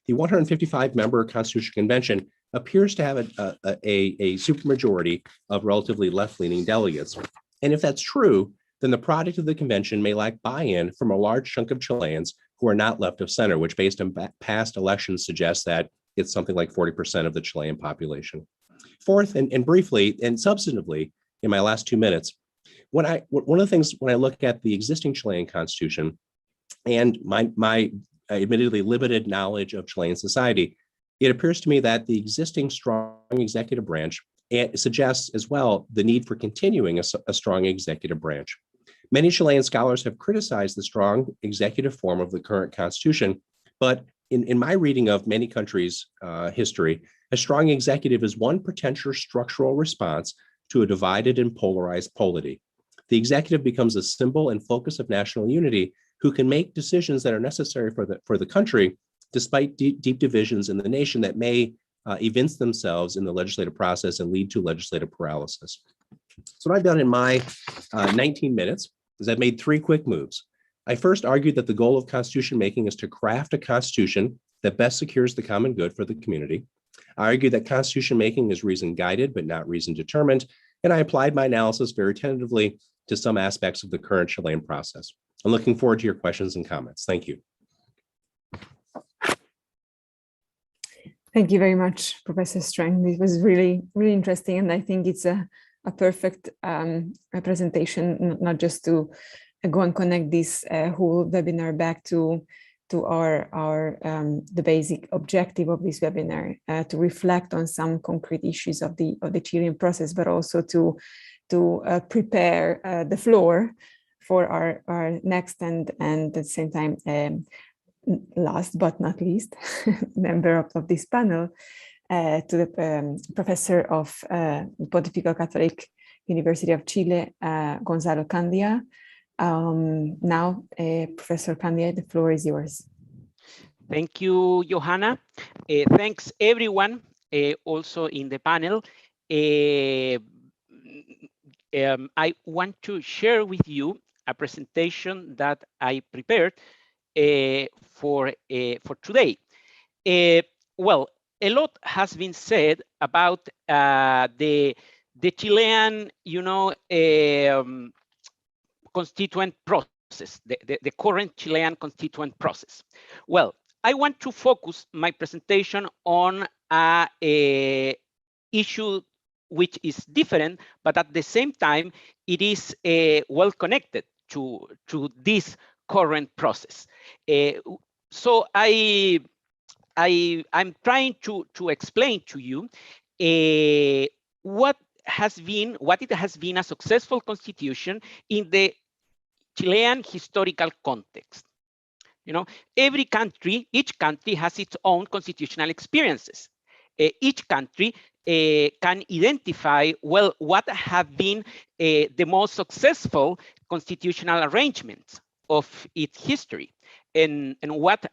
The 155-member Constitutional Convention appears to have a supermajority of relatively left-leaning delegates. And if that's true, then the product of the convention may lack buy-in from a large chunk of Chileans who are not left of center, which based on past elections suggests that it's something like 40% of the Chilean population. Fourth, and briefly and substantively, in my last 2 minutes, one of the things when I look at the existing Chilean constitution and my admittedly limited knowledge of Chilean society, it appears to me that the existing strong executive branch suggests as well the need for continuing a strong executive branch. Many Chilean scholars have criticized the strong executive form of the current constitution, but in my reading of many countries' history, a strong executive is one potential structural response to a divided and polarized polity. The executive becomes a symbol and focus of national unity who can make decisions that are necessary for the country, despite deep divisions in the nation that may evince themselves in the legislative process and lead to legislative paralysis. So what I've done in my 19 minutes is I've made 3 quick moves. I first argued that the goal of constitution making is to craft a constitution that best secures the common good for the community. I argued that constitution making is reason guided, but not reason determined. And I applied my analysis very tentatively to some aspects of the current Chilean process. I'm looking forward to your questions and comments. Thank you. Thank you very much, Professor Strang. This was really, really interesting. And I think it's a perfect presentation, not just to go and connect this whole webinar back to the basic objective of this webinar, to reflect on some concrete issues of the Chilean process, but also to prepare the floor for our next and at the same time, last but not least, member of this panel, to the professor of Pontifical Catholic University of Chile, Gonzalo Candia. Now, Professor Candia, the floor is yours. Thank you, Johanna. Thanks, everyone, also in the panel. I want to share with you a presentation that I prepared for today. Well, a lot has been said about the Chilean, constituent process, the current Chilean constituent process. Well, I want to focus my presentation on a issue which is different, but at the same time, it is well connected to this current process. So I'm trying to explain to you what it has been a successful constitution in the Chilean historical context. Every country, each country has its own constitutional experiences. Each country can identify, well, what have been the most successful constitutional arrangements of its history and what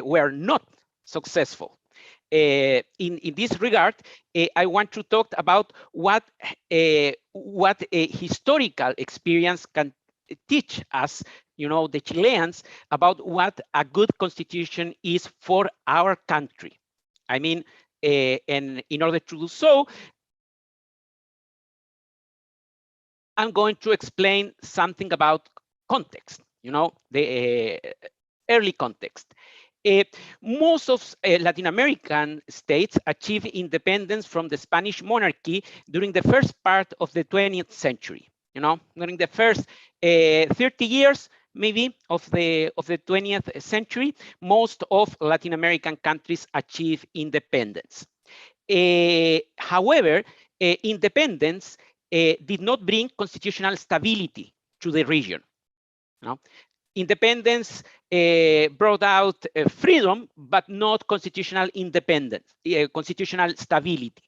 were not successful. In this regard, I want to talk about what a historical experience can teach us, the Chileans, about what a good constitution is for our country. I mean, and in order to do so, I'm going to explain something about context, the early context. Most of Latin American states achieved independence from the Spanish monarchy during the first part of the 20th century. During the first 30 years, maybe, of the 20th century, most of Latin American countries achieved independence. However, independence did not bring constitutional stability to the region. Independence brought out freedom, but not constitutional independence, constitutional stability.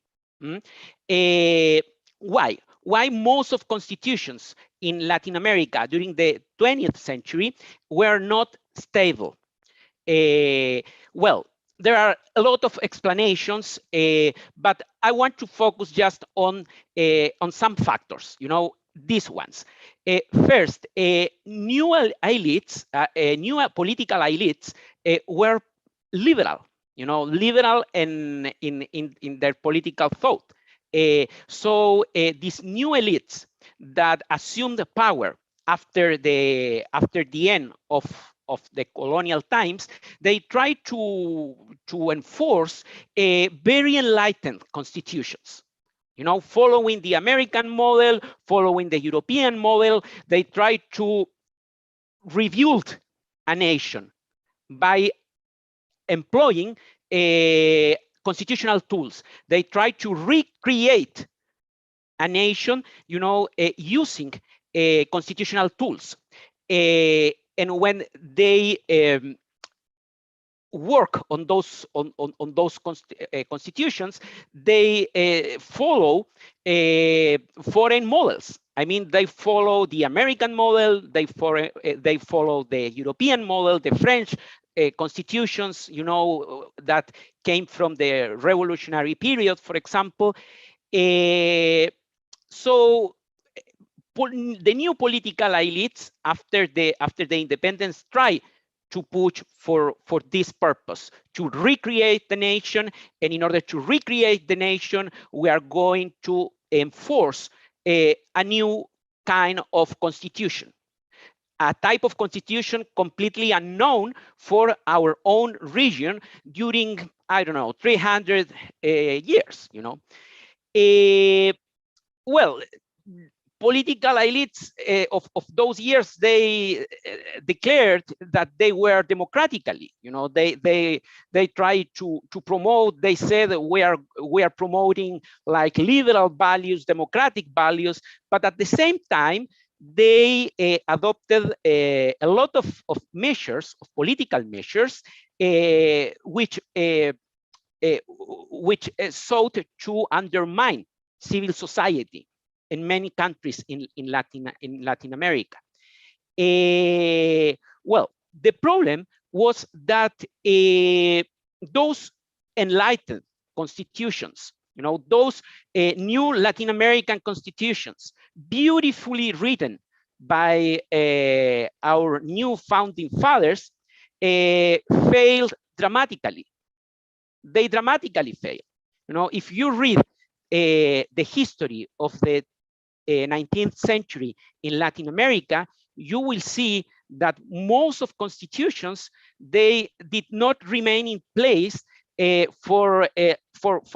Why? Why most of constitutions in Latin America during the 20th century were not stable? Well, there are a lot of explanations, but I want to focus just on some factors, these ones. First, new elites, new political elites were liberal, liberal in their political thought. So these new elites that assumed the power after the end of the colonial times, they tried to enforce very enlightened constitutions. Following the American model, following the European model, they tried to rebuild a nation by employing constitutional tools. They tried to recreate a nation, using constitutional tools. And when they work on those constitutions, they follow foreign models. I mean, they follow the American model, they follow the European model, the French constitutions, you know, that came from the revolutionary period, for example. So the new political elites after the independence try to push for this purpose, to recreate the nation. And in order to recreate the nation, we are going to enforce a new kind of constitution, a type of constitution completely unknown for our own region during, I don't know, 300 years, you know. Well, political elites of those years, they declared that they were democratically, you know, they tried to promote, they said we are promoting like liberal values, democratic values, but at the same time, they adopted a lot of measures, of political measures, which sought to undermine civil society in many countries in Latin America. Well, the problem was that those enlightened constitutions, you know, those new Latin American constitutions, beautifully written by our new founding fathers, failed dramatically. They dramatically failed. You know, if you read the history of the 19th century in Latin America, you will see that most of constitutions, they did not remain in place for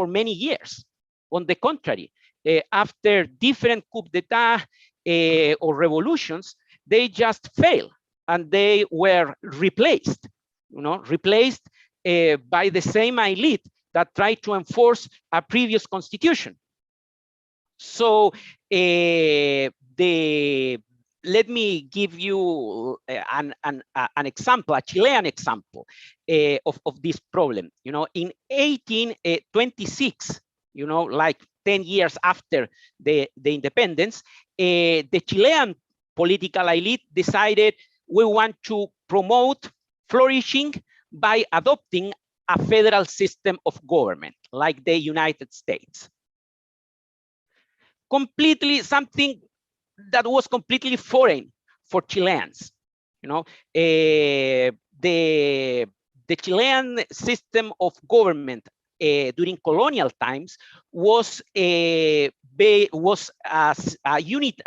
many years. On the contrary, after different coups d'etat or revolutions, they just failed and they were replaced, you know, replaced by the same elite that tried to enforce a previous constitution. So let me give you an example, a Chilean example of this problem. You know, in 1826, you know, like 10 years after the independence, the Chilean political elite decided we want to promote flourishing by adopting a federal system of government like the United States. Completely something that was completely foreign for Chileans. You know, the Chilean system of government during colonial times was a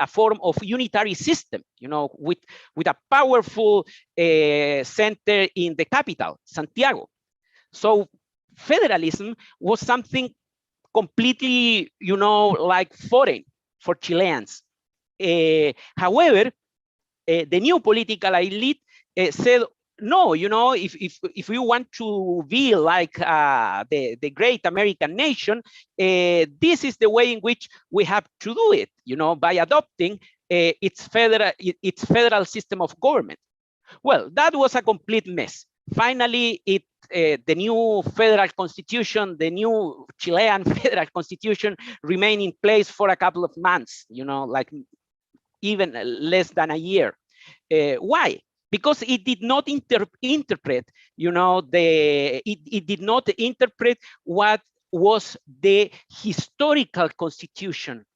form of unitary system. You know, with a powerful center in the capital, Santiago. So federalism was something completely, you know, like foreign for Chileans. However, the new political elite said, no, you know, if we want to be like the great American nation, this is the way in which we have to do it, you know, by adopting its federal system of government. Well, that was a complete mess. Finally, the new federal constitution, the new Chilean federal constitution remained in place for a couple of months, you know, like even less than a year. Why? Because it did not interpret, you know, it did not interpret what was the historical constitution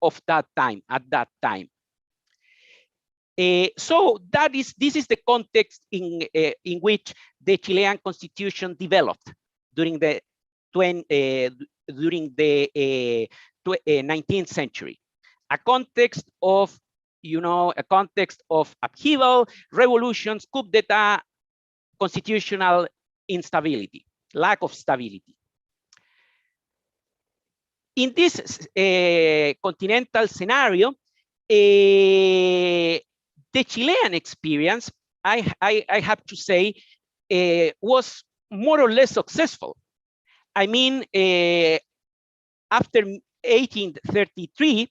of that time, at that time. So this is the context in which the Chilean constitution developed during the 19th century, a context of, you know, a context of upheaval, revolutions, coup d'etat, constitutional instability, lack of stability. In this continental scenario, the Chilean experience, I have to say, was more or less successful. I mean, after 1833,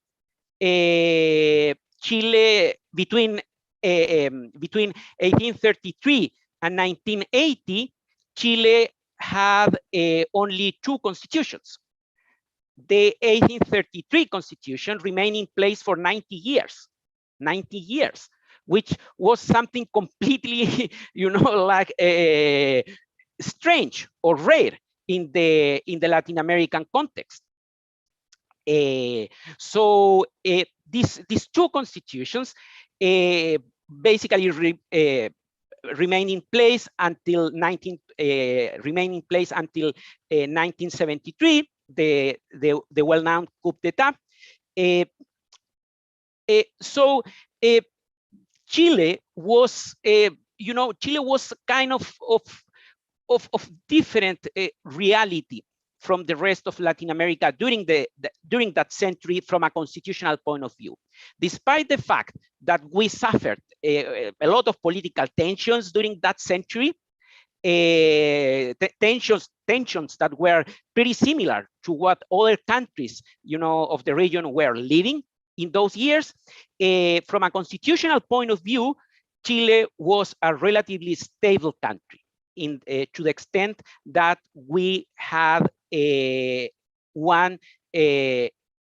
Chile, between 1833 and 1980, Chile had only 2 constitutions. The 1833 Constitution remained in place for 90 years, which was something completely, like strange or rare in the Latin American context. So these 2 constitutions basically remain in place until 1973, the well-known coup d'etat. So Chile was, Chile was kind of different reality from the rest of Latin America during that century from a constitutional point of view. Despite the fact that we suffered a lot of political tensions during that century, tensions that were pretty similar to what other countries, of the region were living in those years. From a constitutional point of view, Chile was a relatively stable country to the extent that we had one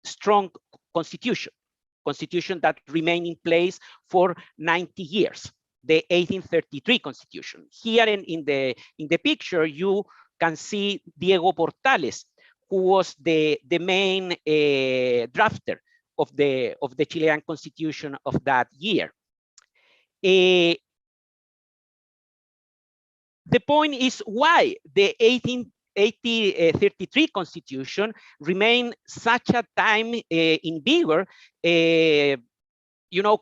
strong constitution that remained in place for 90 years, the 1833 Constitution. Here in the picture, you can see Diego Portales, who was the main drafter of the Chilean Constitution of that year. The point is why the 1833 Constitution remained such a time in vigor,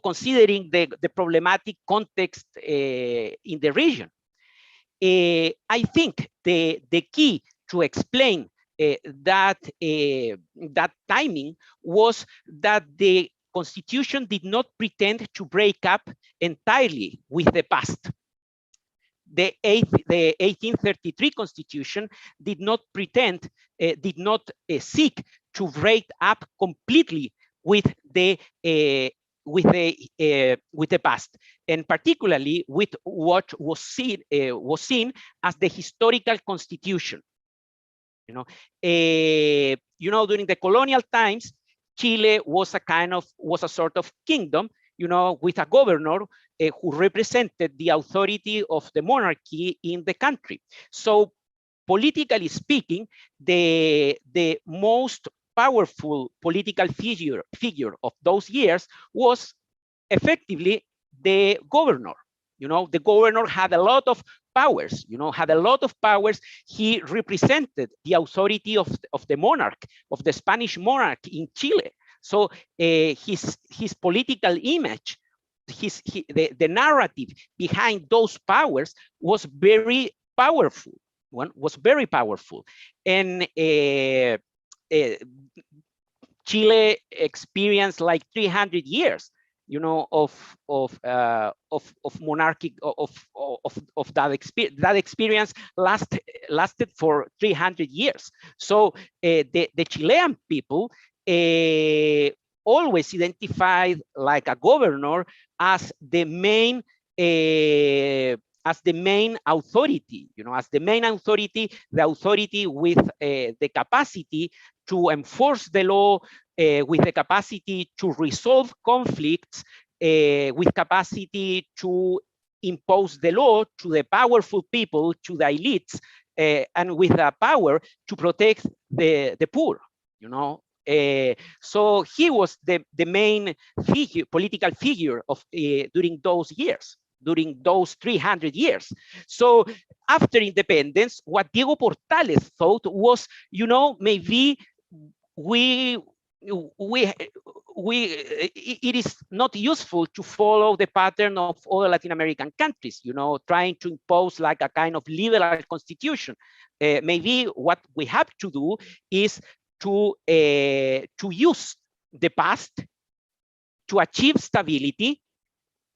considering the problematic context in the region. I think the key to explain that timing was that the Constitution did not pretend to break up entirely with the past. The 1833 Constitution did not pretend, seek to break up completely with the past, and particularly with what was seen as the historical constitution. During the colonial times, Chile was a sort of kingdom, with a governor who represented the authority of the monarchy in the country. So, politically speaking, the most powerful political figure of those years was effectively the governor. The governor had a lot of powers, He represented the authority of the monarch, of the Spanish monarch in Chile. So his political image, the narrative behind those powers was very powerful. And Chile experienced like 300 years, of monarchy, of that experience lasted for 300 years. So the Chilean people always identified like a governor as the main authority, the authority with the capacity to enforce the law, with the capacity to resolve conflicts, with capacity to impose the law to the powerful people, to the elites, and with the power to protect the poor, so he was the main political figure of during those years, during those 300 years. So after independence, what Diego Portales thought was, maybe it is not useful to follow the pattern of other Latin American countries, trying to impose like a kind of liberal constitution. Maybe what we have to do is to use the past to achieve stability,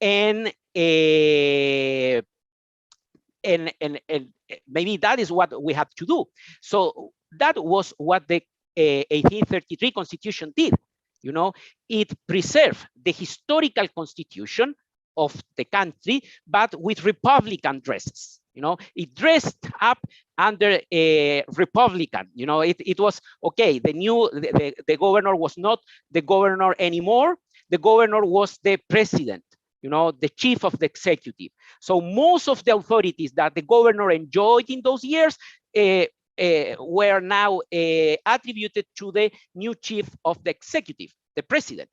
and maybe that is what we have to do. So that was what the 1833 Constitution did. It preserved the historical constitution of the country, but with republican dresses. You know, it dressed up under a Republican. You know, it was okay. The governor was not the governor anymore. The governor was the president, you know, the chief of the executive. So most of the authorities that the governor enjoyed in those years were now attributed to the new chief of the executive, the president.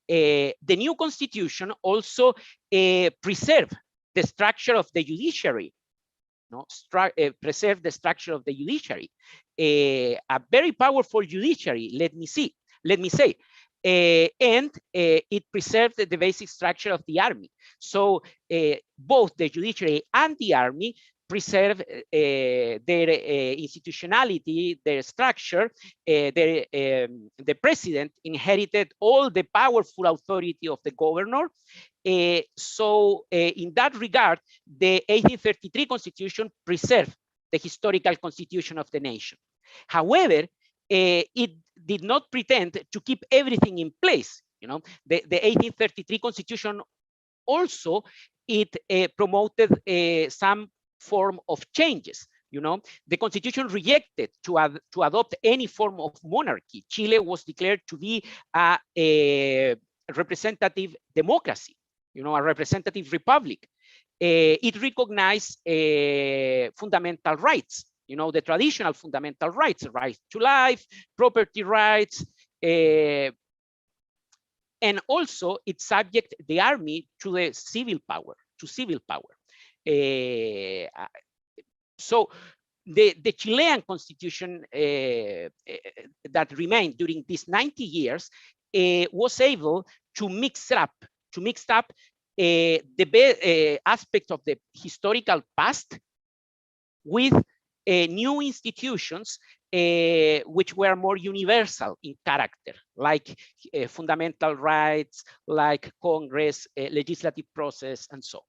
The new constitution also preserved the structure of the judiciary. Preserve the structure of the judiciary, a very powerful judiciary. Let me say, and it preserved the basic structure of the army. So both the judiciary and the army preserve their institutionality, their structure. The president inherited all the powerful authority of the governor. So in that regard, the 1833 Constitution preserved the historical constitution of the nation. However, it did not pretend to keep everything in place. You know, the 1833 Constitution also promoted some form of changes. You know, the Constitution rejected to adopt any form of monarchy. Chile was declared to be a representative democracy, you know, a representative republic. It recognized fundamental rights, you know, the traditional fundamental rights, right to life, property rights, and also it subject the army to the civil power, So the Chilean constitution that remained during these 90 years was able to mix up the aspect of the historical past with new institutions which were more universal in character, like fundamental rights, like Congress, legislative process, and so on.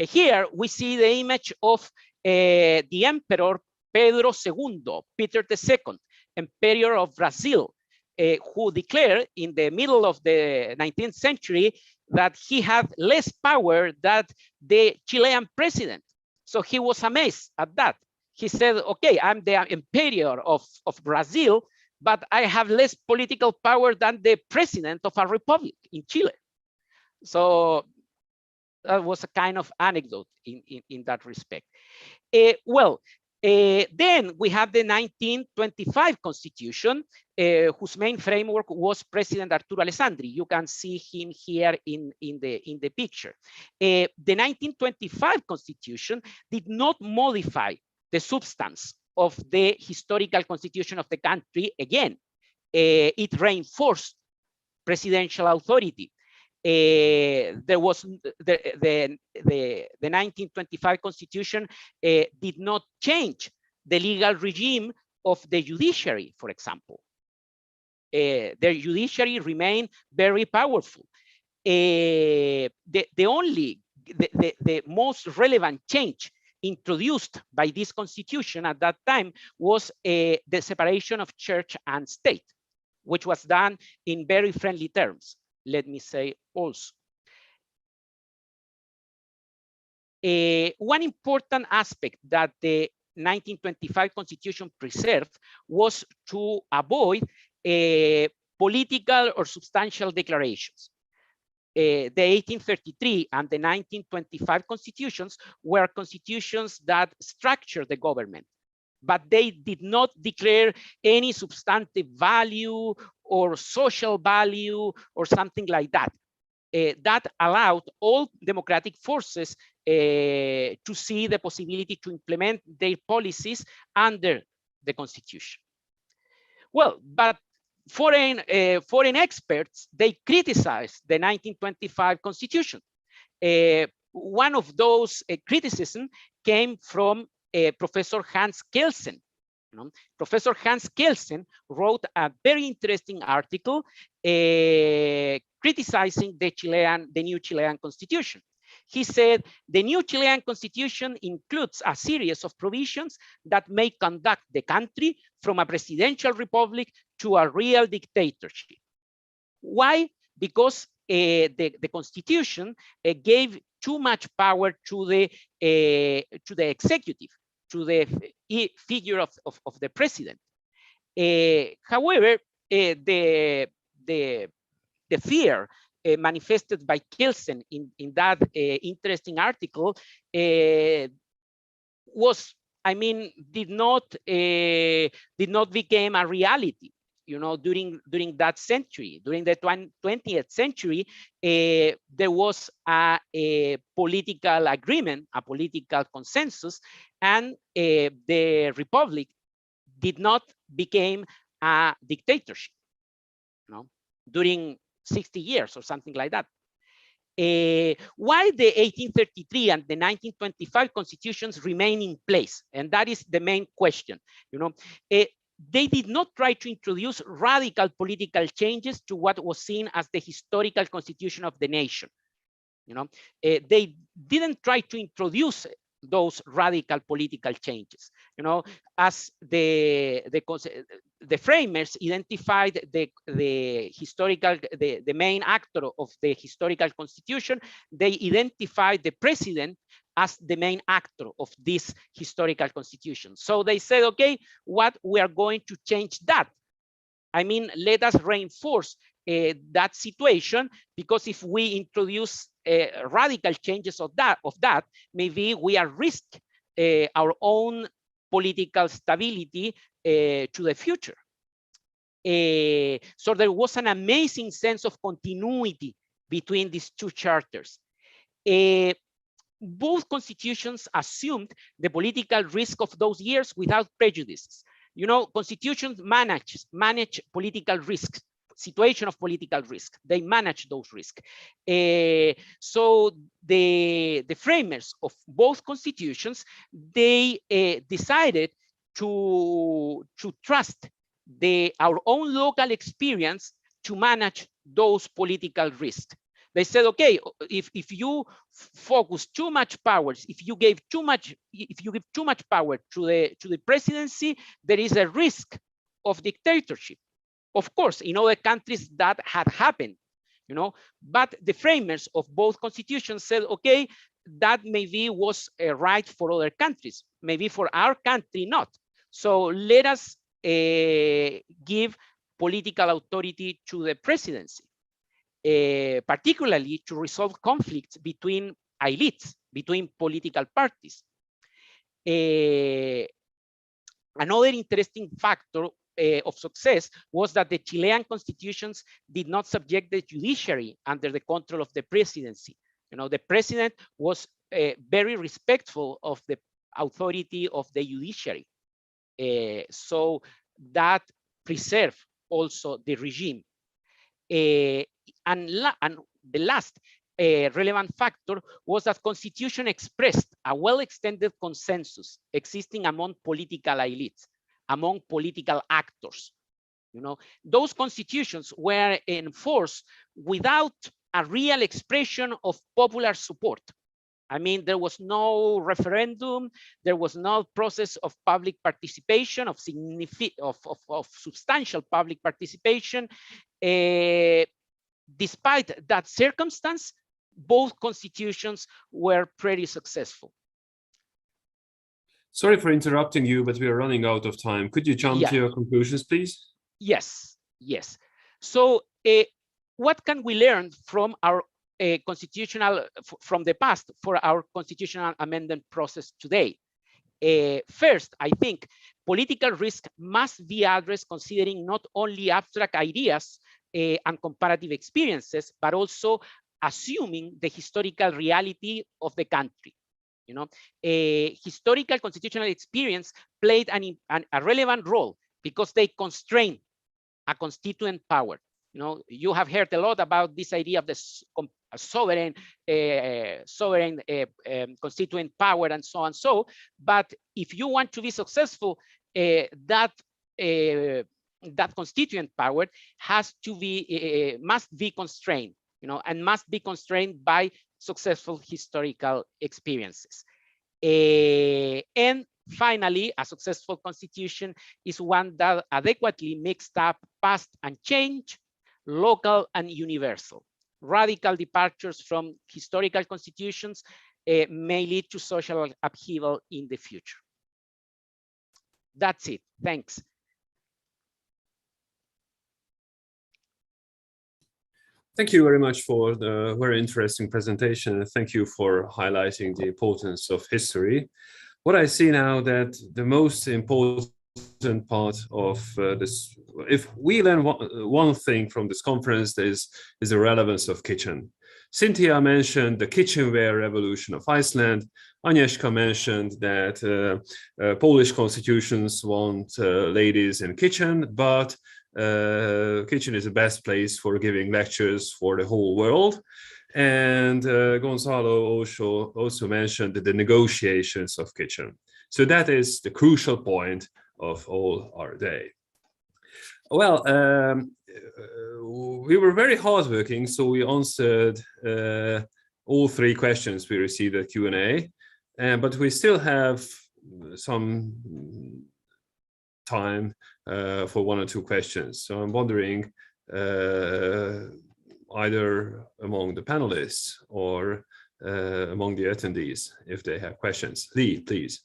Here we see the image of the Emperor Pedro II, Peter II, Emperor of Brazil, who declared in the middle of the 19th century that he had less power than the Chilean president. So he was amazed at that. He said, okay, I'm the Emperor of Brazil, but I have less political power than the president of a republic in Chile. So that was a kind of anecdote in that respect. Then we have the 1925 Constitution, whose main framework was President Arturo Alessandri. You can see him here in the picture. The 1925 Constitution did not modify the substance of the historical constitution of the country. Again, it reinforced presidential authority. There was the 1925 Constitution did not change the legal regime of the judiciary, for example. The judiciary remained very powerful. The most relevant change introduced by this constitution at that time was the separation of church and state, which was done in very friendly terms, let me say also. One important aspect that the 1925 Constitution preserved was to avoid political or substantial declarations. The 1833 and the 1925 constitutions were constitutions that structured the government, but they did not declare any substantive value or social value or something like that. That allowed all democratic forces to see the possibility to implement their policies under the constitution. Well, but foreign experts, they criticized the 1925 Constitution. One of those criticisms came from Professor Hans Kelsen. Professor Hans Kelsen wrote a very interesting article criticizing the new Chilean Constitution. He said, the new Chilean Constitution includes a series of provisions that may conduct the country from a presidential republic to a real dictatorship. Why? Because the Constitution gave too much power to the executive, to the figure of the president. However, the fear manifested by Kelsen in that interesting article was, I mean, did not become a reality. You know, during that century, during the 20th century, there was a political agreement, a political consensus, and the republic did not become a dictatorship, you know, during 60 years or something like that. Why the 1833 and the 1925 constitutions remain in place? And that is the main question. You know, they did not try to introduce radical political changes to what was seen as the historical constitution of the nation. You know, they didn't try to introduce those radical political changes. You know, as the framers identified the main actor of the historical constitution, they identified the president as the main actor of this historical constitution. So they said, okay, what we are going to change that? I mean, let us reinforce that situation, because if we introduce radical changes of that, maybe we are risk our own political stability to the future. So there was an amazing sense of continuity between these two charters. Both constitutions assumed the political risk of those years without prejudices. You know, constitutions manage political risks, situation of political risk. They manage those risks. So the framers of both constitutions, they decided to trust our own local experience to manage those political risks. They said, okay, if you focus too much powers, if you give too much power to the presidency, there is a risk of dictatorship. Of course, in other countries that had happened, you know, but the framers of both constitutions said, okay, that maybe was right for other countries, maybe for our country not. So let us give political authority to the presidency. Particularly to resolve conflicts between elites, between political parties. Another interesting factor of success was that the Chilean constitutions did not subject the judiciary under the control of the presidency. You know, the president was very respectful of the authority of the judiciary. So that preserved also the regime. And the last relevant factor was that Constitution expressed a well-extended consensus existing among political elites, among political actors. You know, those constitutions were enforced without a real expression of popular support. I mean, there was no referendum, there was no process of public participation, of substantial public participation. Despite that circumstance, both constitutions were pretty successful. Sorry for interrupting you, but we are running out of time. Could you jump to your conclusions, please? Yes. So what can we learn from our from the past for our constitutional amendment process today? First, I think political risk must be addressed considering not only abstract ideas and comparative experiences, but also assuming the historical reality of the country. You know, historical constitutional experience played a relevant role because they constrain a constituent power. You know, you have heard a lot about this idea of the sovereign constituent power and so on. But if you want to be successful, that constituent power has to be must be constrained, you know, and must be constrained by successful historical experiences. And finally, a successful constitution is one that adequately mixed up past and change, local and universal. radical departures from historical constitutions may lead to social upheaval in the future. That's it. Thanks. Thank you very much for the very interesting presentation. And thank you for highlighting the importance of history. What I see now that the most important part of this, if we learn one thing from this conference, is the relevance of kitchen. Cynthia mentioned the kitchenware revolution of Iceland. Agnieszka mentioned that Polish constitutions want ladies in kitchen, but kitchen is the best place for giving lectures for the whole world. And Gonzalo also mentioned the negotiations of kitchen. So that is the crucial point of all our day. Well, we were very hardworking, so we answered all 3 questions we received at Q&A, but we still have some time for 1 or 2 questions. So I'm wondering either among the panelists or among the attendees if they have questions. Lee, please.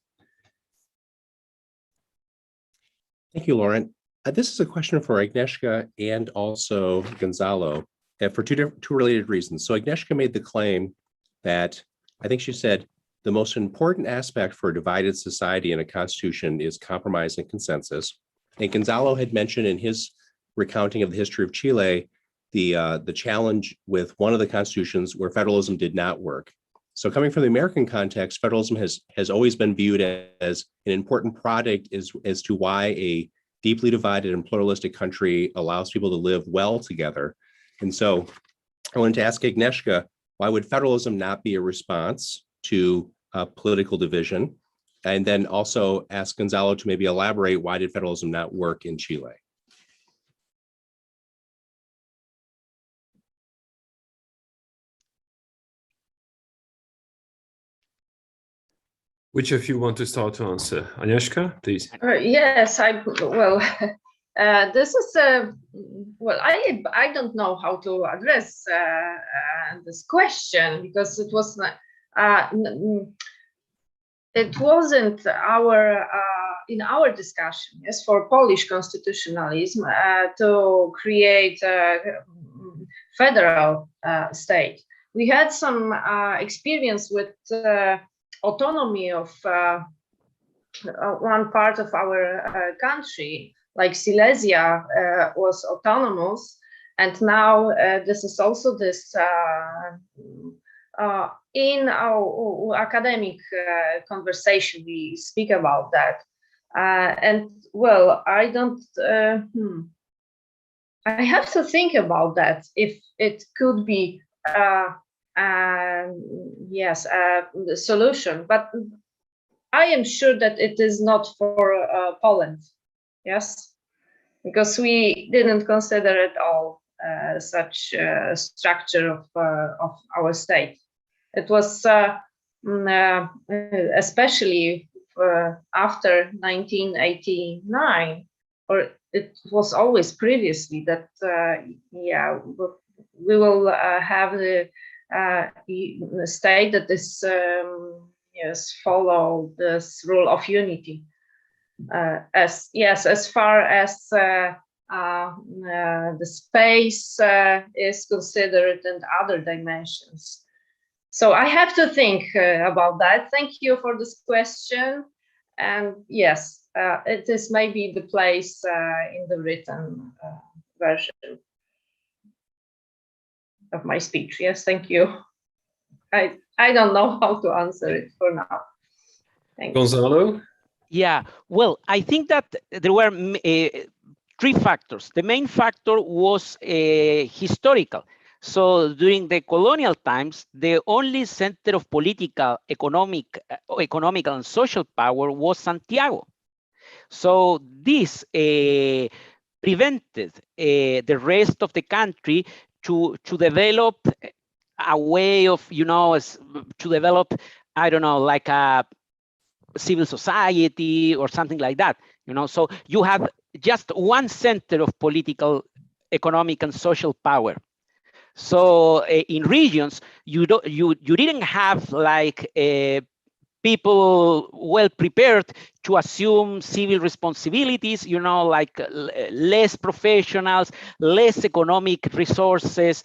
Thank you, Laurent. This is a question for Agnieszka and also Gonzalo, and for two related reasons. So Agnieszka made the claim that, I think she said, the most important aspect for a divided society in a constitution is compromise and consensus. And Gonzalo had mentioned in his recounting of the history of Chile, the challenge with one of the constitutions where federalism did not work. So coming from the American context, federalism has always been viewed as an important product as to why a deeply divided and pluralistic country allows people to live well together. And so I wanted to ask Agnieszka, why would federalism not be a response to political division? And then also ask Gonzalo to maybe elaborate, why did federalism not work in Chile? Which of you want to start to answer? Agnieszka, please. Yes, this is well, I don't know how to address this question, because it was it wasn't in our discussion, yes, for Polish constitutionalism to create a federal state. We had some experience with autonomy of one part of our country, like Silesia was autonomous, and now this is also this in our academic conversation we speak about that, and well, I don't. I have to think about that if it could be. Yes, the solution, but I am sure that it is not for Poland. Yes, because we didn't consider at all such structure of our state. It was especially after 1989, or it was always previously that yeah, we will have the state that is yes, follow this rule of unity, as yes, as far as the space is considered and other dimensions. So I have to think about that. Thank you for this question, and yes, it is maybe the place in the written version of my speech. Yes, thank you. I don't know how to answer it for now. Thank you. Gonzalo? Yeah, well, I think that there were 3 factors. The main factor was historical. So during the colonial times, the only center of political, economic and social power was Santiago. So this prevented the rest of the country to develop a way of, you know, to develop, I don't know, like a civil society or something like that, you know. So you have just one center of political, economic, and social power. So in regions, you didn't have like people well prepared to assume civil responsibilities, you know, like less professionals, less economic resources.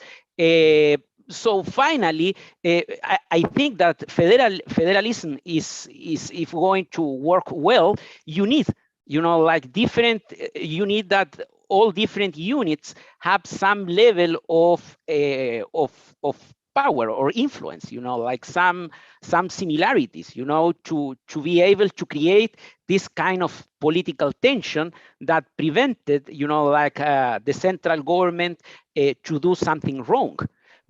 So finally, I think that federalism is if going to work well, you need, you know, like you need that all different units have some level of power or influence, you know, like some similarities, you know, to be able to create this kind of political tension that prevented, you know, like the central government to do something wrong.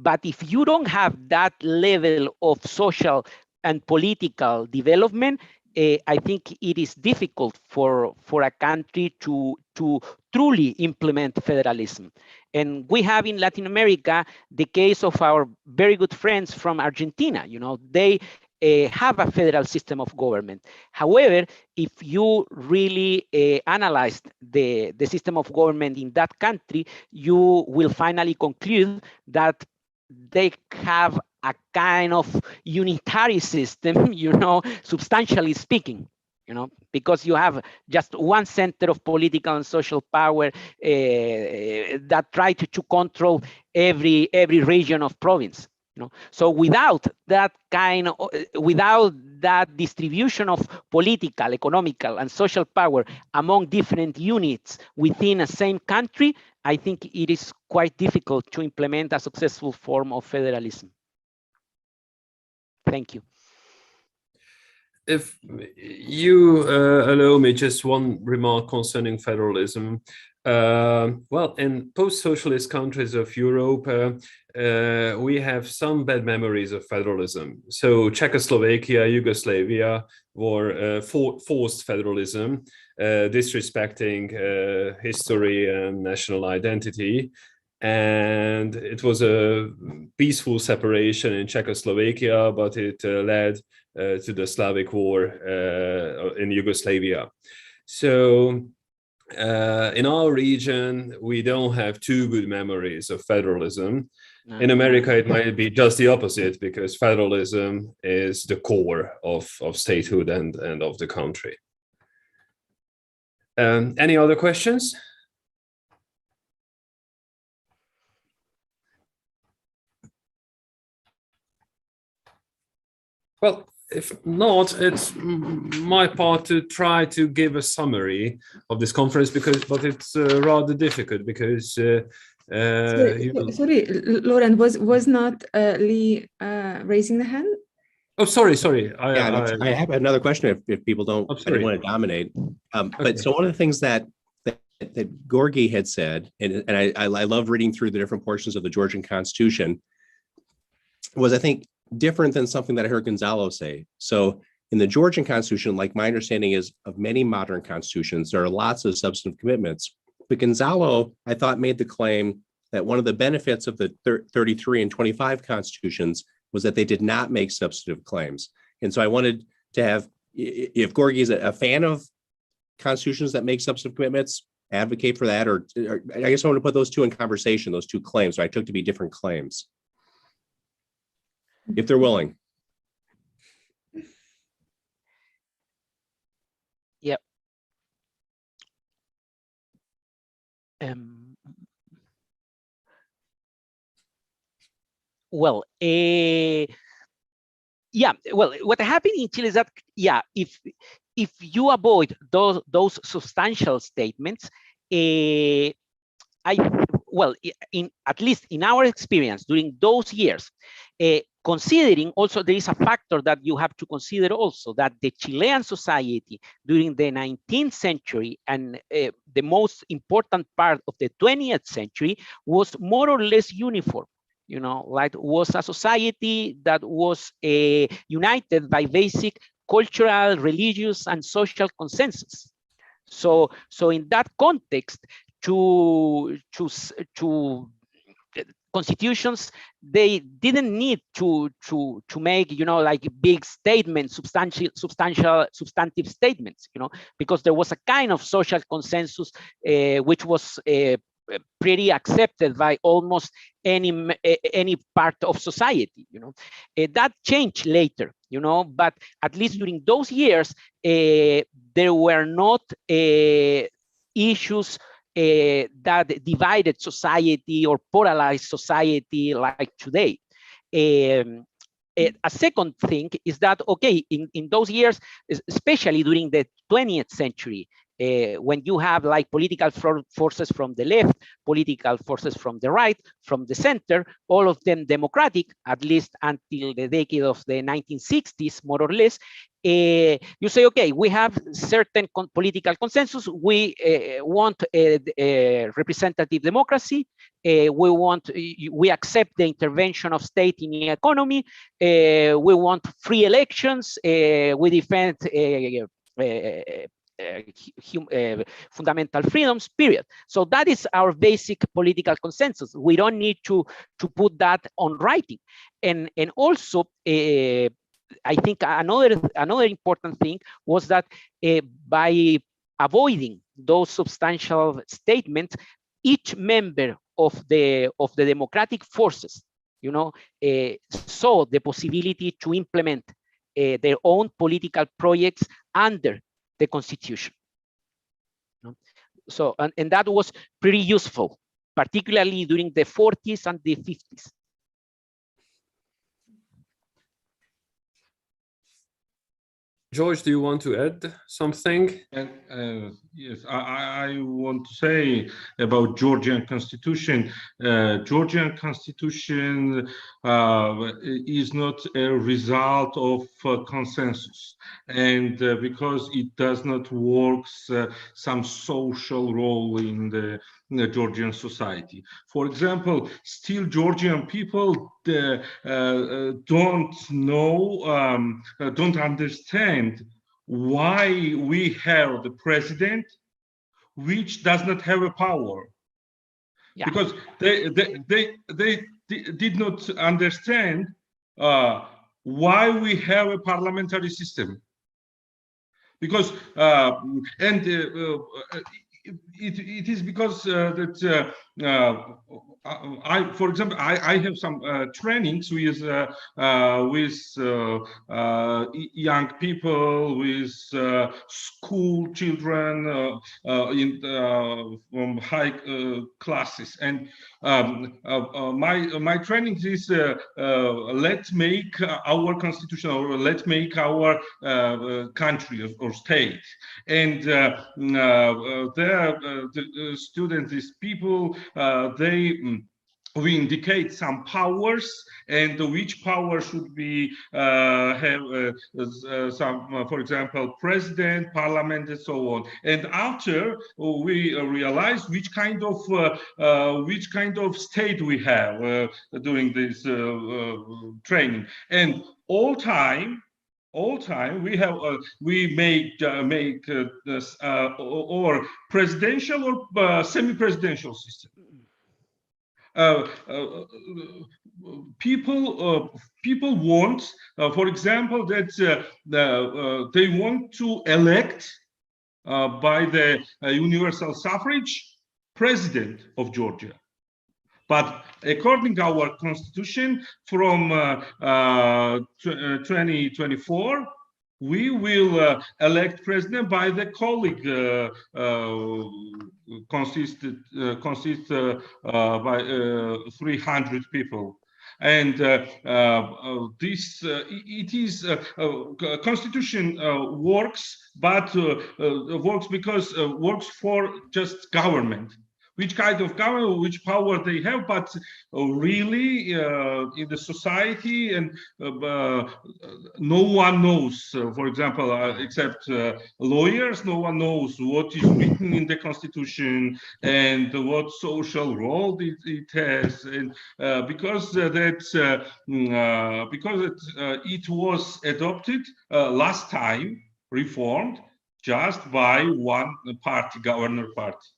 But if you don't have that level of social and political development, I think it is difficult for a country to truly implement federalism. And we have in Latin America the case of our very good friends from Argentina. You know, they have a federal system of government. However, if you really analyze the system of government in that country, you will finally conclude that they have a kind of unitary system, you know, substantially speaking, you know, because you have just one center of political and social power that try to control every region of province. You know? So without that without that distribution of political, economical, and social power among different units within a same country, I think it is quite difficult to implement a successful form of federalism. Thank you. If you allow me just one remark concerning federalism. Well, in post-socialist countries of Europe, we have some bad memories of federalism. So Czechoslovakia, Yugoslavia were forced federalism, disrespecting history and national identity. And it was a peaceful separation in Czechoslovakia, but it led to the Slavic War in Yugoslavia. So in our region, we don't have too good memories of federalism. No. In America, it might be just the opposite, because federalism is the core of statehood and of the country. Any other questions? Well, if not, it's my part to try to give a summary of this conference, but it's rather difficult because sorry, Laurent, was not Lee raising the hand? Oh, sorry. I have another question if people don't want to dominate. Okay. But so one of the things that Gorgi had said, and I love reading through the different portions of the Georgian Constitution, was, I think, different than something that I heard Gonzalo say. So in the Georgian Constitution, like my understanding is of many modern constitutions, there are lots of substantive commitments. But Gonzalo, I thought, made the claim that one of the benefits of the 33 and 25 constitutions was that they did not make substantive claims. And so I wanted to have, if Gorgi is a fan of constitutions that make substantive commitments, advocate for that, or I guess I want to put those two in conversation, those two claims, so I took to be different claims, if they're willing. Yep. Well, yeah. Well, what happened in Chile is that, yeah, if you avoid those substantial statements, at least in our experience during those years, considering also, there is a factor that you have to consider also, that the Chilean society during the 19th century and the most important part of the 20th century was more or less uniform. You know, like, was a society that was united by basic cultural, religious, and social consensus. So in that context, to constitutions, they didn't need to make, you know, like big statements, substantive statements, you know, because there was a kind of social consensus which was pretty accepted by almost any part of society. That changed later, but at least during those years, there were not issues that divided society or polarized society like today. A second thing is that, okay, in those years, especially during the 20th century, when you have like political forces from the left, political forces from the right, from the center, all of them democratic, at least until the decade of the 1960s, more or less, you say, okay, we have certain political consensus. We want a representative democracy. We accept the intervention of state in the economy. We want free elections. We defend fundamental freedoms, period. So that is our basic political consensus. We don't need to put that on writing. And also, I think another important thing was that by avoiding those substantial statements, each member of the democratic forces, saw the possibility to implement their own political projects under the Constitution. So, and that was pretty useful, particularly during the 40s and the 50s. George, do you want to add something? Yes, I want to say about Georgian Constitution. Georgian Constitution is not a result of consensus, and because it does not work some social role in the Georgian society. For example, still Georgian people don't know, don't understand why we have the president which does not have a power. Yeah. Because they did not understand why we have a parliamentary system. Because it is because that for example, I have some trainings with young people, with school children from high classes, and my training is let's make our constitution, or let's make our country or state, and the students, these people, we indicate some powers, and which power should be have some, for example, president, parliament, and so on. And after we realize which kind of state we have during this training, and all time we have we make or presidential or semi-presidential system. People want, for example, that they want to elect by the universal suffrage president of Georgia. But according to our constitution from 2024, we will elect president by the colleague consist by 300 people. And this it is constitution works, but works because works for just government. Which kind of government, which power they have, but really in the society, and no one knows, for example, except lawyers, no one knows what is written in the constitution and what social role it has, and because it was adopted last time, reformed just by one party, governor party.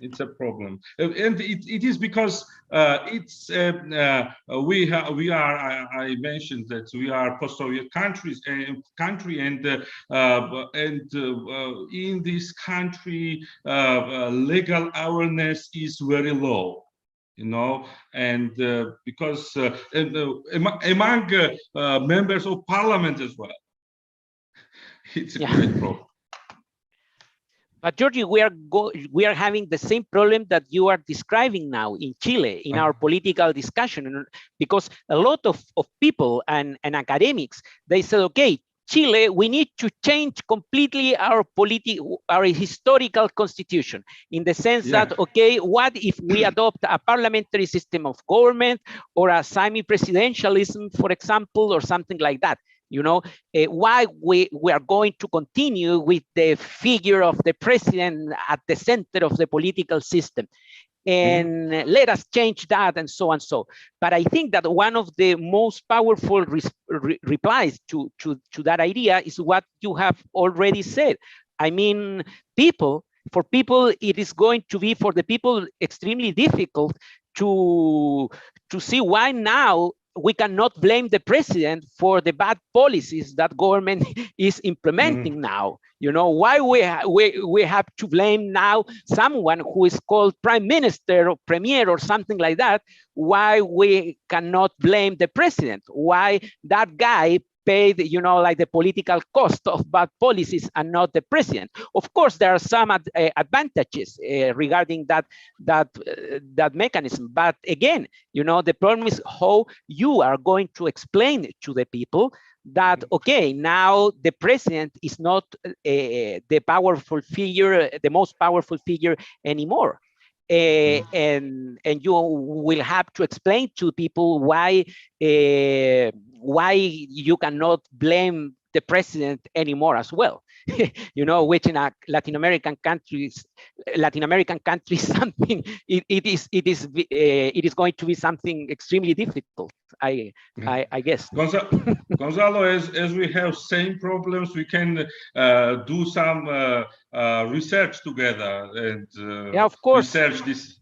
It's a problem, and it is because we are. I mentioned that we are post-Soviet country, and in this country, legal awareness is very low. And because among members of parliament as well, it's a great problem. But Georgie, we are having the same problem that you are describing now in Chile in our political discussion, because a lot of people and academics, they said, okay, Chile, we need to change completely our historical constitution, in the sense that, okay, what if we adopt a parliamentary system of government or a semi-presidentialism, for example, or something like that? Why we are going to continue with the figure of the president at the center of the political system, and let us change that, and so on. But I think that one of the most powerful replies to that idea is what you have already said. I mean, for people, it is going to be, for the people, extremely difficult to see why now we cannot blame the president for the bad policies that government is implementing now. Why we have to blame now someone who is called prime minister or premier or something like that? Why we cannot blame the president? Why that guy paid, like the political cost of bad policies and not the president? Of course, there are some advantages regarding that mechanism. But again, the problem is how you are going to explain to the people that, okay, now the president is not the most powerful figure anymore. And you will have to explain to people why you cannot blame the president anymore as well. Which in a Latin American countries, something it is going to be something extremely difficult. I guess. Gonzalo, as we have same problems, we can do some research together and of course, research this.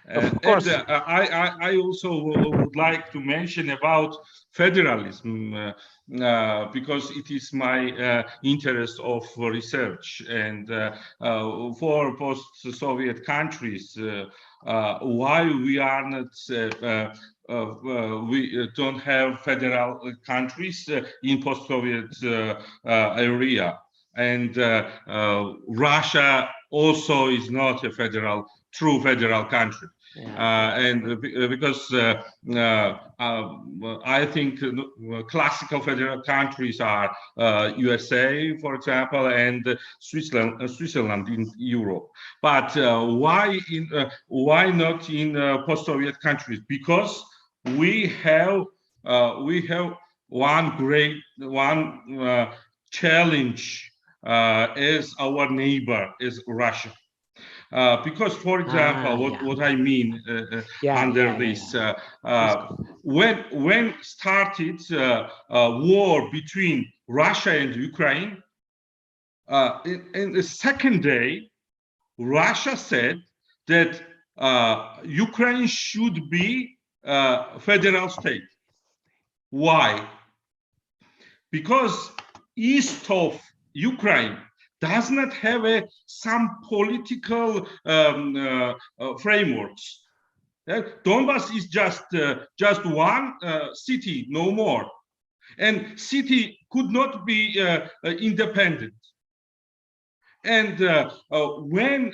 Of course. And I also would like to mention about federalism because it is my interest of research, and for post-Soviet countries, why we are not we don't have federal countries in post-Soviet area, and Russia also is not a true federal country. And because I think classical federal countries are USA, for example, and Switzerland in Europe. But why not in post-Soviet countries? Because we have one challenge as our neighbor is Russia. Because, for example, what I mean under this, when started war between Russia and Ukraine, in the second day, Russia said that Ukraine should be a federal state. Why? Because east of Ukraine does not have some political frameworks. Donbass is just one city, no more, and city could not be independent. And when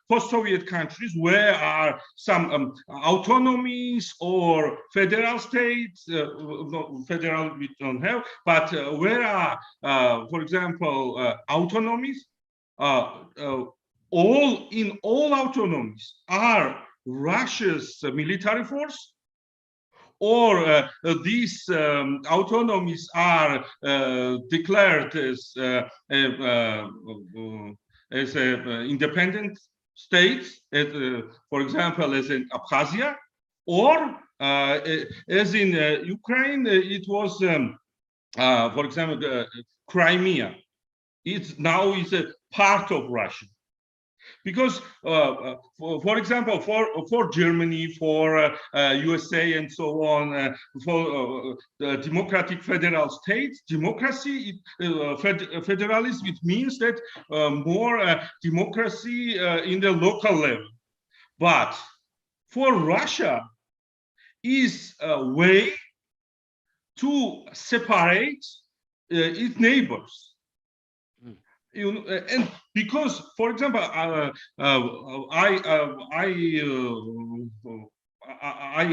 post-Soviet countries, where are some autonomies or federal states, federal we don't have, but where are, for example, autonomies, all autonomies are Russia's military force, or these autonomies are declared as independent states, for example, as in Abkhazia, or as in Ukraine, it was, for example, Crimea. It's now is a part of Russia. Because, for example, for Germany, for USA, and so on, for the democratic federal states, democracy, federalism, it means that more democracy in the local level. But for Russia, is a way to separate its neighbors. You know, and because, for example, I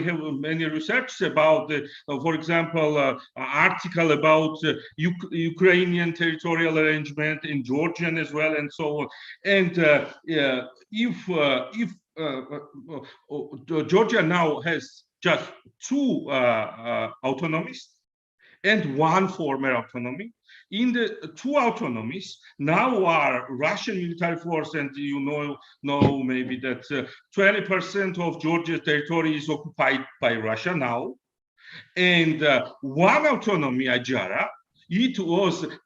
have many research about, for example, article about Ukrainian territorial arrangement in Georgian as well, and so on. And if Georgia now has just two autonomies and one former autonomy. In the two autonomies, now are Russian military force, and you know maybe that 20% of Georgia's territory is occupied by Russia now. And one autonomy, Ajara,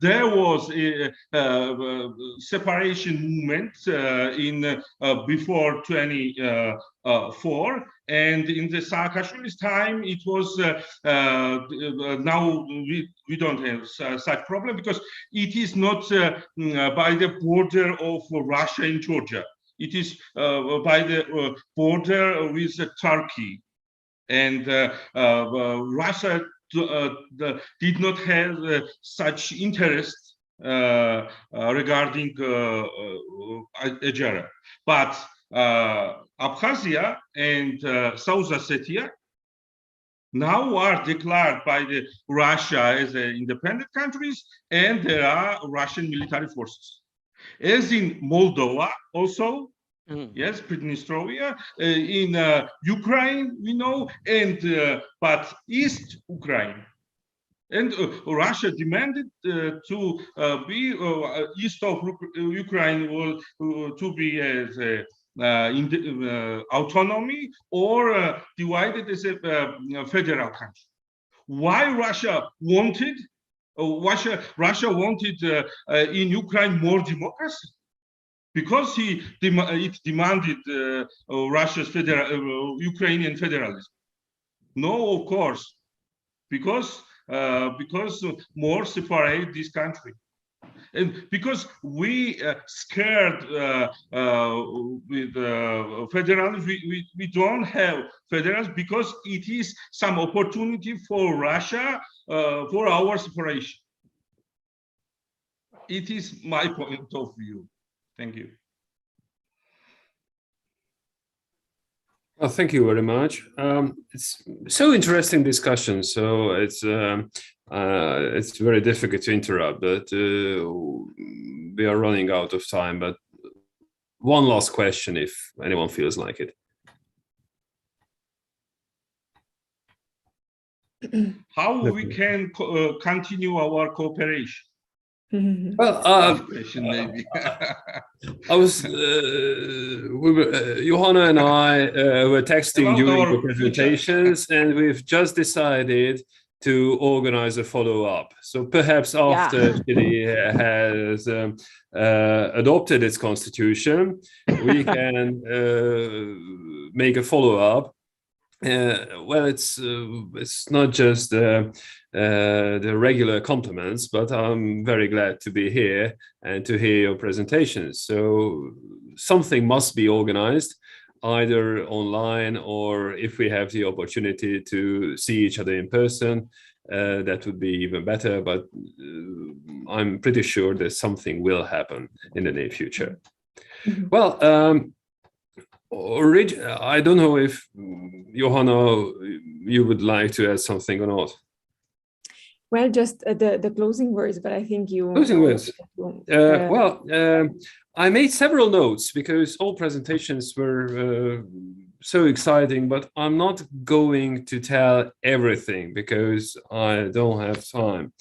there was a separation movement in before 24, and in the Saakashvili's time it was now we don't have such problem because it is not by the border of Russia and Georgia. It is by the border with Turkey, and Russia did not have such interest regarding Ajara. But Abkhazia and South Ossetia now are declared by the Russia as independent countries, and there are Russian military forces. As in Moldova also, yes, Prидnestrovia, in Ukraine, we know, and but East Ukraine. And Russia demanded to be east of Ukraine to be as autonomy or divided as a federal country. Why Russia wanted? Russia wanted in Ukraine more democracy. Because it demanded Russia's Ukrainian federalism. No, of course, because more separate this country, and because we scared with federalism, we don't have federalism because it is some opportunity for Russia for our separation. It is my point of view. Thank you. Well, thank you very much. It's so interesting discussion. So it's very difficult to interrupt, but we are running out of time. But one last question, if anyone feels like it. How we can continue our cooperation? Well, maybe. I was, Johanna and I were texting during the presentations, and we've just decided to organize a follow-up. So perhaps after Chile has adopted its constitution, we can make a follow-up. Well, it's not just the regular compliments, but I'm very glad to be here and to hear your presentations. So something must be organized, either online or if we have the opportunity to see each other in person, that would be even better. But I'm pretty sure that something will happen in the near future. Well, I don't know if, Johanna, you would like to add something or not. Well, just the closing words, but I think you... Closing words. Well, I made several notes because all presentations were so exciting, but I'm not going to tell everything because I don't have time.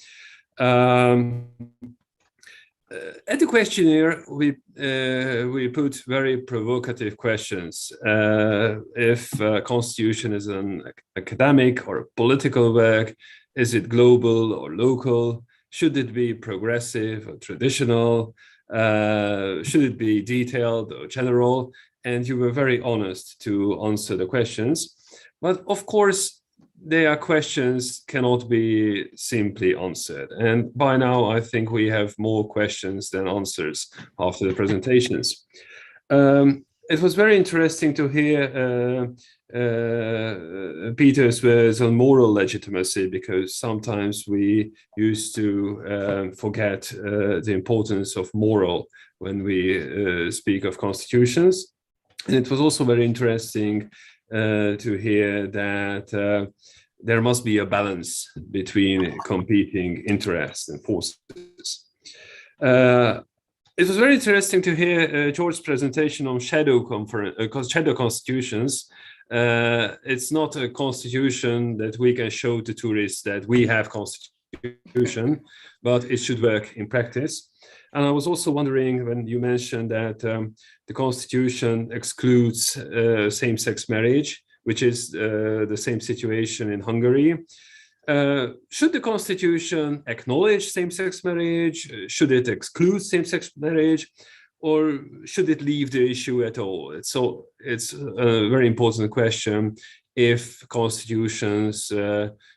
At the questionnaire, we put very provocative questions. If Constitution is an academic or a political work, is it global or local? Should it be progressive or traditional? Should it be detailed or general? And you were very honest to answer the questions. But of course, their questions cannot be simply answered. And by now, I think we have more questions than answers after the presentations. It was very interesting to hear Peter's words on moral legitimacy, because sometimes we used to forget the importance of moral when we speak of constitutions. And it was also very interesting to hear that there must be a balance between competing interests and forces. It was very interesting to hear George's presentation on shadow constitutions. It's not a constitution that we can show to tourists that we have constitution, but it should work in practice. And I was also wondering, when you mentioned that the constitution excludes same-sex marriage, which is the same situation in Hungary. Should the constitution acknowledge same-sex marriage? Should it exclude same-sex marriage? Or should it leave the issue at all? It's a very important question if constitutions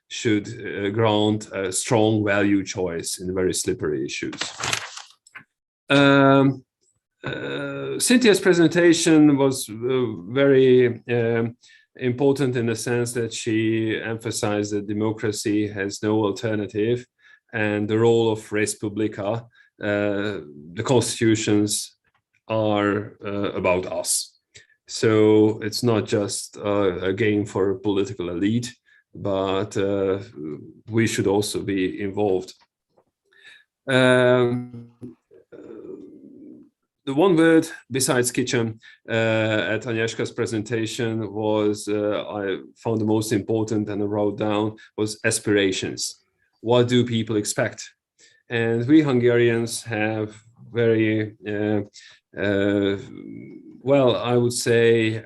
should grant a strong value choice in very slippery issues. Cynthia's presentation was very important in the sense that she emphasized that democracy has no alternative, and the role of res publica. The constitutions are about us. So it's not just a game for a political elite, but we should also be involved. The one word besides kitchen at Agnieszka's presentation was, I found the most important and I wrote down, was aspirations. What do people expect? And we Hungarians have very, well, I would say,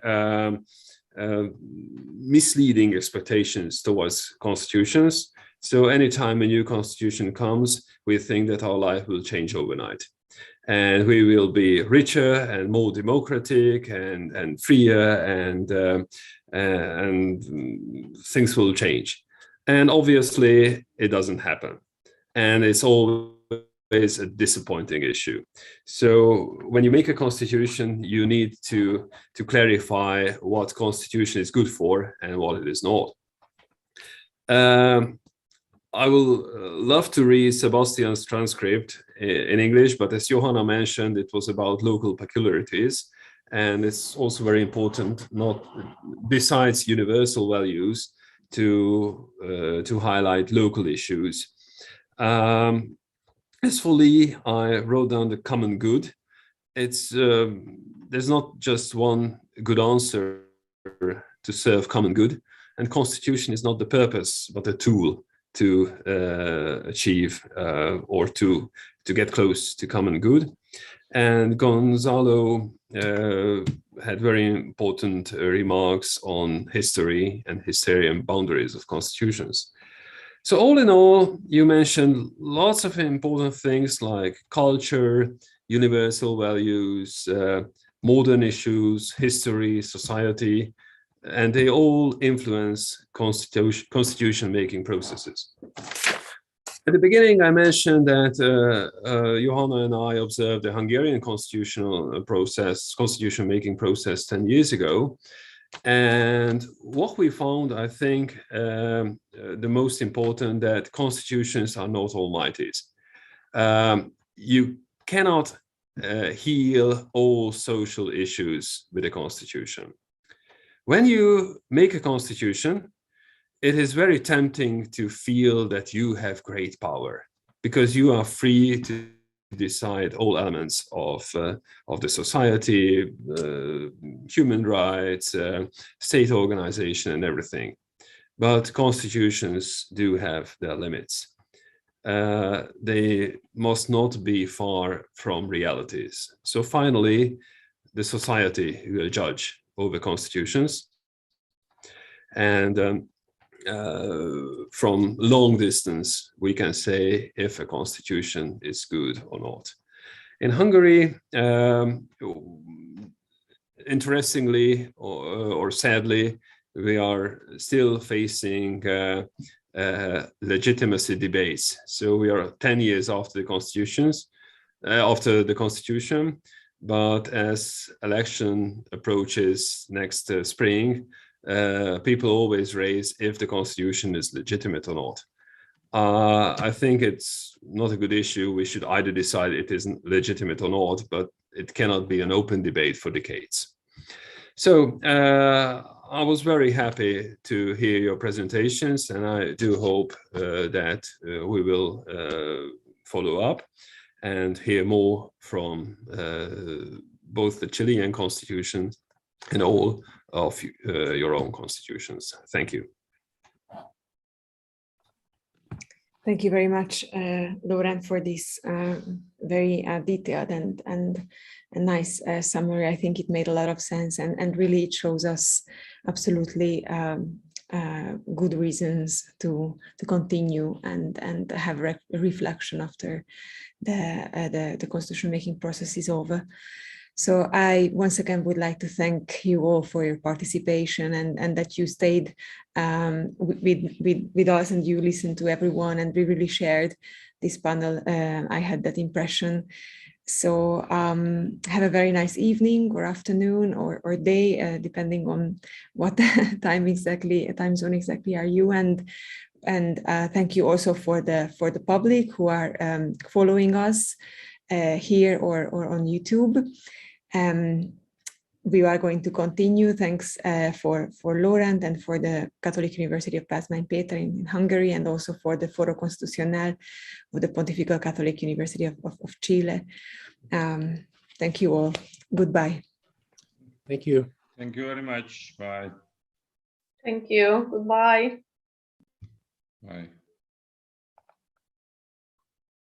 misleading expectations towards constitutions. So anytime a new constitution comes, we think that our life will change overnight. And we will be richer and more democratic and freer, and things will change. And obviously, it doesn't happen. And it's always a disappointing issue. So when you make a constitution, you need to clarify what constitution is good for and what it is not. I will love to read Sebastian's transcript in English, but as Johanna mentioned, it was about local peculiarities. And it's also very important, not besides universal values, to highlight local issues. As for Lee, I wrote down the common good. It's there's not just one good answer to serve common good, and constitution is not the purpose, but a tool to achieve or to get close to common good. And Gonzalo had very important remarks on history and Hysterian boundaries of constitutions. So all in all, you mentioned lots of important things like culture, universal values, modern issues, history, society, and they all influence constitution-making processes. At the beginning, I mentioned that Johanna and I observed the Hungarian constitution-making process 10 years ago. And what we found, I think, the most important, that constitutions are not almighties. You cannot heal all social issues with a constitution. When you make a constitution, it is very tempting to feel that you have great power because you are free to decide all elements of the society, human rights, state organization, and everything. But constitutions do have their limits. They must not be far from realities. So finally, the society will judge over constitutions. And from long distance, we can say if a constitution is good or not. In Hungary, interestingly or sadly, we are still facing legitimacy debates. So we are 10 years after the Constitution, but as election approaches next spring, people always raise if the Constitution is legitimate or not. I think it's not a good issue. We should either decide it isn't legitimate or not, but it cannot be an open debate for decades. So I was very happy to hear your presentations, and I do hope that we will follow up and hear more from both the Chilean Constitution and all of your own constitutions. Thank you. Thank you very much, Laurent, for this very detailed and nice summary. I think it made a lot of sense, and really it shows us absolutely good reasons to continue and have reflection after the constitution making process is over. So I once again would like to thank you all for your participation and that you stayed with us and you listened to everyone, and we really shared this panel. I had that impression. So have a very nice evening or afternoon or day, depending on what time zone exactly are you. And thank you also for the public who are following us here or on YouTube. We are going to continue. Thanks for Laurent and for the Catholic University of Pázmány Péter in Hungary, and also for the Foro Constitucional of the Pontifical Catholic University of Chile. Thank you all. Goodbye. Thank you. Thank you very much. Bye. Thank you. Goodbye. Bye.